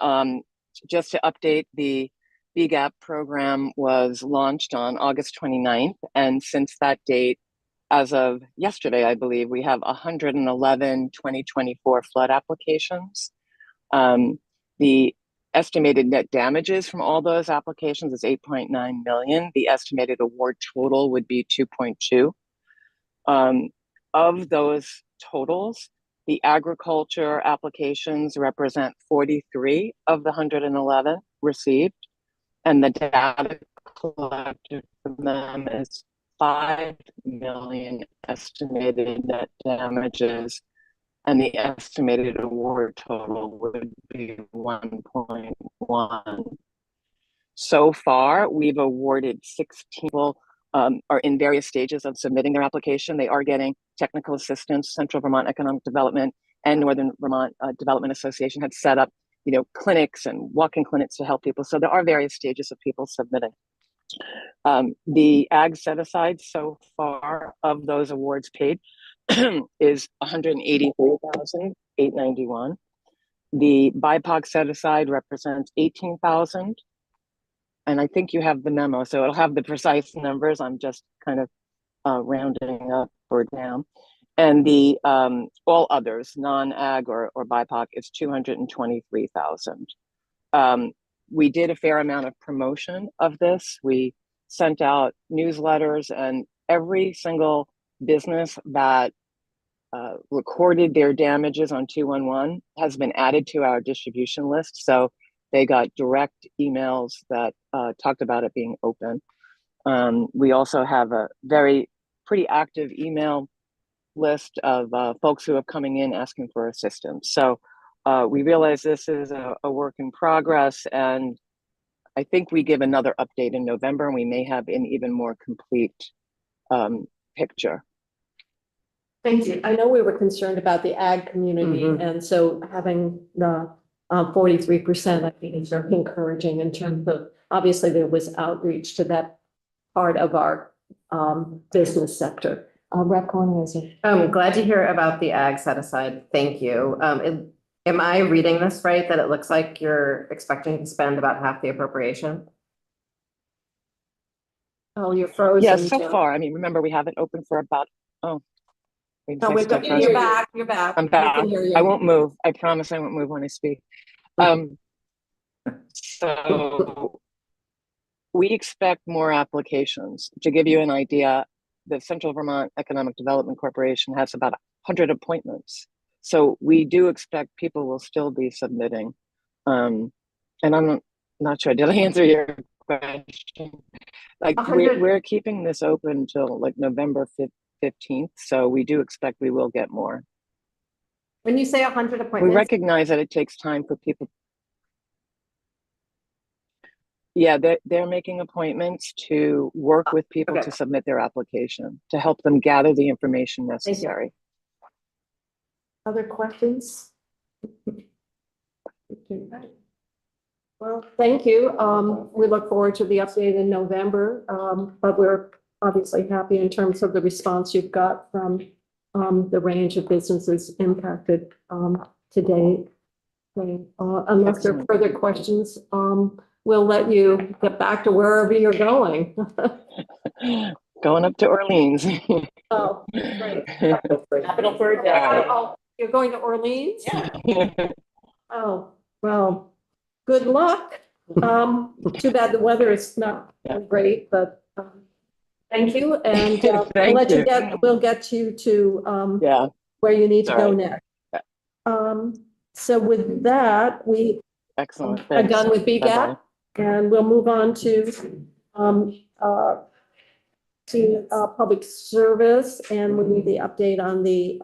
Speaker 17: just to update, the VGAP program was launched on August 29th. And since that date, as of yesterday, I believe, we have 111 2024 flood applications. The estimated net damages from all those applications is 8.9 million. The estimated award total would be 2.2. Of those totals, the agriculture applications represent 43 of the 111 received, and the data collected from them is 5 million estimated net damages, and the estimated award total would be 1.1. So far, we've awarded 16 people are in various stages of submitting their application. They are getting technical assistance. Central Vermont Economic Development and Northern Vermont Development Association had set up, clinics and walk-in clinics to help people. So there are various stages of people submitting. The ag set-aside so far of those awards paid is 183,891. The BIPOC set-aside represents 18,000. And I think you have the memo, so it'll have the precise numbers. I'm just kind of rounding up or down. And the all others, non-ag or BIPOC, is 223,000. We did a fair amount of promotion of this. We sent out newsletters, and every single business that recorded their damages on 211 has been added to our distribution list. So They got direct emails that talked about it being open. We also have a pretty active email list of folks who are coming in asking for assistance. So we realize this is a work in progress, and I think we give another update in November, and we may have an even more complete picture.
Speaker 1: Thank you. I know we were concerned about the ag community, and so having the 43%, I think is very encouraging in terms of, obviously there was outreach to that part of our business sector. Rep. Cornwall.
Speaker 9: I'm glad to hear about the ag set aside. Thank you. Am I reading this right, that it looks like you're expecting to spend about half the appropriation?
Speaker 1: Oh, you're frozen.
Speaker 17: Yeah, so
Speaker 1: Jim.
Speaker 17: far. I mean, remember, we haven't opened for about,
Speaker 1: No, you're back. You're back.
Speaker 17: I'm
Speaker 1: We
Speaker 17: back.
Speaker 1: can hear you.
Speaker 17: I won't move. I promise I won't move when I speak. So we expect more applications. To give you an idea, the Central Vermont Economic Development Corporation has about 100 appointments. So we do expect people will still be submitting. And I'm not sure, did I answer your question? Like we're keeping this open till like November 15th. So we do expect we will get more.
Speaker 9: When you say 100 appointments.
Speaker 17: We recognize that it takes time for people. Yeah, they're making appointments to work with people to submit their application, to help them gather the information necessary.
Speaker 1: Other questions? Well, thank you. We look forward to the update in November, but we're obviously happy in terms of the response you've got from the range of businesses impacted to date. Unless there are further questions, we'll let you get back to wherever you're going.
Speaker 17: Going up to Orleans.
Speaker 1: Oh, great. Capital for a day. Oh, you're going to Orleans? Yeah. Oh, well, good luck. Too bad the weather is not great, but thank you. And we'll get you to where you need to go next. So with that, we
Speaker 17: Excellent.
Speaker 1: are done with BGAP, and we'll move on to public service, and we need the update on the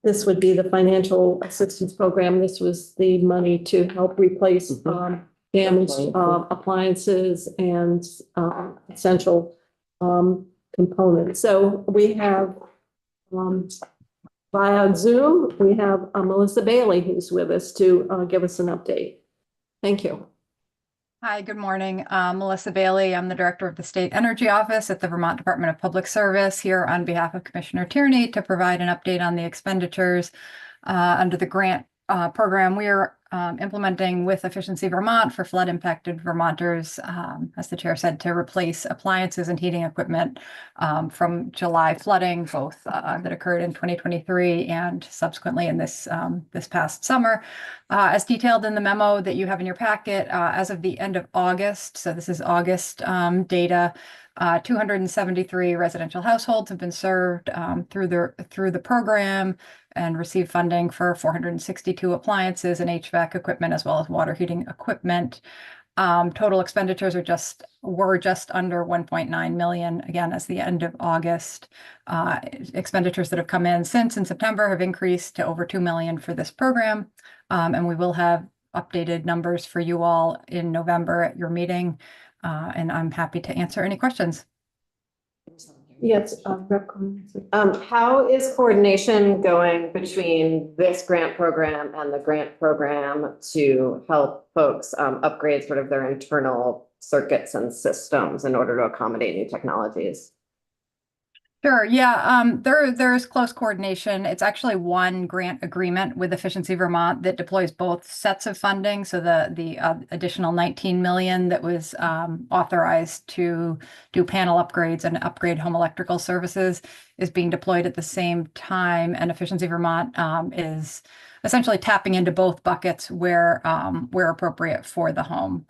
Speaker 1: this would be the financial assistance program. This was the money to help replace damaged appliances and essential components. So we have via Zoom, we have Melissa Bailey, who's with us to give us an update. Thank you.
Speaker 18: Hi, good morning. Melissa Bailey. I'm the Director of the State Energy Office at the Vermont Department of Public Service, here on behalf of Commissioner Tierney to provide an update on the expenditures under the grant program we are implementing with Efficiency Vermont for flood impacted Vermonters, as the chair said, to replace appliances and heating equipment from July flooding, both that occurred in 2023 and subsequently in this past summer. As detailed in the memo that you have in your packet, as of the end of August, so this is August data, 273 residential households have been served through the program and received funding for 462 appliances and HVAC equipment, as well as water heating equipment. Total expenditures were just under 1.9 million, again, as the end of August. Expenditures that have come in since in September have increased to over 2 million for this program. And we will have updated numbers for you all in November at your meeting. And I'm happy to answer any questions.
Speaker 1: Yes.
Speaker 9: How is coordination going between this grant program and the grant program to help folks upgrade sort of their internal circuits and systems in order to accommodate new technologies?
Speaker 18: Sure. Yeah. There's close coordination. It's actually one grant agreement with Efficiency Vermont that deploys both sets of funding. So the additional 19 million that was authorized to do panel upgrades and upgrade home electrical services is being deployed at the same time. And Efficiency Vermont is essentially tapping into both buckets where appropriate for the home.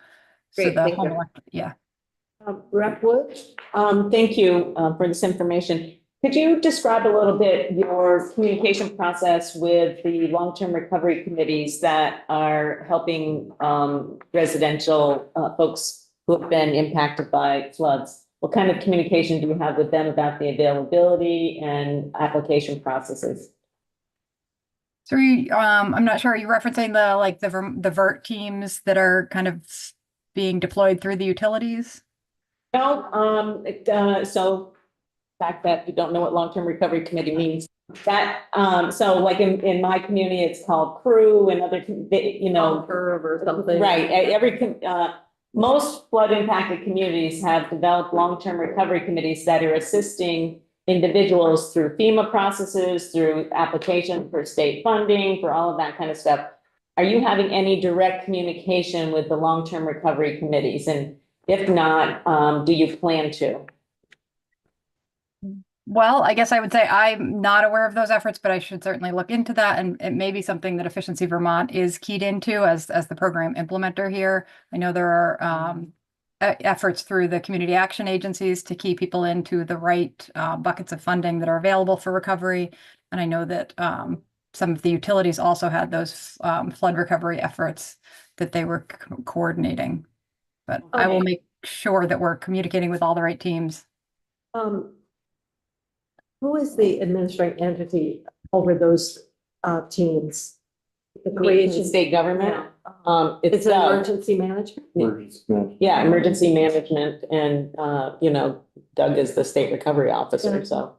Speaker 9: Great,
Speaker 18: so the
Speaker 9: thank
Speaker 18: home
Speaker 9: you.
Speaker 18: electric, yeah.
Speaker 1: Rep. Wood?
Speaker 3: Thank you for this information. Could you describe a little bit your communication process with the long-term recovery committees that are helping residential folks who have been impacted by floods? What kind of communication do you have with them about the availability and application processes?
Speaker 18: So I'm not sure, are you referencing the VERT teams that are kind of being deployed through the utilities?
Speaker 3: No, so fact that you don't know what long-term recovery committee means. That, so like in my community, it's called CREW and other,
Speaker 1: Curve or something.
Speaker 3: right, most flood impacted communities have developed long-term recovery committees that are assisting individuals through FEMA processes, through application for state funding, for all of that kind of stuff. Are you having any direct communication with the long-term recovery committees? And if not, do you plan to?
Speaker 18: Well, I guess I would say I'm not aware of those efforts, but I should certainly look into that. And it may be something that Efficiency Vermont is keyed into as the program implementer here. I know there are efforts through the community action agencies to key people into the right buckets of funding that are available for recovery. And I know that some of the utilities also had those flood recovery efforts that they were coordinating. But I will make sure that we're communicating with all the right teams.
Speaker 1: Who is the administrative entity over those teams? The
Speaker 3: Creation state government.
Speaker 1: It's emergency management.
Speaker 3: Yeah, emergency management, and Doug is the state recovery officer. So,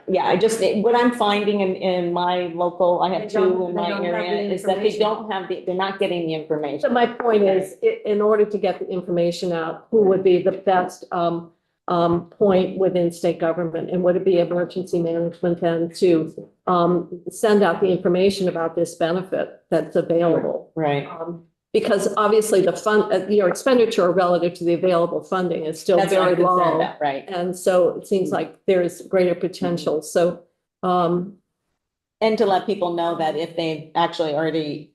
Speaker 3: yeah, what I'm finding in my local, I have two in my area, is that they don't have they're not getting the information.
Speaker 1: So my point is, in order to get the information out, who would be the best point within state government, and would it be emergency management then to send out the information about this benefit that's available?
Speaker 3: Right.
Speaker 1: Because obviously the fund, your expenditure relative to the available funding is still
Speaker 3: That's
Speaker 1: very
Speaker 3: what I'm concerned
Speaker 1: low.
Speaker 3: about, right.
Speaker 1: And so it seems like there's greater potential. So,
Speaker 3: and to let people know that if they've actually already,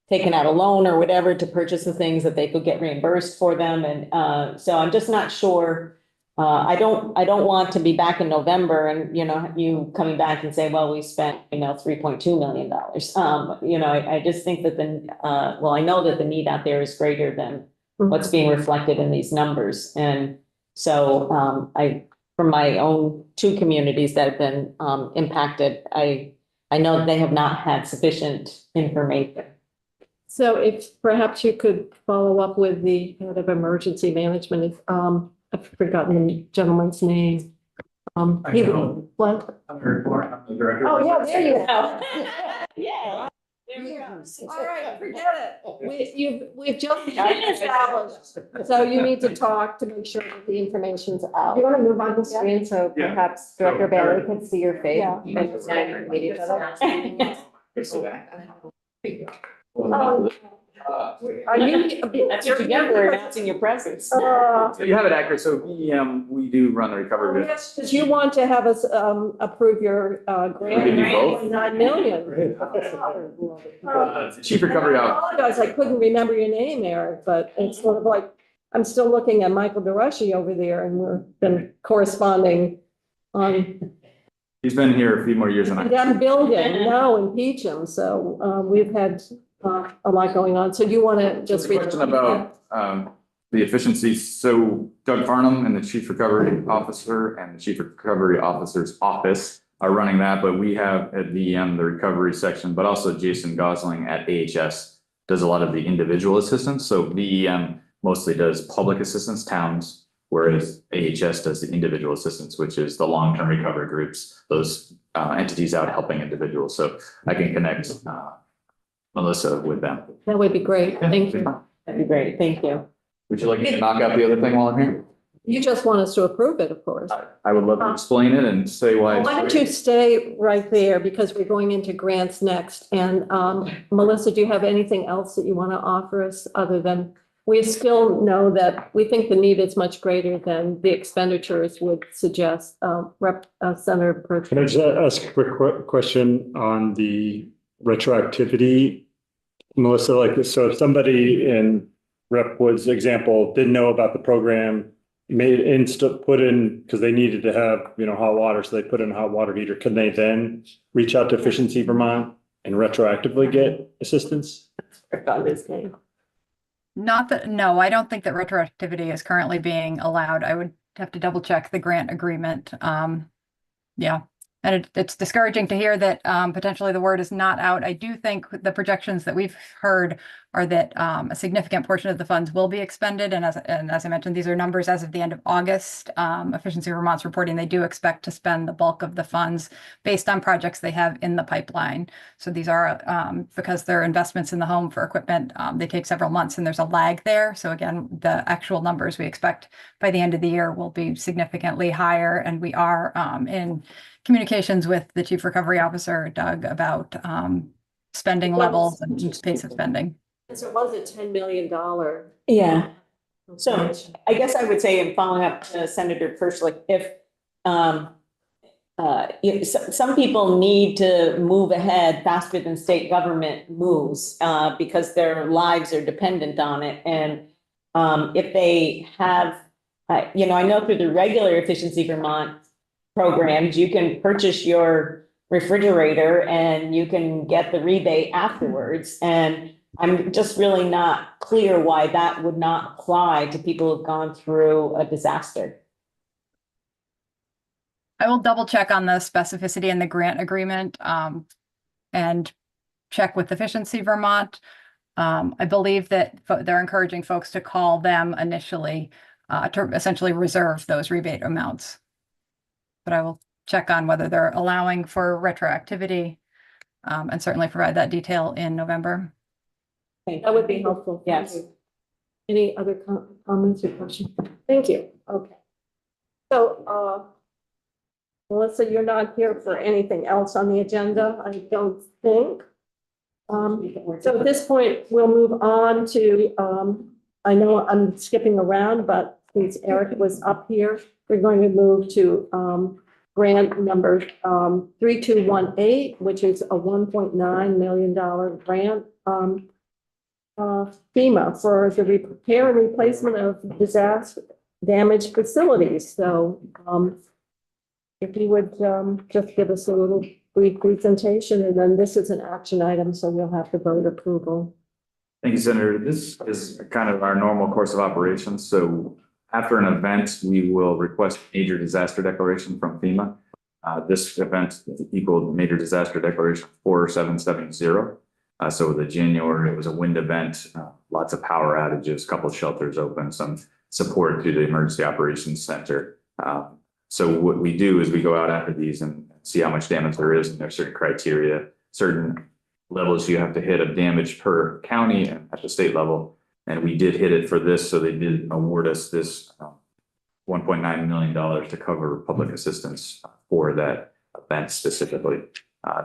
Speaker 3: taken out a loan or whatever to purchase the things, that they could get reimbursed for them. And so I'm just not sure. I don't want to be back in November and, you coming back and say, well, we spent, $3.2 million. I just think that I know that the need out there is greater than what's being reflected in these numbers. And so from my own two communities that have been impacted, I know that they have not had sufficient information.
Speaker 1: so if perhaps you could follow up with the head of emergency management, I've forgotten the gentleman's name. What?
Speaker 19: I'm the director.
Speaker 1: Oh, yeah, there you go. Yeah. There we go. All right, forget it. We've just been established. So you need to talk to make sure that the information's out.
Speaker 9: You want to move on the screen so
Speaker 19: Yeah.
Speaker 9: perhaps Director Bailey can see your face?
Speaker 1: Yeah.
Speaker 9: And meet each other?
Speaker 1: Oh. Are you?
Speaker 3: That's what you get for announcing your presence.
Speaker 19: So you have it accurate. So we do run the recovery.
Speaker 1: Yes, because you want to have us approve your grant.
Speaker 19: We can do both.
Speaker 1: 9 million.
Speaker 19: Chief Recovery
Speaker 1: I
Speaker 19: Officer.
Speaker 1: apologize, I couldn't remember your name, Eric, but it's sort of like, I'm still looking at Michael DeRushy over there, and we've been corresponding on
Speaker 19: He's been here a few more years than I.
Speaker 1: that building now in Peachum, so we've had a lot going on. So you want to just.
Speaker 19: Question about the efficiencies. So Doug Farnham and the Chief Recovery Officer and the Chief Recovery Officer's office are running that, but we have at VEM the recovery section, but also Jason Gosling at AHS does a lot of the individual assistance. So VEM mostly does public assistance towns, whereas AHS does the individual assistance, which is the long-term recovery groups, those entities out helping individuals. So I can connect Melissa with them.
Speaker 1: That would be great, thank you.
Speaker 3: That'd be great, thank you.
Speaker 19: Would you like me to knock out the other thing while I'm here?
Speaker 1: You just want us to approve it, of course.
Speaker 19: I would love to explain it and say why.
Speaker 1: Why don't you stay right there, because we're going into grants next. And Melissa, do you have anything else that you want to offer us other than, we still know that we think the need is much greater than the expenditures would suggest. Senator Perch.
Speaker 8: Can I just ask a quick question on the retroactivity? Melissa, like, so if somebody in Rep Wood's example didn't know about the program made put in, because they needed to have, hot water, so they put in a hot water heater, can they then reach out to Efficiency Vermont and retroactively get assistance?
Speaker 1: Forgot his name.
Speaker 18: Not that, no, I don't think that retroactivity is currently being allowed. I would have to double check the grant agreement. Yeah. And it's discouraging to hear that potentially the word is not out. I do think the projections that we've heard are that a significant portion of the funds will be expended. And as I mentioned, these are numbers as of the end of August. Efficiency Vermont's reporting they do expect to spend the bulk of the funds based on projects they have in the pipeline. So these are because they're investments in the home for equipment. They take several months and there's a lag there. So again, the actual numbers we expect by the end of the year will be significantly higher. And we are in communications with the Chief Recovery Officer, Doug, about spending levels and pace of spending.
Speaker 1: So it was a $10 million.
Speaker 3: Yeah. So I guess I would say, in following up to Senator Perschlick, if some people need to move ahead faster than state government moves because their lives are dependent on it. And if they have, I know through the regular Efficiency Vermont programs, you can purchase your refrigerator and you can get the rebate afterwards. And I'm just really not clear why that would not apply to people who've gone through a disaster.
Speaker 18: I will double check on the specificity in the grant agreement and check with Efficiency Vermont. I believe that they're encouraging folks to call them initially to essentially reserve those rebate amounts. But I will check on whether they're allowing for retroactivity and certainly provide that detail in November.
Speaker 1: Okay, that would be helpful.
Speaker 3: Yes.
Speaker 1: Any other comments or questions? Thank you. Okay. So, Melissa, you're not here for anything else on the agenda, I don't think. So at this point, we'll move on to, I know I'm skipping around, but since Eric was up here, we're going to move to grant number 3218, which is a $1.9 million grant. FEMA for the repair and replacement of disaster damaged facilities. So if you would just give us a little brief presentation, and then this is an action item, so we'll have to vote approval.
Speaker 19: Thank you, Senator. This is kind of our normal course of operations. So after an event, we will request major disaster declaration from FEMA. This event equaled major disaster declaration 4770. So the January, it was a wind event, lots of power outages, a couple of shelters open, some support through the Emergency Operations Center. So what we do is we go out after these and see how much damage there is, and there are certain criteria, certain levels you have to hit of damage per county and at the state level. And we did hit it for this, so they did award us this $1.9 million to cover public assistance for that event specifically.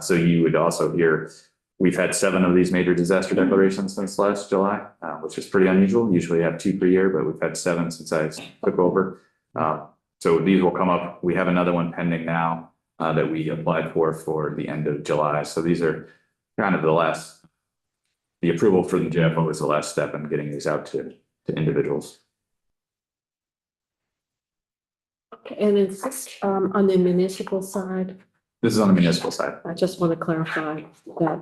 Speaker 19: So you would also hear, we've had 7 of these major disaster declarations since last July, which is pretty unusual. Usually you have 2 per year, but we've had 7 since I took over. So these will come up. We have another one pending now that we applied for the end of July. So these are kind of the approval for the JFO is the last step in getting these out to individuals.
Speaker 1: Okay, and is this on the municipal side?
Speaker 19: This is on the municipal side.
Speaker 1: I just want to clarify that.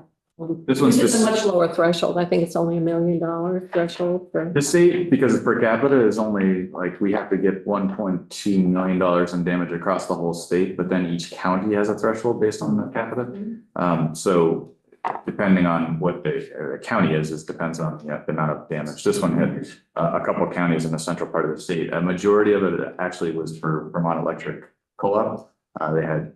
Speaker 19: This one's
Speaker 1: This is a
Speaker 19: just-
Speaker 1: much lower threshold. I think it's only $1 million threshold for.
Speaker 19: The state, because it's per capita, is only like, we have to get $1.2 million in damage across the whole state, but then each county has a threshold based on the capita. So depending on what the county is, depends on the amount of damage. This one had a couple of counties in the central part of the state. A majority of it actually was for Vermont Electric co-op. They had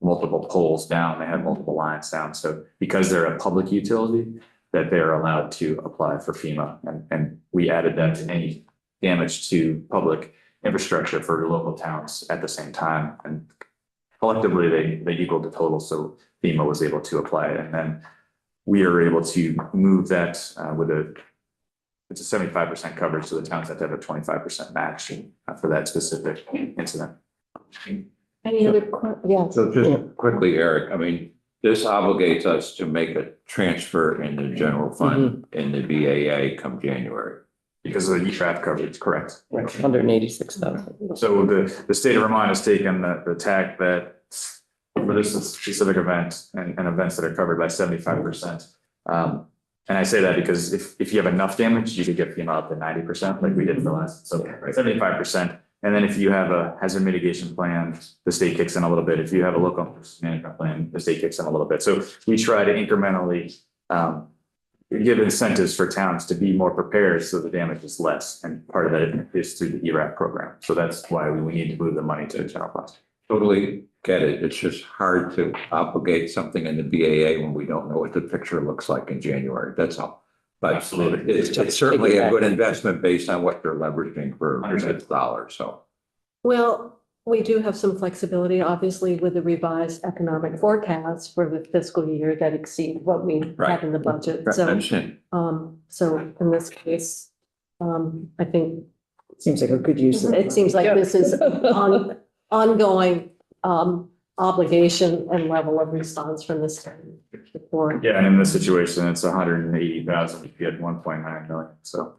Speaker 19: multiple poles down, they had multiple lines down. So because they're a public utility, that they're allowed to apply for FEMA. And we added that to any damage to public infrastructure for local towns at the same time. And collectively, they equaled the total. So FEMA was able to apply it. And then we are able to move that it's a 75% coverage. So the towns have to have a 25% match for that specific incident.
Speaker 1: Any other, yeah.
Speaker 4: So just quickly, Eric, I mean, this obligates us to make a transfer in the general fund in the BAA come January.
Speaker 19: because of the ETRAF coverage, correct?
Speaker 5: 186,000.
Speaker 19: So the state of Vermont has taken the tack that for this specific event and events that are covered by 75%. And I say that because if you have enough damage, you could get FEMA up to 90% like we did in the last, so 75%. And then if you have a hazard mitigation plan, the state kicks in a little bit. If you have a local management plan, the state kicks in a little bit. So we try to incrementally give incentives for towns to be more prepared so the damage is less. And part of that is through the ERAP program. So that's why we need to move the money to general fund.
Speaker 4: Totally get it. It's just hard to obligate something in the BAA when we don't know what the picture looks like in January. That's all. But it's certainly a good investment based on what they're leveraging for its dollars. So.
Speaker 1: Well, we do have some flexibility, obviously, with the revised economic forecast for the fiscal year that exceed what we have in the budget.
Speaker 4: I
Speaker 1: So,
Speaker 4: understand.
Speaker 1: so in this case, I think
Speaker 3: Seems like a good use of it.
Speaker 1: it seems like this is ongoing, obligation and level of response from the state. Before.
Speaker 19: Yeah, and in this situation, it's 180,000 if you had 1.9 million, so.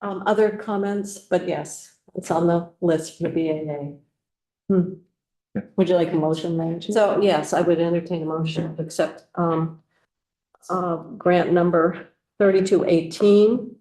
Speaker 1: Other comments, but yes, it's on the list for the BAA. Would you like a motion, Madam Chair? So yes, I would entertain a motion to accept, grant number 3218.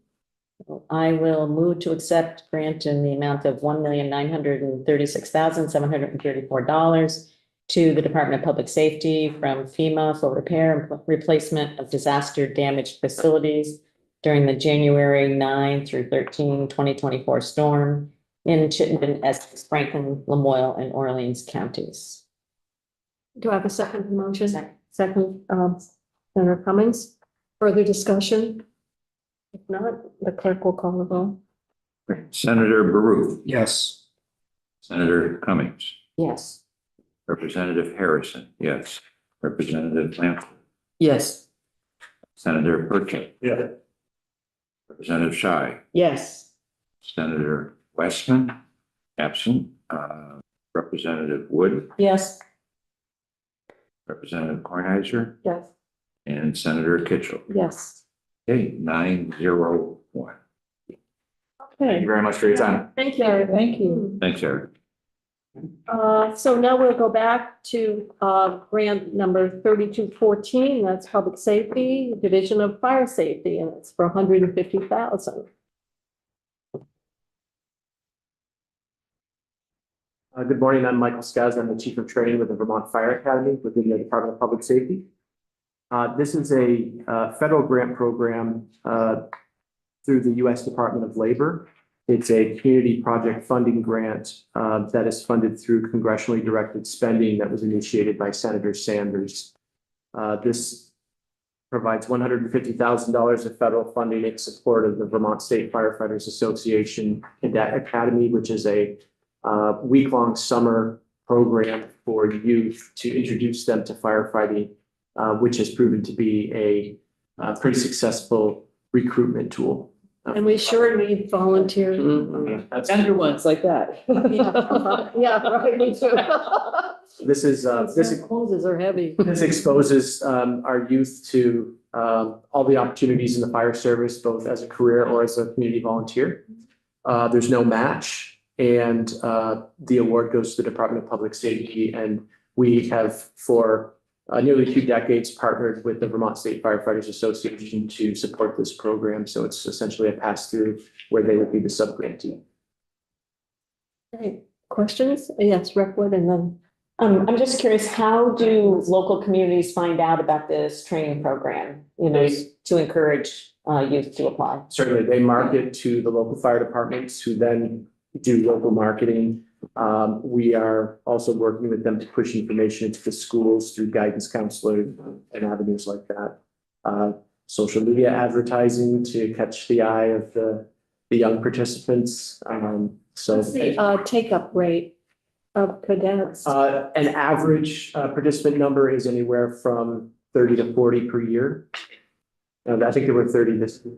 Speaker 3: I will move to accept grant in the amount of $1,936,734 to the Department of Public Safety from FEMA for repair and replacement of disaster damaged facilities during the January 9 through 13, 2024 storm in Chittenden, Essex, Franklin, Lamoille, and Orleans counties.
Speaker 1: Do I have a second motion? Second, Senator Cummings. Further discussion? If not, the clerk will call the roll.
Speaker 4: Senator Baruch.
Speaker 12: Yes.
Speaker 4: Senator Cummings.
Speaker 1: Yes.
Speaker 4: Representative Harrison. Yes. Representative Lampley.
Speaker 5: Yes.
Speaker 4: Senator Burkett.
Speaker 8: Yeah.
Speaker 4: Representative Schy.
Speaker 3: Yes.
Speaker 4: Senator Westman, absent. Representative Wood,
Speaker 3: Yes.
Speaker 4: Representative Kornheiser,
Speaker 1: Yes.
Speaker 4: and Senator Kitchell.
Speaker 1: Yes.
Speaker 4: Okay, 901.
Speaker 19: Thank you very much for your time.
Speaker 1: Thank you.
Speaker 3: Thank you.
Speaker 4: Thanks, Eric.
Speaker 1: So now we'll go back to, grant number 3214, that's Public Safety, Division of Fire Safety, and it's for 150,000.
Speaker 10: Good morning, I'm Michael Skaz. I'm the Chief of Training with the Vermont Fire Academy within the Department of Public Safety. This is a federal grant program through the U.S. Department of Labor. It's a community project funding grant that is funded through congressionally directed spending that was initiated by Senator Sanders. This provides $150,000 of federal funding in support of the Vermont State Firefighters Association Cadet Academy, which is a week-long summer program for youth to introduce them to firefighting, which has proven to be a pretty successful recruitment tool.
Speaker 1: And we sure need volunteers.
Speaker 3: Tender ones like that.
Speaker 1: Yeah, right, me too.
Speaker 10: This is, this
Speaker 1: Closes are heavy.
Speaker 10: This exposes our youth to all the opportunities in the fire service, both as a career or as a community volunteer. There's no match, and the award goes to the Department of Public Safety. And we have, for nearly 2 decades, partnered with the Vermont State Firefighters Association to support this program. So it's essentially a pass-through where they would be the sub-grantee.
Speaker 1: Okay, questions? Yes, Rep. Wood, and then.
Speaker 3: I'm just curious, how do local communities find out about this training program, you know, to encourage youth to apply?
Speaker 10: Certainly, they market to the local fire departments who then do local marketing. We are also working with them to push information into the schools through guidance counselors and avenues like that. Social media advertising to catch the eye of the young participants.
Speaker 1: What's the take-up rate of cadets?
Speaker 10: An average participant number is anywhere from 30 to 40 per year. And I think there were 30 this year.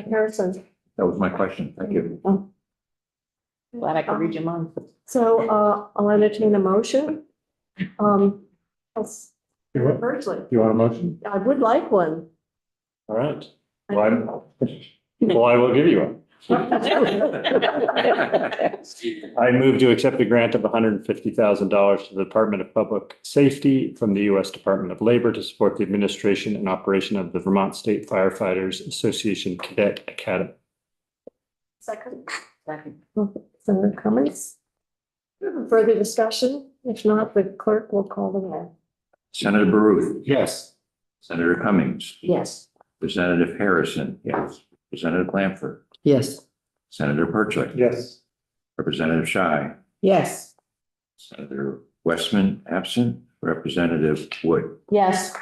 Speaker 1: Harrison.
Speaker 4: That was my question. Thank you.
Speaker 1: Oh.
Speaker 3: Glad I could read your mind.
Speaker 1: So I'll entertain a motion. Firstly,
Speaker 8: You want a motion?
Speaker 1: I would like one.
Speaker 8: All right. Well, Well, I will give you one. I move to accept a grant of $150,000 to the Department of Public Safety from the U.S. Department of Labor to support the administration and operation of the Vermont State Firefighters Association Cadet Academy.
Speaker 1: Second. Senator Cummings. Further discussion? If not, the clerk will call the roll.
Speaker 4: Senator Baruth,
Speaker 12: Yes.
Speaker 4: Senator Cummings,
Speaker 7: Yes.
Speaker 4: Representative Harrison, yes. Representative Blanford,
Speaker 5: Yes.
Speaker 4: Senator Perchik.
Speaker 8: Yes.
Speaker 4: Representative Shy,
Speaker 3: Yes.
Speaker 4: Senator Westman, absent. Representative Wood,
Speaker 1: Yes.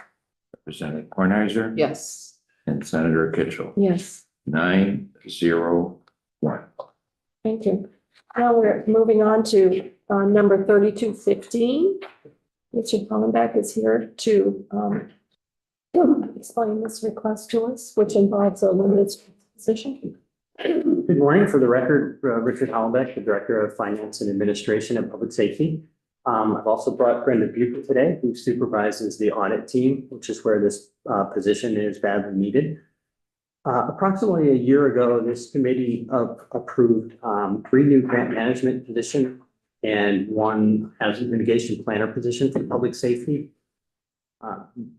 Speaker 4: Representative Kornheiser.
Speaker 3: Yes.
Speaker 4: And Senator Kitchell.
Speaker 1: Yes.
Speaker 4: 9-0-1.
Speaker 1: Thank you. Now we're moving on to number 3215. Richard Hollenbeck is here to explain this request to us, which involves a limited position.
Speaker 10: Good morning. For the record, Richard Hollenbeck, the Director of Finance and Administration at Public Safety. I've also brought Brenda Bucher today, who supervises the audit team, which is where this position is badly needed. Approximately a year ago, this committee approved 3 new grant management positions and 1 hazard mitigation planner position for public safety.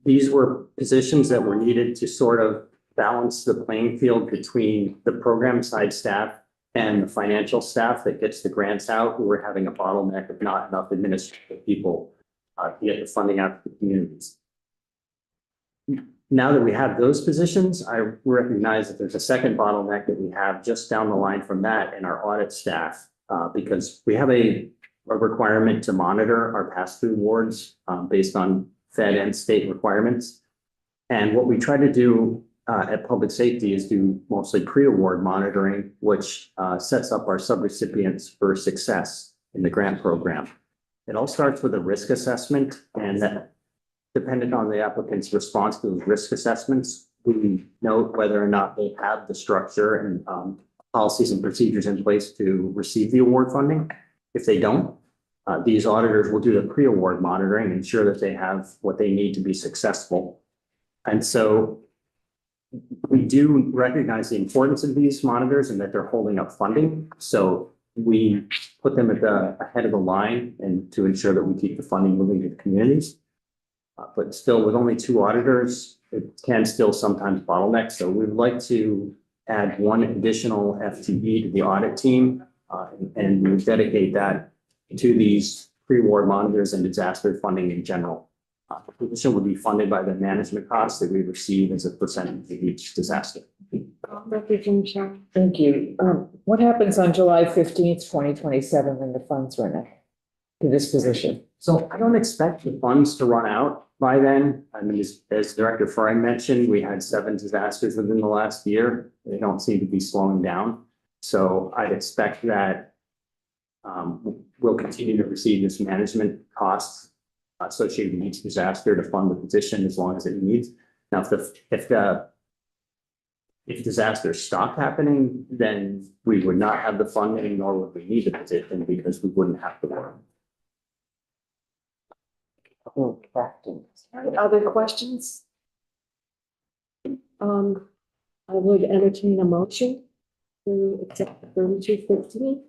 Speaker 10: These were positions that were needed to sort of balance the playing field between the program side staff and the financial staff that gets the grants out, who were having a bottleneck of not enough administrative people to get the funding out to the communities. Now that we have those positions, I recognize that there's a second bottleneck that we have just down the line from that in our audit staff, because we have a requirement to monitor our pass-through wards based on Fed and state requirements. And what we try to do at Public Safety is do mostly pre-award monitoring, which sets up our subrecipients for success in the grant program. It all starts with a risk assessment, and that depending on the applicant's response to those risk assessments, we note whether or not they have the structure and policies and procedures in place to receive the award funding. If they don't, these auditors will do the pre-award monitoring, ensure that they have what they need to be successful. And so we do recognize the importance of these monitors and that they're holding up funding. So we put them at the head of the line and to ensure that we keep the funding moving to the communities. But still, with only 2 auditors, it can still sometimes bottleneck. So we'd like to add 1 additional FTE to the audit team and we dedicate that to these pre-award monitors and disaster funding in general. The position would be funded by the management costs that we receive as a percentage of each disaster.
Speaker 3: Thank you. What happens on July 15th, 2027, when the funds run out to this position?
Speaker 10: So I don't expect the funds to run out by then. I mean, as Director Fry mentioned, we had 7 disasters within the last year. They don't seem to be slowing down. So I'd expect that we'll continue to receive this management costs associated with each disaster to fund the position as long as it needs. Now, if disasters stop happening, then we would not have the funding, nor would we need the position because we wouldn't have to work.
Speaker 1: Other questions? I would entertain a motion to accept 3215.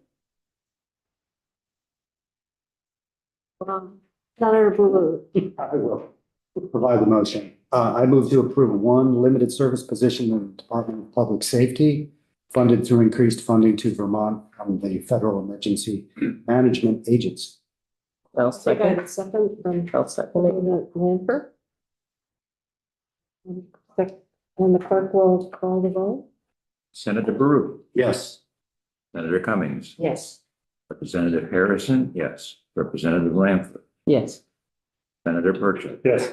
Speaker 1: Senator Blue.
Speaker 12: I will provide the motion. I move to approve 1 limited service position in the Department of Public Safety, funded through increased funding to Vermont from the Federal Emergency Management Agency.
Speaker 1: I'll second. Second from Lanford. And the clerk will call the roll.
Speaker 4: Senator Baruch,
Speaker 12: Yes.
Speaker 4: Senator Cummings,
Speaker 7: Yes.
Speaker 4: Representative Harrison, yes. Representative Blanford,
Speaker 5: Yes.
Speaker 4: Senator Perchik.
Speaker 8: Yes.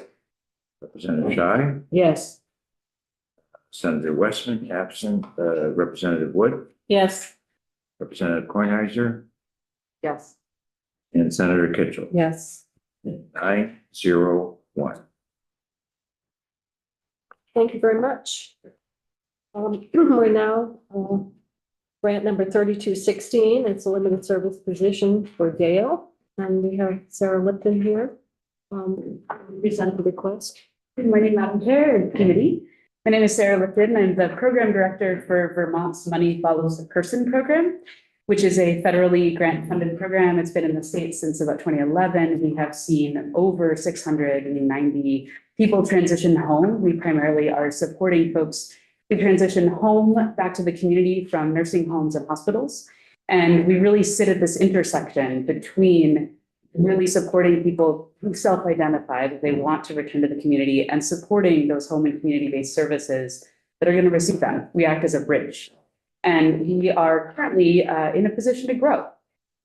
Speaker 4: Representative Shy,
Speaker 3: Yes.
Speaker 4: Senator Westman, absent. Representative Wood,
Speaker 1: Yes.
Speaker 4: Representative Kornheiser,
Speaker 1: Yes.
Speaker 4: and Senator Kitchell.
Speaker 3: Yes.
Speaker 4: 9-0-1.
Speaker 1: Thank you very much. We're now, grant number 3216. It's a limited service position for Dale. And we have Sarah Lipton here, present the request.
Speaker 20: Good morning, Madam Chair and Committee. My My name is Sarah Lipton. I'm the program director for Vermont's Money Follows the Person program, which is a federally grant-funded program. It's been in the state since about 2011. We have seen over 690 people transition home. We primarily are supporting folks who transition home back to the community from nursing homes and hospitals. And we really sit at this intersection between really supporting people who self-identify that they want to return to the community and supporting those home and community-based services that are going to receive them. We act as a bridge. And we are currently in a position to grow.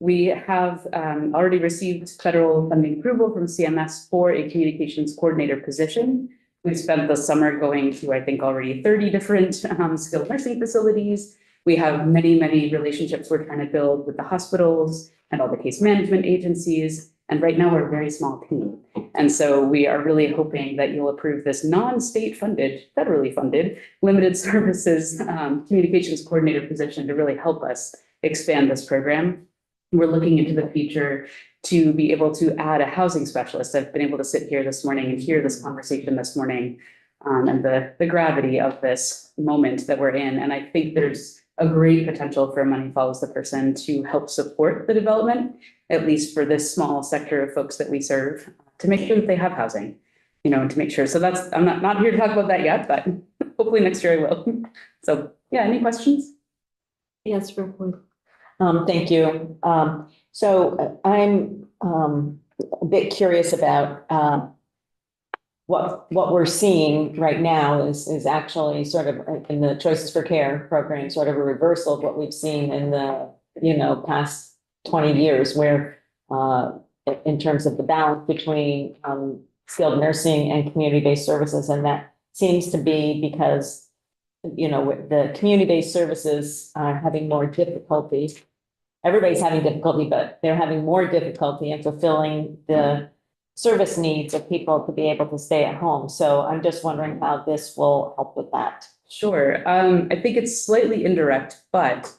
Speaker 20: We have already received federal funding approval from CMS for a communications coordinator position. We've spent the summer going to, I think, already 30 different skilled nursing facilities. We have many, many relationships we're trying to build with the hospitals and all the case management agencies. And right now we're a very small team. And so we are really hoping that you'll approve this non-state funded, federally funded, limited services communications coordinator position to really help us expand this program. We're looking into the future to be able to add a housing specialist. I've been able to sit here this morning and hear this conversation this morning and the gravity of this moment that we're in. And I think there's a great potential for Money Follows the Person to help support the development, at least for this small sector of folks that we serve, to make sure that they have housing, and to make sure. So that's, I'm not here to talk about that yet, but hopefully next year I will. So yeah, any questions?
Speaker 1: Yes, real quick.
Speaker 3: Thank you. So I'm a bit curious about what we're seeing right now is actually sort of in the Choices for Care program, sort of a reversal of what we've seen in the, past 20 years where in terms of the balance between skilled nursing and community-based services. And that seems to be because, the community-based services are having more difficulty. Everybody's having difficulty, but they're having more difficulty in fulfilling the service needs of people to be able to stay at home. So I'm just wondering how this will help with that.
Speaker 20: Sure. I think it's slightly indirect, but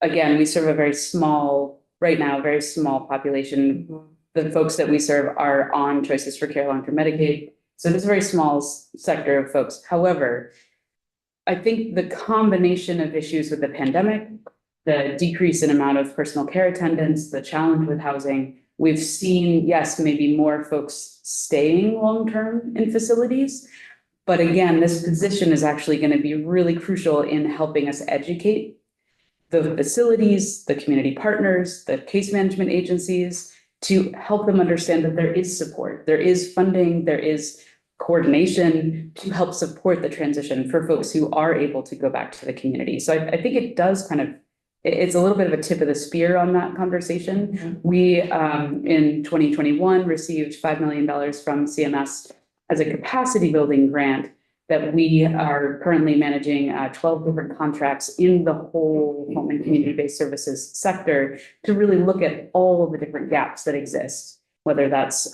Speaker 20: again, we serve a very small, right now, very small population. The folks that we serve are on Choices for Care long-term Medicaid. So it's a very small sector of folks. However, I think the combination of issues with the pandemic, the decrease in amount of personal care attendants, the challenge with housing, we've seen, yes, maybe more folks staying long-term in facilities. But again, this position is actually going to be really crucial in helping us educate the facilities, the community partners, the case management agencies, to help them understand that there is support, there is funding, there is coordination to help support the transition for folks who are able to go back to the community. So I think it does it's a little bit of a tip of the spear on that conversation. Mm-hmm. We, in 2021, received $5 million from CMS as a capacity building grant that we are currently managing 12 different contracts in the whole home and community-based services sector to really look at all of the different gaps that exist, whether that's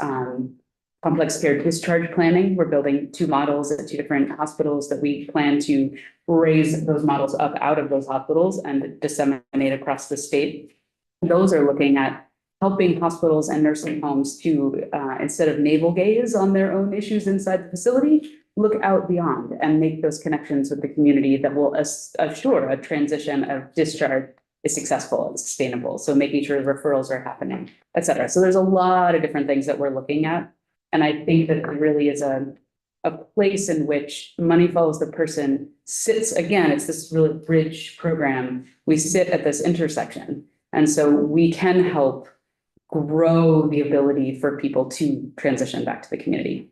Speaker 20: complex care discharge planning. We're building 2 models at 2 different hospitals that we plan to raise those models up out of those hospitals and disseminate across the state. Those are looking at helping hospitals and nursing homes to, instead of navel gaze on their own issues inside the facility, look out beyond and make those connections with the community that will assure a transition of discharge is successful and sustainable. So making sure referrals are happening, et cetera. So there's a lot of different things that we're looking at. And I think that it really is a place in which Money Follows the Person sits. Again, it's this really bridge program. We sit at this intersection. And so we can help grow the ability for people to transition back to the community.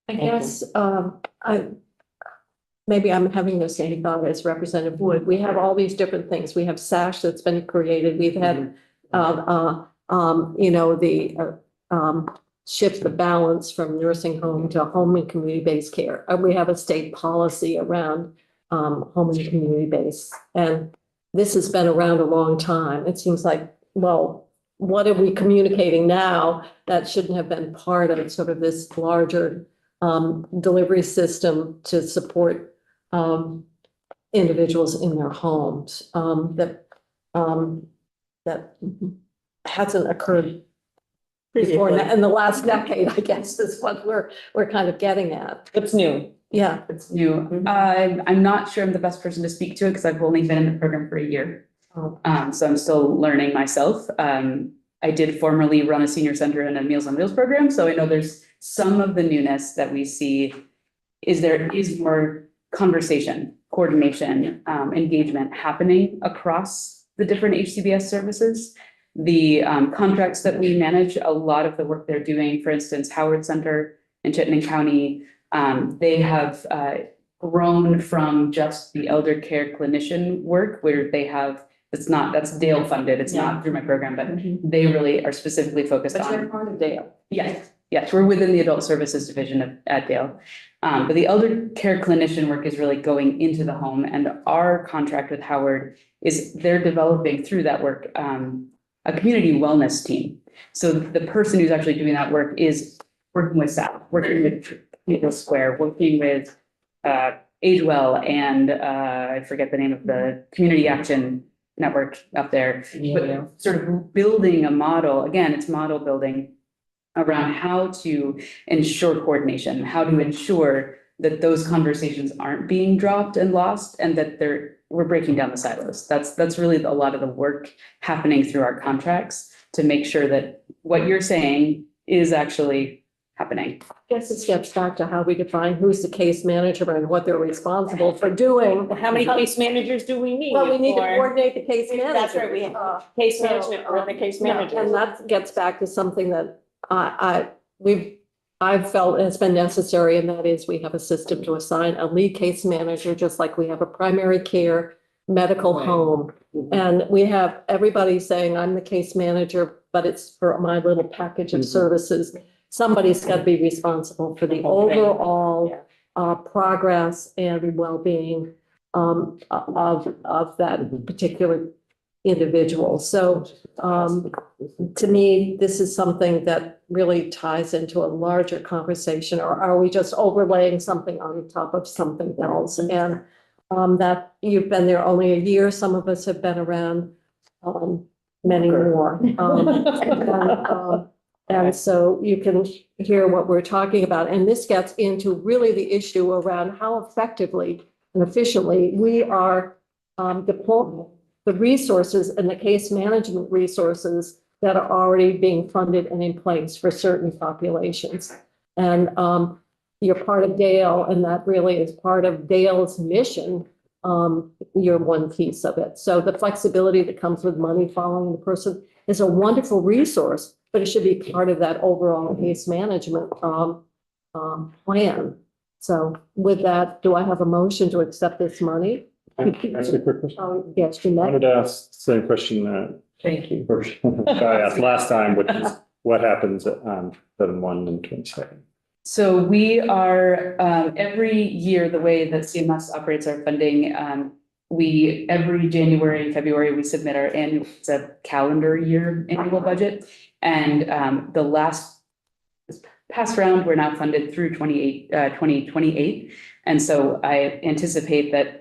Speaker 1: I guess maybe I'm having the same thought as Representative Wood. We have all these different things. We have SASH that's been created. We've had, shift the balance from nursing home to home and community-based care. We have a state policy around home and community-based. And this has been around a long time. It seems like, well, what are we communicating now that shouldn't have been part of sort of this larger delivery system to support individuals in their homes that hasn't occurred before in the last decade, I guess, is what we're kind of getting at.
Speaker 3: What's new?
Speaker 1: Yeah.
Speaker 20: It's new. I'm not sure I'm the best person to speak to it because I've only been in the program for a year. So I'm still learning myself. I did formerly run a senior center and a Meals on Wheels program, so I know there's some of the newness that we see there is more conversation, coordination, engagement happening across the different HCBS services. The contracts that we manage, a lot of the work they're doing, for instance, Howard Center in Chittenden County, they have grown from just the elder care clinician work where they have, that's Dale funded, it's not through my program, but they really are specifically focused on.
Speaker 1: But you're part of Dale.
Speaker 20: Yes, we're within the adult services division at Dale. But the elder care clinician work is really going into the home, and our contract with Howard is they're developing through that work a community wellness team. So the person who's actually doing that work is working with staff, working with Cathedral Square, working with AgeWell and I forget the name of the community action network up there. But sort of building a model, again, it's model building around how to ensure coordination, how to ensure that those conversations aren't being dropped and lost, and that we're breaking down the silos. That's really a lot of the work happening through our contracts to make sure that what you're saying is actually happening.
Speaker 1: I guess it gets back to how we define who's the case manager and what they're responsible for doing.
Speaker 3: How many case managers do we need?
Speaker 1: Well, we need to
Speaker 3: for-
Speaker 1: coordinate the case manager.
Speaker 3: That's right, we have case management, we're the case manager.
Speaker 1: And that gets back to something that I've felt has been necessary, and that is we have a system to assign a lead case manager, just like we have a primary care medical home. And we have everybody saying, I'm the case manager, but it's for my little package of services. Somebody's got to be responsible for the overall progress and well-being of that particular individual. So to me, this is something that really ties into a larger conversation, or are we just overlaying something on top of something else? And that you've been there only a year, some of us have been around many more. And so you can hear what we're talking about. And this gets into really the issue around how effectively and efficiently we are deploying the resources and the case management resources that are already being funded and in place for certain populations. And you're part of Dale, and that really is part of Dale's mission. You're one piece of it. So the flexibility that comes with money following the person is a wonderful resource, but it should be part of that overall case management plan. So with that, do I have a motion to accept this money?
Speaker 8: Can I ask a quick question?
Speaker 1: Oh, yes,
Speaker 8: I
Speaker 1: Jeanette.
Speaker 8: wanted to ask the same question
Speaker 3: Thank you.
Speaker 8: I asked last time, which is what happens at 7/1 and 27?
Speaker 20: So we are, every year, the way that CMS operates our funding, we, every January, February, we submit our annual, it's a calendar year annual budget. And the this past round, we're now funded through 2028. And so I anticipate that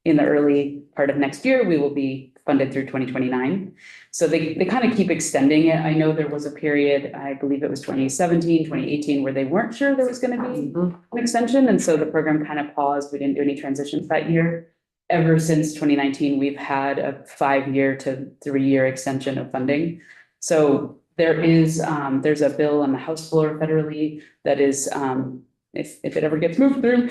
Speaker 20: in the early part of next year, we will be funded through 2029. So they kind of keep extending it. I know there was a period, I believe it was 2017, 2018, where they weren't sure there was going to be an extension. And so the program kind of paused. We didn't do any transitions that year. Ever since 2019, we've had a 5-year to 3-year extension of funding. So there's a bill on the House floor federally that is, if it ever gets moved through,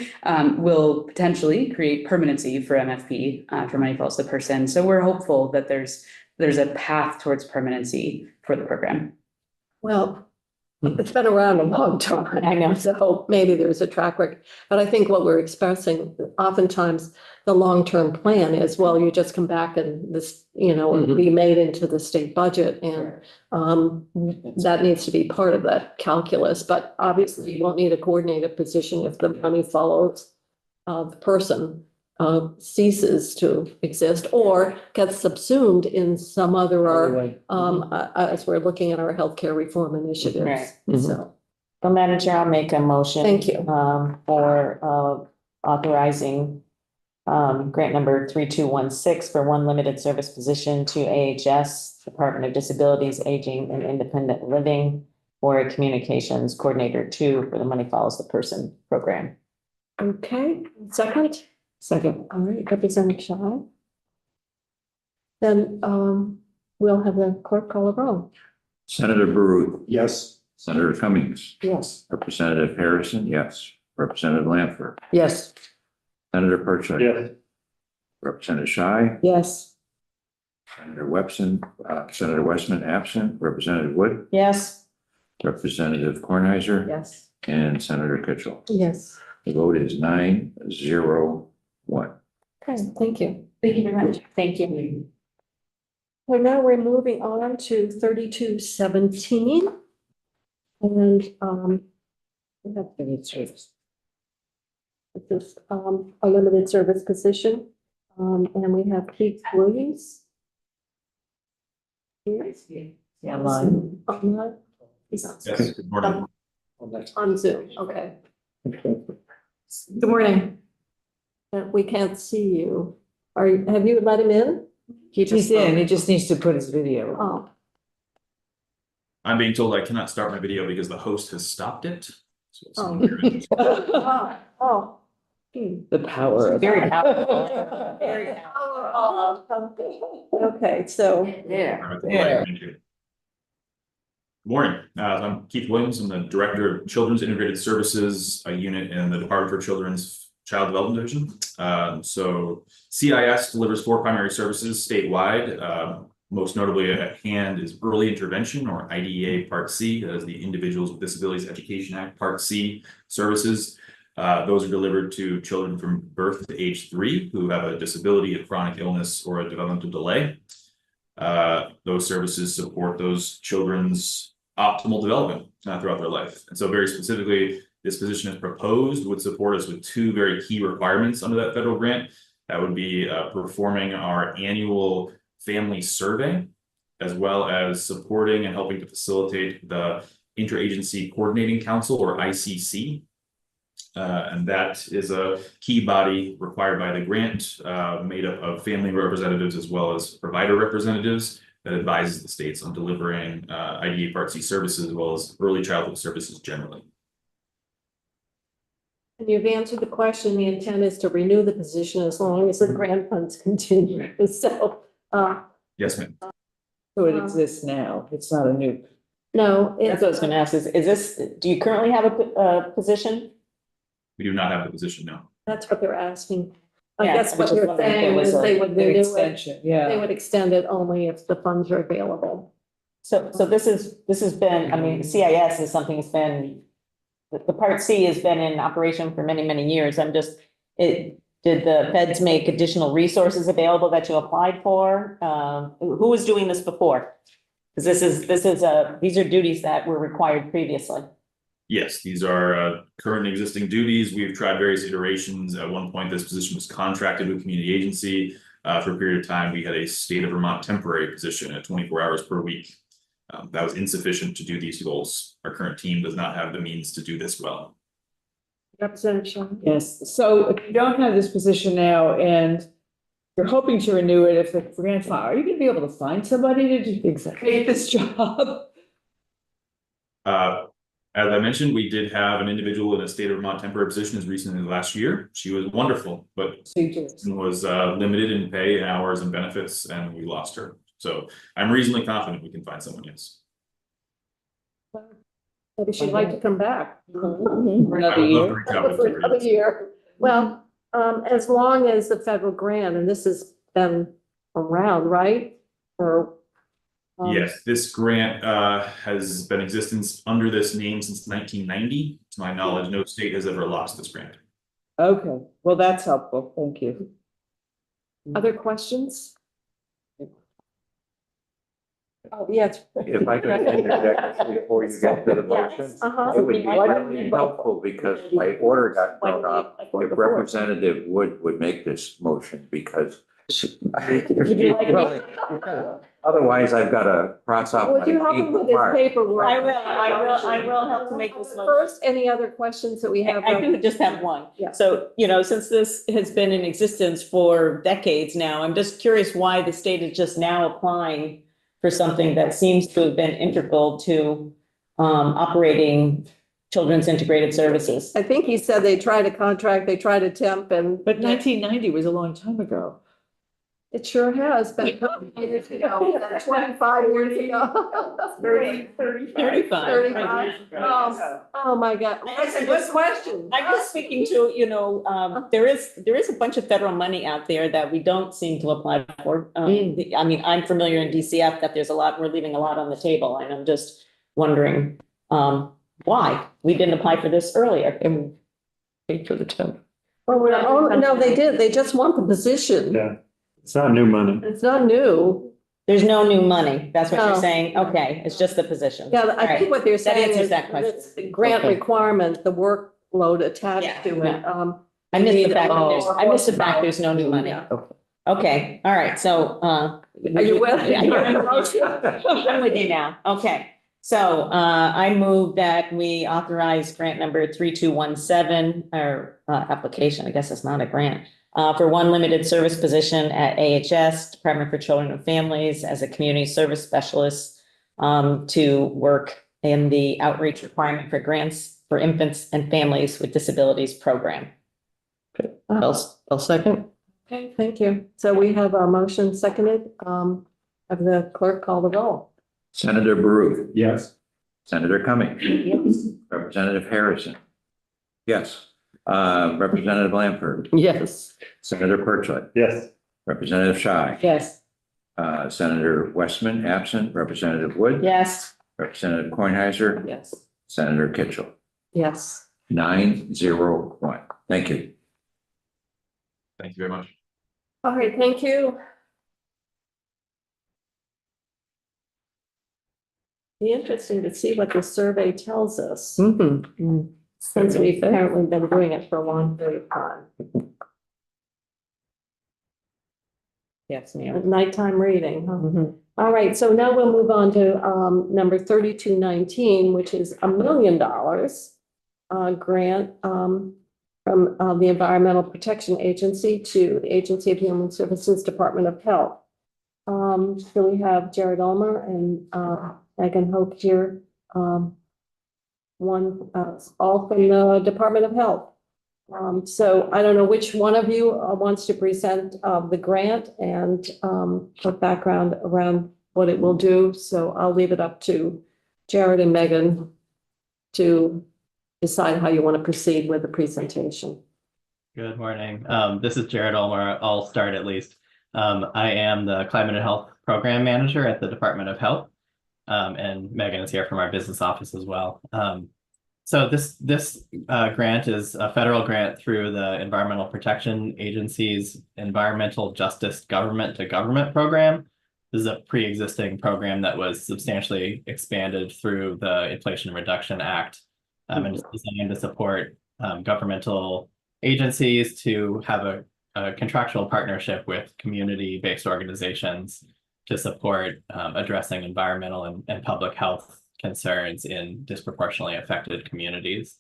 Speaker 20: will potentially create permanency for MFP, for money follows the person. So we're hopeful that there's a path towards permanency for the program.
Speaker 1: Well, it's been around a long time. I know. So maybe there's a track record. But I think what we're expressing, oftentimes the long-term plan is, well, you just come back and this, be made into the state budget. And that needs to be part of that calculus. But obviously you won't need a coordinated position if the money follows the person ceases to exist or gets subsumed in some other, as we're looking at our healthcare reform initiatives.
Speaker 3: Right.
Speaker 1: So,
Speaker 3: Madam Chair, I'll make a motion.
Speaker 1: Thank you.
Speaker 3: For authorizing grant number 3216 for one limited service position to AHS, Department of Disabilities, Aging and Independent Living, for a communications coordinator 2 for the Money Follows the Person program.
Speaker 1: Okay, second,
Speaker 3: Second.
Speaker 1: all right, Representative Shaw. Then, we'll have the clerk call a roll.
Speaker 4: Senator Baruch,
Speaker 12: Yes.
Speaker 4: Senator Cummings,
Speaker 1: Yes.
Speaker 4: Representative Harrison, yes. Representative Lanford,
Speaker 3: Yes.
Speaker 4: Senator Perchik.
Speaker 8: Yes.
Speaker 4: Representative Shy,
Speaker 3: Yes.
Speaker 4: Senator Senator Westman absent, Representative Wood,
Speaker 3: Yes.
Speaker 4: Representative Kornheiser.
Speaker 1: Yes.
Speaker 4: And Senator Kitchell.
Speaker 1: Yes.
Speaker 4: The vote is 9-0-1.
Speaker 1: Okay, thank you.
Speaker 9: Thank you very much. Thank you.
Speaker 1: Well, now we're moving on to 3217. And, we have this is, a limited service position. And we have Keith Williams. Yes.
Speaker 3: Yeah, line.
Speaker 1: Online. He's on Zoom.
Speaker 19: Yes, good morning.
Speaker 1: On Zoom, okay. Good morning. We can't see you. Have you let him in?
Speaker 3: He's in, he just needs to put his video.
Speaker 1: Oh,
Speaker 19: I'm being told I cannot start my video because the host has stopped it. So it's
Speaker 1: Oh.
Speaker 19: on here.
Speaker 1: oh.
Speaker 3: The power of.
Speaker 9: Very powerful. Very
Speaker 1: Okay, so.
Speaker 9: There.
Speaker 3: Yeah.
Speaker 19: Good morning. I'm Keith Williams. I'm the Director of Children's Integrated Services, a unit in the Department for Children's Child Development Division. So CIS delivers 4 primary services statewide. Most notably at hand is early intervention, or IDEA Part C, that is the Individuals with Disabilities Education Act Part C services. Those are delivered to children from birth to age 3 who have a disability, a chronic illness, or a developmental delay. Those services support those children's optimal development throughout their life. And so very specifically, this position is proposed would support us with 2 very key requirements under that federal grant. That would be performing our annual family survey, as well as supporting and helping to facilitate the Interagency Coordinating Council, or ICC. And that is a key body required by the grant, made up of family representatives as well as provider representatives, that advises the states on delivering IDEA Part C services as well as early childhood services generally.
Speaker 1: And you've answered the question. The intent is to renew the position as long as the grant funds continue. So,
Speaker 19: Yes, ma'am.
Speaker 3: So it exists now, it's not a new.
Speaker 1: no,
Speaker 3: That's what I was gonna ask, is this, do you currently have a position?
Speaker 19: We do not have the position now.
Speaker 1: that's what they're asking. I
Speaker 3: Yeah,
Speaker 1: guess
Speaker 3: I was
Speaker 1: what
Speaker 3: just
Speaker 1: you're
Speaker 3: wondering if there
Speaker 1: saying
Speaker 3: was
Speaker 1: is
Speaker 3: a-
Speaker 1: they would
Speaker 3: an
Speaker 1: renew it.
Speaker 3: extension, yeah.
Speaker 1: They would extend it only if the funds are available.
Speaker 21: So this has been, I mean, CIS is something that's been, the Part C has been in operation for many, many years. Did the feds make additional resources available that you applied for? Who was doing this before? Because these are duties that were required previously.
Speaker 19: Yes, these are current and existing duties. We've tried various iterations. At one point, this position was contracted with community agency. For a period of time, we had a state of Vermont temporary position at 24 hours per week. That was insufficient to do these goals. Our current team does not have the means to do this well.
Speaker 1: Representative Sean?
Speaker 3: Yes, so if you don't have this position now and you're hoping to renew it, if the grant fund, are you gonna be able to find somebody to do exactly this job?
Speaker 19: As I mentioned, we did have an individual in a state of Vermont temporary position as recently as last year. She was wonderful, but was limited in pay, hours, and benefits, and we lost her. So I'm reasonably confident we can find someone else.
Speaker 1: Maybe she'd like to come back.
Speaker 3: For another year?
Speaker 1: For another year. Well, as long as the federal grant, and this has been around, right? Or.
Speaker 19: Yes, this grant has been in existence under this name since 1990. To my knowledge, no state has ever lost this grant.
Speaker 3: Okay, well, that's helpful, thank you.
Speaker 1: Other questions? Oh, yes.
Speaker 4: If I could interject before you get to the motion,
Speaker 1: Uh-huh.
Speaker 4: it would be really helpful because my order got thrown off. If Representative Wood make this motion because otherwise I've got to cross off.
Speaker 1: Would you help him with his paperwork?
Speaker 21: I will help to make this motion.
Speaker 1: First, any other questions that we have?
Speaker 21: I do just have one.
Speaker 1: Yeah.
Speaker 21: So, since this has been in existence for decades now, I'm just curious why the state is just now applying for something that seems to have been integral to operating Children's Integrated Services.
Speaker 1: I think he said they tried to contract, they tried to temp and.
Speaker 3: But 1990 was a long time ago.
Speaker 1: It sure has been 25 years ago. 35. Oh, my God. What question?
Speaker 21: I'm just speaking to, there is a bunch of federal money out there that we don't seem to apply for. I mean, I'm familiar in DCF that there's we're leaving a lot on the table, and I'm just wondering, why we didn't apply for this earlier and wait for the temp.
Speaker 1: Well, no, they did. They just want the position.
Speaker 8: Yeah, it's not new money.
Speaker 1: It's not new.
Speaker 21: There's no new money. That's what
Speaker 1: No.
Speaker 21: you're saying? Okay, it's just the position.
Speaker 1: Yeah, I think what they're saying
Speaker 21: answers
Speaker 1: is
Speaker 21: that question.
Speaker 1: it's the grant
Speaker 21: Okay.
Speaker 1: requirement, the workload attached to it.
Speaker 21: I missed the fact that there's no new money. Okay, all right, so,
Speaker 1: Are you with me?
Speaker 21: I'm with you now. Okay. So, I move that we authorize grant number 3217 or, application, I guess it's not a grant, for one limited service position at AHS, Department for Children and Families, as a community service specialist, to work in the outreach requirement for grants for infants and families with disabilities program.
Speaker 5: I'll second.
Speaker 1: Okay, thank you. So we have a motion seconded. Have the clerk call the roll.
Speaker 4: Senator Baruch.
Speaker 8: Yes.
Speaker 4: Senator Cummings.
Speaker 1: Yes.
Speaker 4: Representative Harrison. Yes. Representative Blanford.
Speaker 5: Yes.
Speaker 4: Senator Pertlet.
Speaker 8: Yes.
Speaker 4: Representative Shy.
Speaker 21: Yes.
Speaker 4: Senator Westman, absent. Representative Wood.
Speaker 21: Yes.
Speaker 4: Representative Kornheiser.
Speaker 1: Yes.
Speaker 4: Senator Kitchell.
Speaker 1: Yes.
Speaker 4: 901. Thank you.
Speaker 19: Thank you very much.
Speaker 1: All right, thank you. Be interesting to see what the survey tells us, since we've apparently been doing it for a long period of time.
Speaker 21: Yes, ma'am.
Speaker 1: Nighttime reading, huh? All right, so now we'll move on to number 3219, which is $1 million grant from the Environmental Protection Agency to the Agency of Human Services, Department of Health. So we have Jared Ulmer and Megan Hope here, all from the Department of Health. So I don't know which one of you wants to present the grant and put background around what it will do. So I'll leave it up to Jared and Megan to decide how you want to proceed with the presentation.
Speaker 6: Good morning. This is Jared Ulmer. I'll start at least. I am the Climate and Health Program Manager at the Department of Health. And Megan is here from our business office as well. So this grant is a federal grant through the Environmental Protection Agency's Environmental Justice Government to Government program. This is a pre-existing program that was substantially expanded through the Inflation Reduction Act, and it's designed to support governmental agencies to have a contractual partnership with community-based organizations to support addressing environmental and public health concerns in disproportionately affected communities.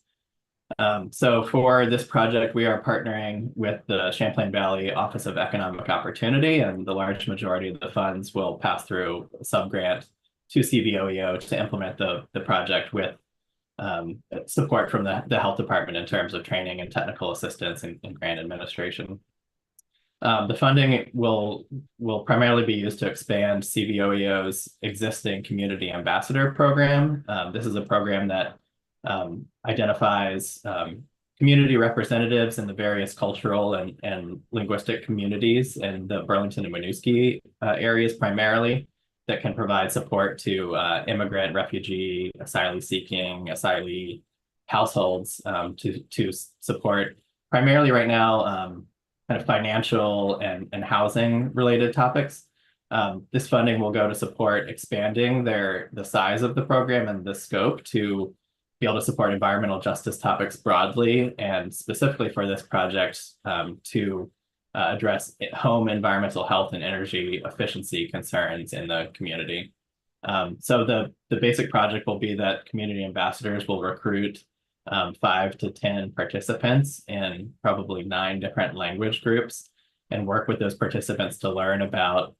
Speaker 6: So for this project, we are partnering with the Champlain Valley Office of Economic Opportunity, and the large majority of the funds will pass through a sub-grant to CVOEO to implement the project with support from the health department in terms of training and technical assistance and grant administration. The funding will primarily be used to expand CVOEO's existing community ambassador program. This is a program that identifies community representatives in the various cultural and linguistic communities in the Burlington and Winooski areas primarily, that can provide support to immigrant, refugee, asylee households to support primarily right now kind of financial and housing related topics. This funding will go to support expanding the size of the program and the scope to be able to support environmental justice topics broadly, and specifically for this project to address home environmental health and energy efficiency concerns in the community. So the basic project will be that community ambassadors will recruit 5 to 10 participants in probably 9 different language groups and work with those participants to learn about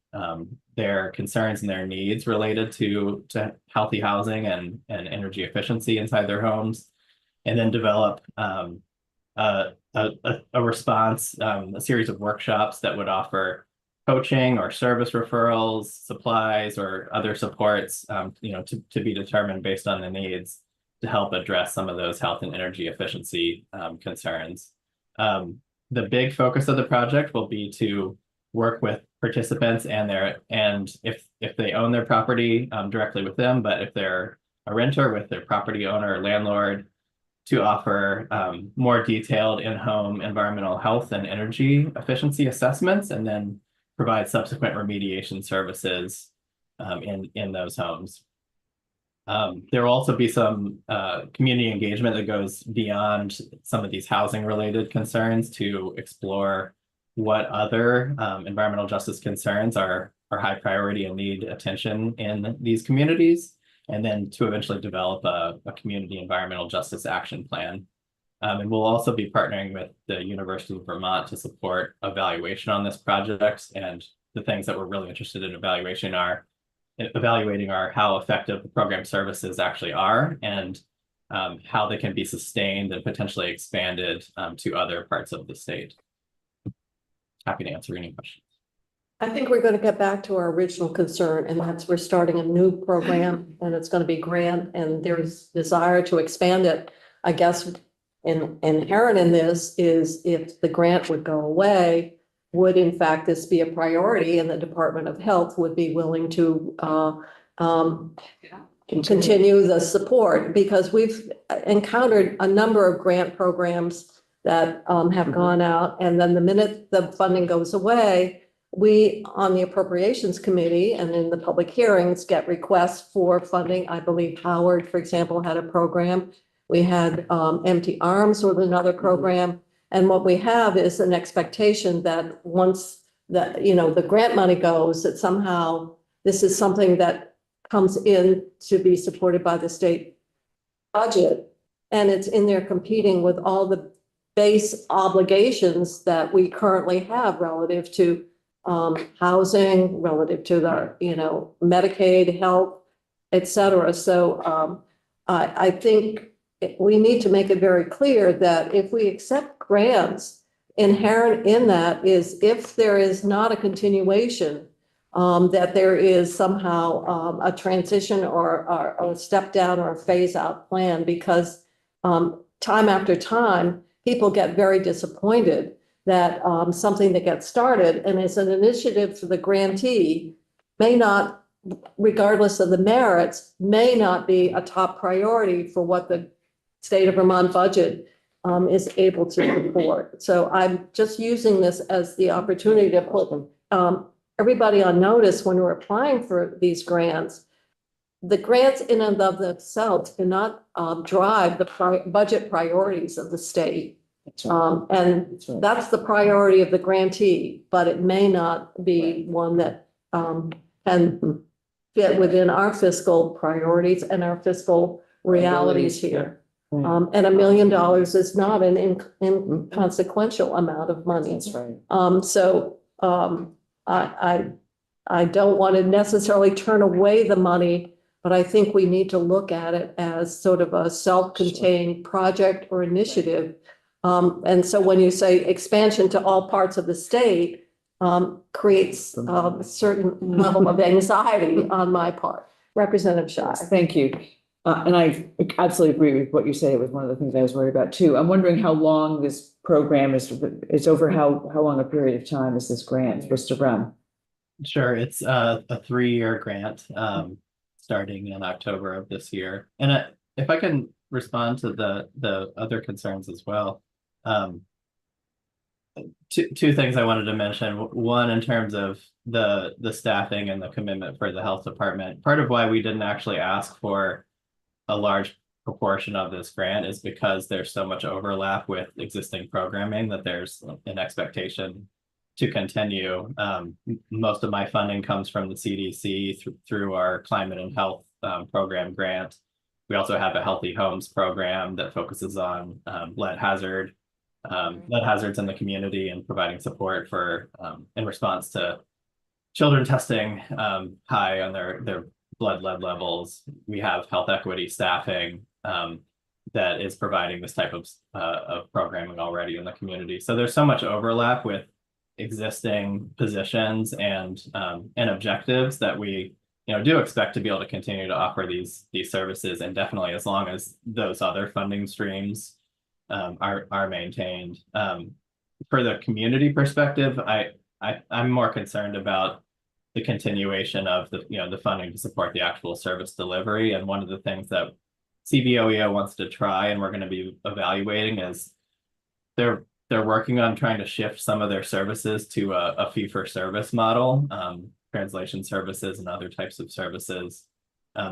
Speaker 6: their concerns and their needs related to healthy housing and energy efficiency inside their homes, and then develop a response, a series of workshops that would offer coaching or service referrals, supplies, or other supports, to be determined based on the needs to help address some of those health and energy efficiency concerns. The big focus of the project will be to work with participants and if they own their property directly with them, but if they're a renter, with their property owner or landlord, to offer more detailed in-home environmental health and energy efficiency assessments, and then provide subsequent remediation services in those homes. There will also be some community engagement that goes beyond some of these housing related concerns to explore what other environmental justice concerns are high priority and need attention in these communities, and then to eventually develop a community environmental justice action plan. And we'll also be partnering with the University of Vermont to support evaluation on this project. And the things that we're really interested in evaluating are how effective the program services actually are, and how they can be sustained and potentially expanded to other parts of the state. Happy to answer any questions.
Speaker 1: I think we're going to get back to our original concern, and that's we're starting a new program and it's going to be grant, and there's desire to expand it. I guess inherent in this is if the grant would go away, would in fact this be a priority, and the Department of Health would be willing to continue the support, because we've encountered a number of grant programs that have gone out, and then the minute the funding goes away, we on the Appropriations Committee and in the public hearings get requests for funding. I believe Howard, for example, had a program. We had Empty Arms with another program. And what we have is an expectation that once the grant money goes, that somehow this is something that comes in to be supported by the state budget. And it's in there competing with all the base obligations that we currently have relative to housing, relative to the, Medicaid, health, et cetera. So I think we need to make it very clear that if we accept grants, inherent in that is if there is not a continuation, that there is somehow a transition or a step down or a phase out plan, because time after time, people get very disappointed that something that gets started and is an initiative for the grantee may not, regardless of the merits, may not be a top priority for what the state of Vermont budget is able to support. So I'm just using this as the opportunity to put everybody on notice when we're applying for these grants. The grants in and of themselves cannot drive the budget priorities of the state. And that's the priority of the grantee, but it may not be one that can fit within our fiscal priorities and our fiscal realities here. And $1 million is not an inconsequential amount of money.
Speaker 3: That's right.
Speaker 1: So I don't want to necessarily turn away the money, but I think we need to look at it as sort of a self-contained project or initiative. And so when you say expansion to all parts of the state, creates a certain level of anxiety on my part. Representative Shai.
Speaker 3: Thank you. And I absolutely agree with what you say. It was one of the things I was worried about too. I'm wondering how long this program is over, how long a period of time is this grant supposed to run?
Speaker 6: Sure, it's a 3-year grant starting in October of this year. And if I can respond to the other concerns as well. Two things I wanted to mention. One, in terms of the staffing and the commitment for the health department. Part of why we didn't actually ask for a large proportion of this grant is because there's so much overlap with existing programming that there's an expectation to continue. Most of my funding comes from the CDC through our climate and health program grant. We also have a healthy homes program that focuses on lead hazards in the community and providing support for in response to children testing high on their blood lead levels. We have health equity staffing. that is providing this type of programming already in the community. So there's so much overlap with existing positions and objectives that we, do expect to be able to continue to offer these services indefinitely, as long as those other funding streams are maintained. For the community perspective, I'm more concerned about the continuation of the funding to support the actual service delivery. And one of the things that CVOEO wants to try, and we're going to be evaluating, is they're working on trying to shift some of their services to a fee-for-service model, translation services and other types of services.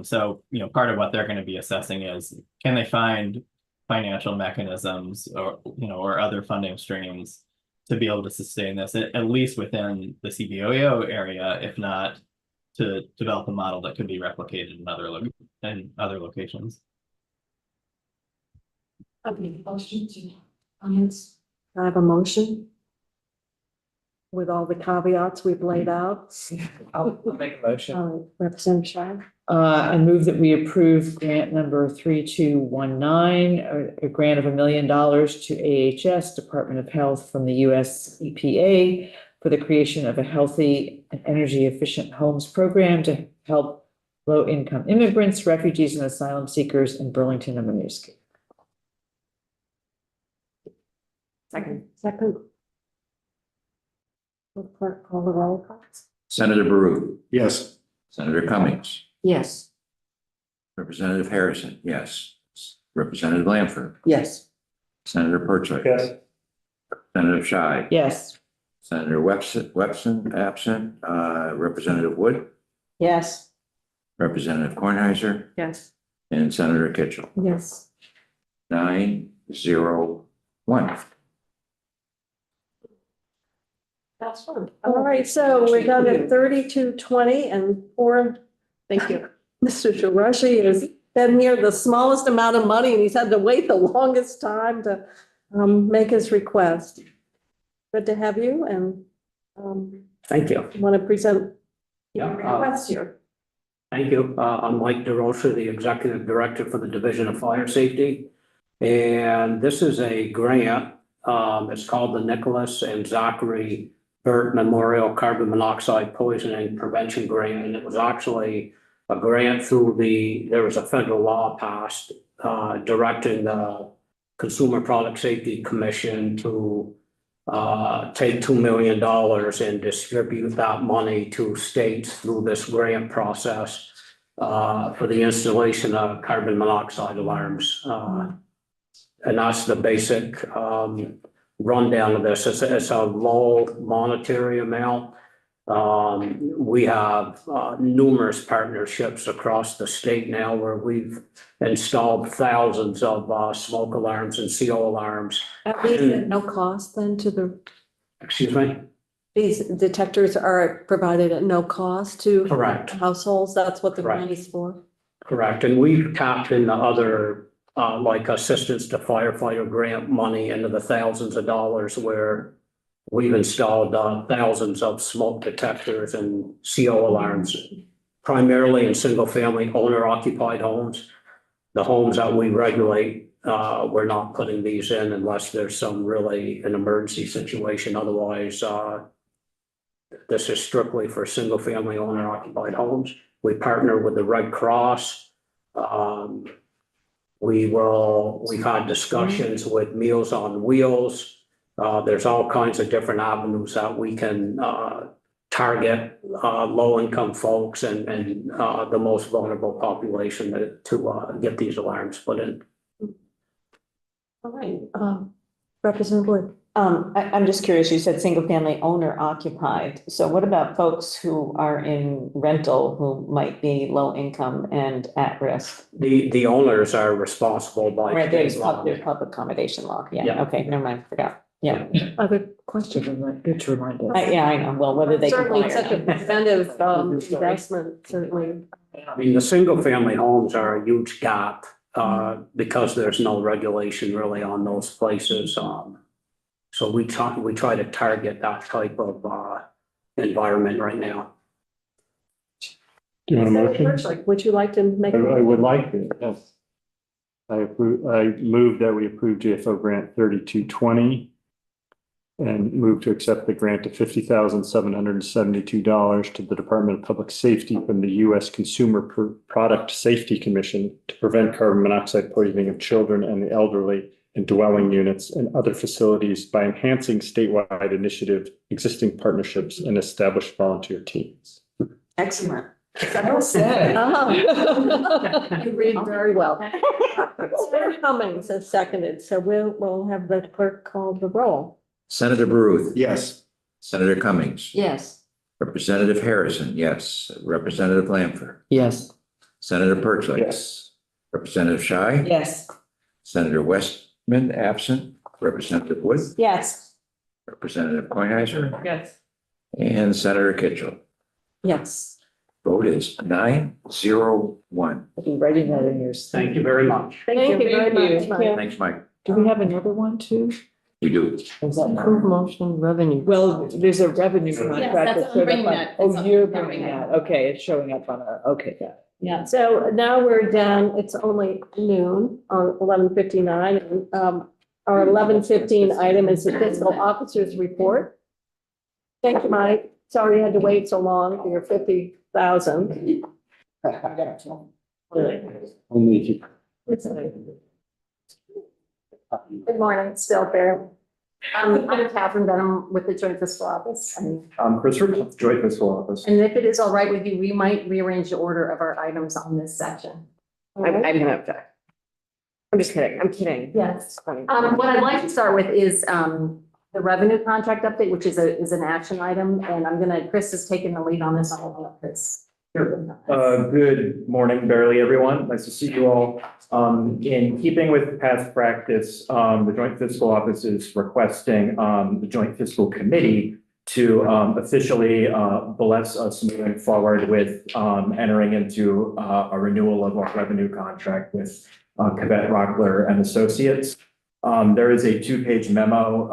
Speaker 6: So, part of what they're going to be assessing is, can they find financial mechanisms or other funding streams to be able to sustain this, at least within the CVOEO area, if not to develop a model that could be replicated in other locations.
Speaker 1: Okay, questions, comments? I have a motion with all the caveats we've laid out.
Speaker 3: I'll make a motion.
Speaker 1: Representative Shire.
Speaker 3: I move that we approve grant number 3219, a grant of $1 million to AHS, Department of Health, from the US EPA for the creation of a healthy and energy efficient homes program to help low-income immigrants, refugees, and asylum seekers in Burlington and Winooski.
Speaker 1: Second. Will clerk call the roll, please?
Speaker 4: Senator Baru.
Speaker 12: Yes.
Speaker 4: Senator Cummings.
Speaker 7: Yes.
Speaker 4: Representative Harrison, yes. Representative Lanford.
Speaker 9: Yes.
Speaker 4: Senator Pertwee.
Speaker 8: Yes.
Speaker 4: Representative Scheid.
Speaker 3: Yes.
Speaker 4: Senator Webson absent. Representative Wood.
Speaker 9: Yes.
Speaker 4: Representative Kornheiser.
Speaker 1: Yes.
Speaker 4: And Senator Kitchell.
Speaker 1: Yes.
Speaker 4: 9-0-1.
Speaker 1: That's fun. All right, so we're done at 32:20 and thank you. Mr. Shirashi has been here the smallest amount of money and he's had to wait the longest time to make his request. Good to have you and
Speaker 2: Thank you.
Speaker 1: want to present your
Speaker 2: Yeah,
Speaker 1: request here.
Speaker 2: Thank you. I'm Mike DeRosa, the Executive Director for the Division of Fire Safety. And this is a grant. It's called the Nicholas and Zachary Burt Memorial Carbon Monoxide Poisoning Prevention Grant. And it was actually a grant through there was a federal law passed directing the Consumer Product Safety Commission to take $2 million and distribute that money to states through this grant process for the installation of carbon monoxide alarms. And that's the basic rundown of this. It's a low monetary amount. We have numerous partnerships across the state now where we've installed thousands of smoke alarms and CO alarms.
Speaker 1: At least at no cost then to the,
Speaker 2: Excuse me?
Speaker 1: these detectors are provided at no cost to
Speaker 2: Correct.
Speaker 1: households. That's what the
Speaker 2: Correct.
Speaker 1: grant is for.
Speaker 2: Correct. And we've tapped into other like assistance to firefighter grant money into the thousands of dollars where we've installed thousands of smoke detectors and CO alarms, primarily in single family owner occupied homes. The homes that we regulate, we're not putting these in unless there's an emergency situation. Otherwise, this is strictly for single family owner occupied homes. We partner with the Red Cross. We've had discussions with Meals on Wheels. There's all kinds of different avenues that we can target low-income folks and the most vulnerable population to get these alarms put in.
Speaker 1: All right, Representative Wood.
Speaker 21: I'm just curious, you said single family owner occupied. So what about folks who are in rental who might be low income and at risk?
Speaker 2: The owners are responsible by.
Speaker 21: Right, there's public accommodation law. Yeah,
Speaker 2: Yeah.
Speaker 21: okay, never mind, forgot. Yeah.
Speaker 1: Other questions?
Speaker 3: Good to remind us.
Speaker 21: Yeah, I know. Well, whether they
Speaker 1: Certainly
Speaker 21: comply or
Speaker 1: such a
Speaker 21: not.
Speaker 1: preventive investment, certainly.
Speaker 2: I mean, the single family homes are a huge gap because there's no regulation really on those places. So we try to target that type of environment right now.
Speaker 8: Do you want a motion?
Speaker 1: Would you like to make?
Speaker 8: I would like to, yes. I move that we approve GFO grant 3220 and move to accept the grant of $50,772 to the Department of Public Safety from the U.S. Consumer Product Safety Commission to prevent carbon monoxide poisoning of children and the elderly in dwelling units and other facilities by enhancing statewide initiative, existing partnerships, and established volunteer teams.
Speaker 1: Excellent.
Speaker 3: Well said.
Speaker 1: You read very well. Senator Cummings has seconded, so we'll have the clerk call the roll.
Speaker 4: Senator Baruth.
Speaker 12: Yes.
Speaker 4: Senator Cummings.
Speaker 7: Yes.
Speaker 4: Representative Harrison, yes. Representative Blanford.
Speaker 5: Yes.
Speaker 4: Senator Perchlik.
Speaker 8: Yes.
Speaker 4: Representative Shy.
Speaker 3: Yes.
Speaker 4: Senator Westman, absent. Representative Wood.
Speaker 21: Yes.
Speaker 4: Representative Coinhizer.
Speaker 3: Yes.
Speaker 4: And Senator Kitchell.
Speaker 1: Yes.
Speaker 4: Vote is 901.
Speaker 3: I'll be writing that in yours.
Speaker 2: Thank you very much.
Speaker 1: Thank you very much. Mike.
Speaker 4: Thanks, Mike.
Speaker 3: Do we have another one too?
Speaker 4: We do.
Speaker 3: Is that
Speaker 1: Approve motion revenue.
Speaker 3: Well, there's a revenue contract
Speaker 9: that's-
Speaker 3: that
Speaker 9: I'm
Speaker 3: showed
Speaker 9: bringing
Speaker 3: up on,
Speaker 9: that.
Speaker 3: oh,
Speaker 9: It's
Speaker 3: you're
Speaker 9: on-
Speaker 3: bringing that. Okay, it's showing up on a, okay, yeah.
Speaker 1: Yeah, so now we're down, it's only noon on 11:59. Our 11:15 item is the fiscal officer's report. Thank you, Mike. Sorry you had to wait so long for your 50,000.
Speaker 8: Only if you.
Speaker 1: Good morning, still there. I'm Catherine Benham with the Joint Fiscal Office. And
Speaker 8: Chris Rich, Joint Fiscal Office.
Speaker 1: if it is all right with you, we might rearrange the order of our items on this section.
Speaker 9: I'm gonna object. I'm just kidding. I'm kidding.
Speaker 1: Yes.
Speaker 9: Funny.
Speaker 1: What I'd like to start with is the revenue contract update, which is an action item, and Chris is taking the lead on this. I'm gonna let Chris.
Speaker 13: Good morning, barely everyone. Nice to see you all. In keeping with past practice, the Joint Fiscal Office is requesting the Joint Fiscal Committee to officially bless us moving forward with entering into a renewal of our revenue contract with Kvet Rockler and Associates. There is a two-page memo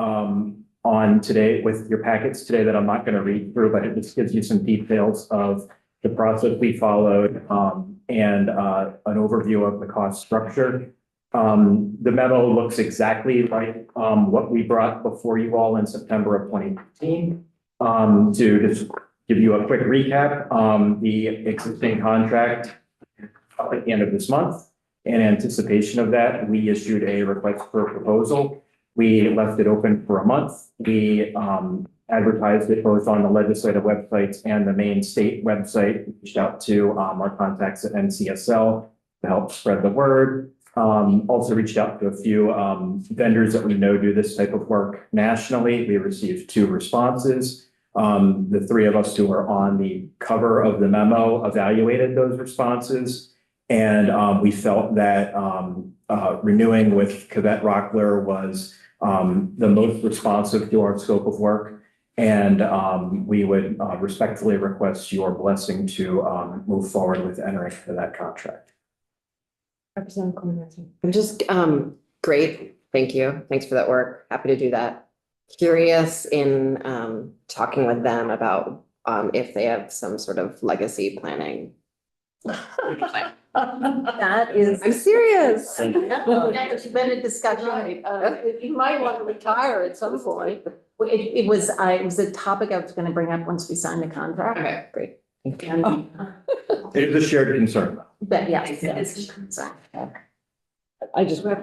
Speaker 13: on today with your packets today that I'm not going to read through, but it just gives you some details of the process we followed and an overview of the cost structure. The memo looks exactly like what we brought before you all in September of 2019. To just give you a quick recap, the existing contract at the end of this month. In anticipation of that, we issued a request for a proposal. We left it open for a month. We advertised it both on the legislative websites and the main state website. We reached out to our contacts at NCSL to help spread the word. Also reached out to a few vendors that we know do this type of work nationally. We received 2 responses. The 3 of us who are on the cover of the memo evaluated those responses. And we felt that renewing with Kvet Rockler was the most responsive to our scope of work. And we would respectfully request your blessing to move forward with entering into that contract.
Speaker 1: Representative Coinhizer.
Speaker 9: I'm just, great. Thank you. Thanks for that work. Happy to do that. Curious in talking with them about if they have some sort of legacy planning.
Speaker 1: That is.
Speaker 9: I'm serious.
Speaker 1: It's been a discussion. You might want to retire at some point. It was a topic I was going to bring up once we signed the contract.
Speaker 9: Okay, great.
Speaker 1: And,
Speaker 13: It is a shared concern.
Speaker 1: but yes, it's a concern.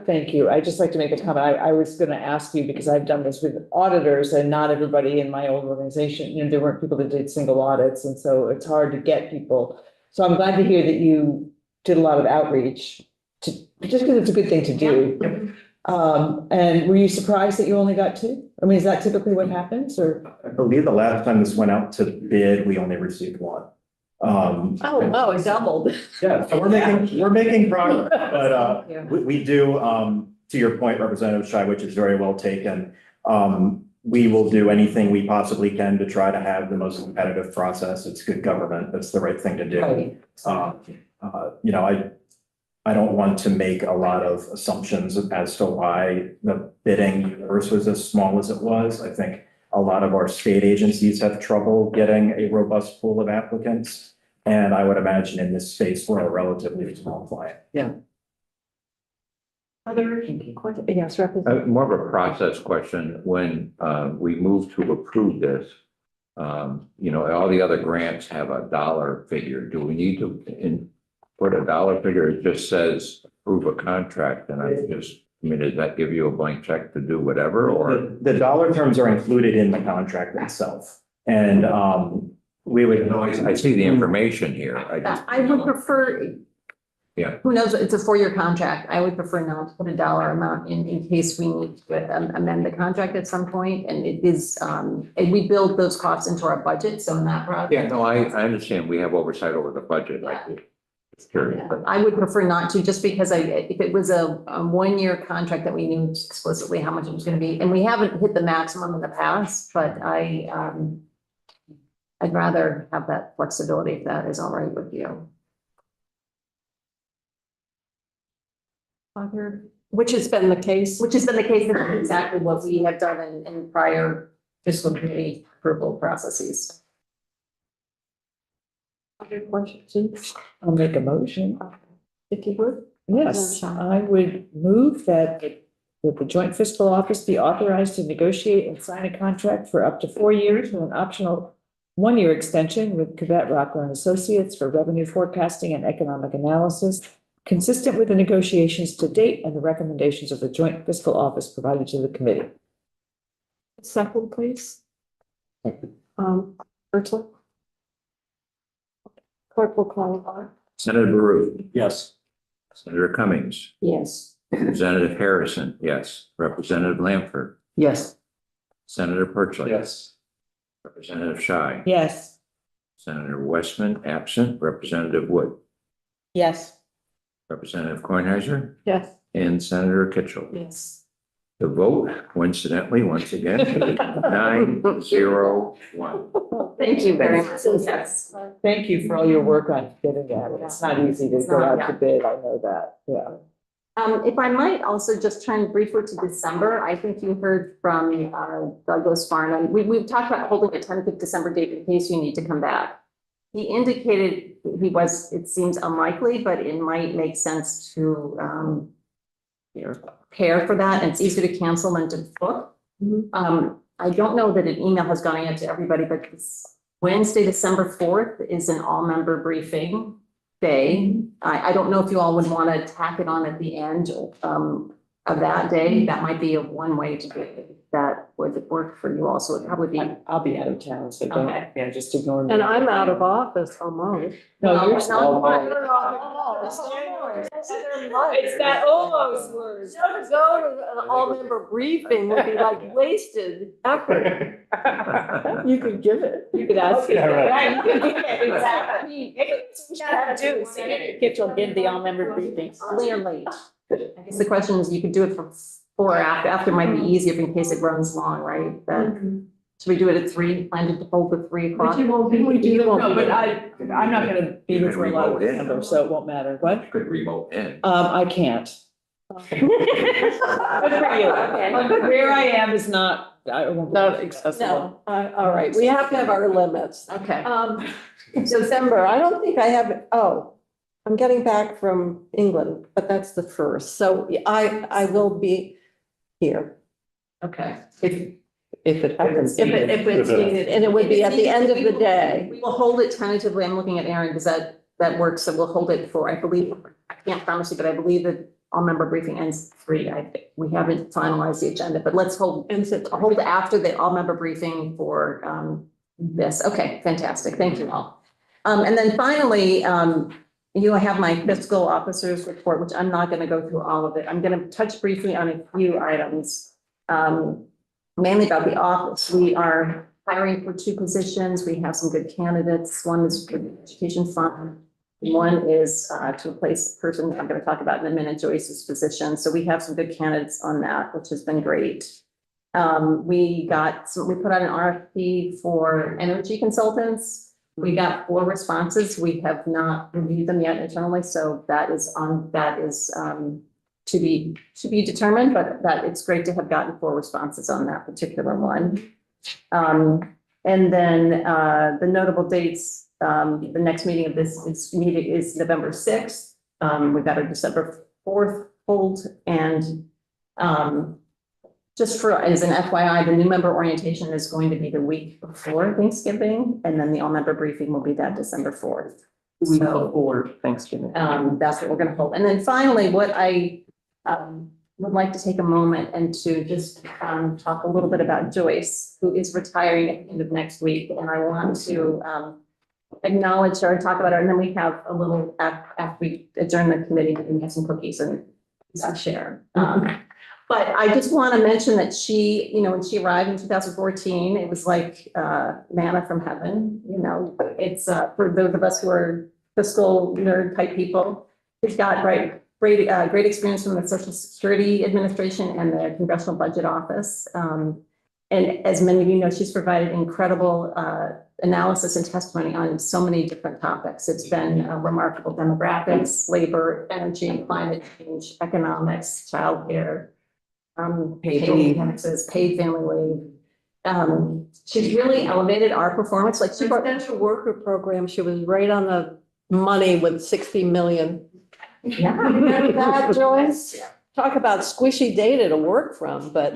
Speaker 3: Thank you. I just like to make a comment. I was gonna ask you, because I've done this with auditors and not everybody in my old organization, there weren't people that did single audits, and so it's hard to get people. So I'm glad to hear that you did a lot of outreach just because it's a good thing to do. And were you surprised that you only got 2? I mean, is that typically what happens, or?
Speaker 13: I believe the last time this went out to bid, we only received 1.
Speaker 1: Oh, it doubled.
Speaker 13: Yeah, so we're making progress, but we do, to your point, Representative Shy, which is very well taken. We will do anything we possibly can to try to have the most competitive process. It's good government. That's the right thing to do. I don't want to make a lot of assumptions as to why the bidding universe was as small as it was. I think a lot of our state agencies have trouble getting a robust pool of applicants. And I would imagine in this space, we're a relatively small client.
Speaker 5: Yeah.
Speaker 1: Other questions? Yes, Representative.
Speaker 4: More of a process question. When we move to approve this, all the other grants have a dollar figure. Do we need to put a dollar figure? It just says approve a contract, and does that give you a blank check to do whatever, or?
Speaker 13: The dollar terms are included in the contract itself. And we would.
Speaker 4: I see the information here.
Speaker 1: I would prefer.
Speaker 4: Yeah.
Speaker 1: Who knows, it's a 4-year contract. I would prefer not to put a dollar amount in case we need to amend the contract at some point. And it is, and we build those costs into our budget, so in that process.
Speaker 4: Yeah, no, I understand. We have oversight over the budget. Curious.
Speaker 1: I would prefer not to, just because if it was a 1-year contract that we knew explicitly how much it was gonna be, and we haven't hit the maximum in the past, but I'd rather have that flexibility if that is all right with you. Which has been the case. Which has been the case, that's exactly what we have done in prior fiscal committee approval processes. Other questions?
Speaker 3: I'll make a motion.
Speaker 1: If you would.
Speaker 3: Yes, I would move that the Joint Fiscal Office be authorized to negotiate and sign a contract for up to 4 years with an optional 1-year extension with Cadet Rockler and Associates for revenue forecasting and economic analysis, consistent with the negotiations to date and the recommendations of the Joint Fiscal Office provided to the committee.
Speaker 1: Second, please. Ursula. Clerk will call.
Speaker 4: Senator Baru.
Speaker 8: Yes.
Speaker 4: Senator Cummings.
Speaker 1: Yes.
Speaker 4: Representative Harrison, yes. Representative Lamford.
Speaker 5: Yes.
Speaker 4: Senator Perchley.
Speaker 8: Yes.
Speaker 4: Representative Shy.
Speaker 3: Yes.
Speaker 4: Senator Westman, absent. Representative Wood.
Speaker 21: Yes.
Speaker 4: Representative Kornheiser.
Speaker 1: Yes.
Speaker 4: And Senator Kitchell.
Speaker 1: Yes.
Speaker 4: The vote, coincidentally, once again, 9-0-1.
Speaker 1: Thank you very much. Yes.
Speaker 3: Thank you for all your work on getting that. It's not easy to go out to bid. I know that. Yeah.
Speaker 1: If I might also just turn briefly to December, I think you heard from Douglas Farnham. We've talked about holding a tentative December date in case you need to come back. He indicated it seems unlikely, but it might make sense to prepare for that. And it's easier to cancel than to book. I don't know that an email has gone out to everybody, but Wednesday, December 4th is an all-member briefing day. I don't know if you all would want to tack it on at the end of that day. That might be one way to do it. That would work for you also. It'd probably be.
Speaker 3: I'll be out of town, so don't,
Speaker 1: Okay.
Speaker 3: yeah, just ignore me.
Speaker 1: And I'm out of office almost.
Speaker 3: No, you're
Speaker 1: still.
Speaker 21: It's that almost word.
Speaker 1: To go to an all-member briefing would be like wasted effort.
Speaker 3: You could give it.
Speaker 21: You could ask.
Speaker 8: Yeah, right.
Speaker 21: Right, you could give it, exactly. Kitchell give the all-member briefings.
Speaker 1: Early or late? I guess the question is, you could do it for 4 after might be easier in case it runs long, right? Should we do it at 3? Plan to hold at 3 o'clock?
Speaker 3: We won't be,
Speaker 1: You won't be
Speaker 3: but
Speaker 1: there.
Speaker 3: I'm not gonna be here for a lot of
Speaker 4: Remote in.
Speaker 3: December, so it won't matter. What?
Speaker 4: Could remote in.
Speaker 3: I can't. Good for you.
Speaker 1: Okay.
Speaker 3: Where I am is not, I won't.
Speaker 5: Not accessible.
Speaker 1: No, all right, we have to have our limits.
Speaker 21: Okay.
Speaker 1: December, I don't think I have, I'm getting back from England, but that's the 1st, so I will be here.
Speaker 5: Okay. If it happens.
Speaker 1: If it's needed, and it would be at the end of the day. We will hold it tentatively. I'm looking at Aaron, because that works, so we'll hold it for, I believe, I can't promise you, but I believe that all-member briefing ends 3. We haven't finalized the agenda, but let's hold after the all-member briefing for this. Okay, fantastic. Thank you all. And then finally, I have my fiscal officer's report, which I'm not going to go through all of it. I'm going to touch briefly on a few items, mainly about the office. We are hiring for 2 positions. We have some good candidates. One is for the education fund. One is to replace the person I'm going to talk about in a minute, Joyce's position. So we have some good candidates on that, which has been great. We put out an RFP for energy consultants. We got 4 responses. We have not reviewed them yet internally, so that is to be determined, but that it's great to have gotten 4 responses on that particular one. And then the notable dates, the next meeting of this is November 6th. We've got a December 4th hold and, just for, as an FYI, the new member orientation is going to be the week before Thanksgiving, and then the all-member briefing will be that December 4th.
Speaker 5: We
Speaker 1: So,
Speaker 5: before Thanksgiving.
Speaker 1: that's what we're gonna hold. And then finally, what I, would like to take a moment and to just, talk a little bit about Joyce, who is retiring at the end of next week. And I want to, acknowledge her, talk about her, and then we have a little, after we adjourn the committee, we have some cookies and share. But I just want to mention that she, when she arrived in 2014, it was like manna from heaven. It's for those of us who are fiscal nerd type people. She's got great experience from the Social Security Administration and the Congressional Budget Office. And as many of you know, she's provided incredible analysis and testimony on so many different topics. It's been remarkable: demographics, labor, energy, climate change, economics, childcare. Paid taxes, paid family leave. She's really elevated our performance. Like she brought
Speaker 21: Residential worker program, she was right on the money with 60 million.
Speaker 1: Yeah.
Speaker 21: Remember that, Joyce? Talk about squishy data to work from, but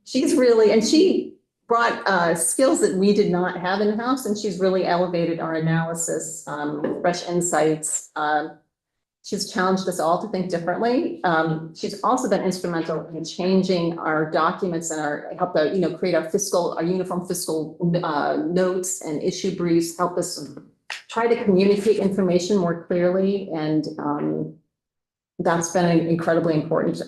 Speaker 1: She's really, and she brought skills that we did not have in-house, and she's really elevated our analysis, fresh insights. She's challenged us all to think differently. She's also been instrumental in changing our documents and helped create our uniform fiscal notes and issue briefs, help us try to communicate information more clearly. And that's been incredibly important,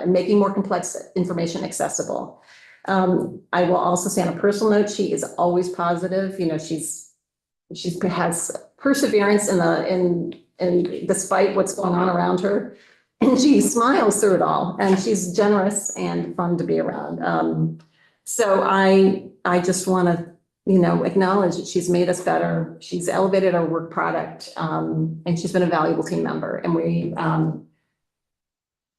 Speaker 1: making more complex information accessible. I will also say on a personal note, she is always positive. She has perseverance and despite what's going on around her, and she smiles through it all, and she's generous and fun to be around. So I just want to, acknowledge that she's made us better. She's elevated our work product, and she's been a valuable team member.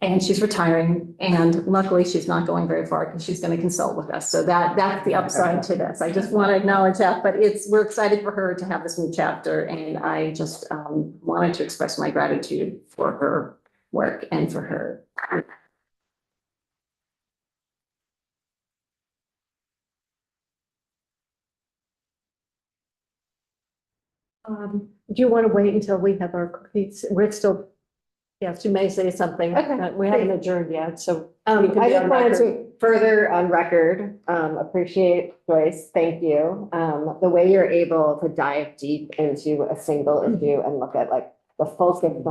Speaker 1: And she's retiring, and luckily she's not going very far because she's going to consult with us. So that's the upside to this. I just want to acknowledge that, but we're excited for her to have this new chapter, and I just wanted to express my gratitude for her work and for her. Do you want to wait until we have our cookies? We're still, yes, you may say something.
Speaker 9: Okay.
Speaker 1: We haven't adjourned yet, so.
Speaker 9: I
Speaker 1: you can be
Speaker 9: just
Speaker 1: on
Speaker 9: wanted
Speaker 1: record.
Speaker 9: to further on record, appreciate Joyce, thank you. The way you're able to dive deep into a single issue and look at like the full system,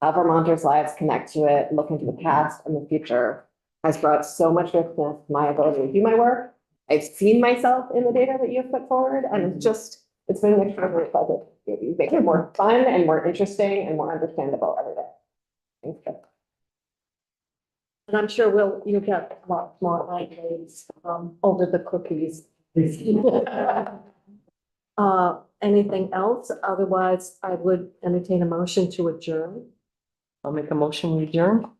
Speaker 9: how Vermonters' lives connect to it, look into the past and the future has brought so much richness to my ability to do my work. I've seen myself in the data that you've put forward, and it's been an extraordinary pleasure. You make it more fun and more interesting and more understandable every day. Thank you.
Speaker 1: And I'm sure you'll get a lot more accolades over the cookies. Anything else? Otherwise, I would entertain a motion to adjourn.
Speaker 5: I'll make a motion, we adjourn.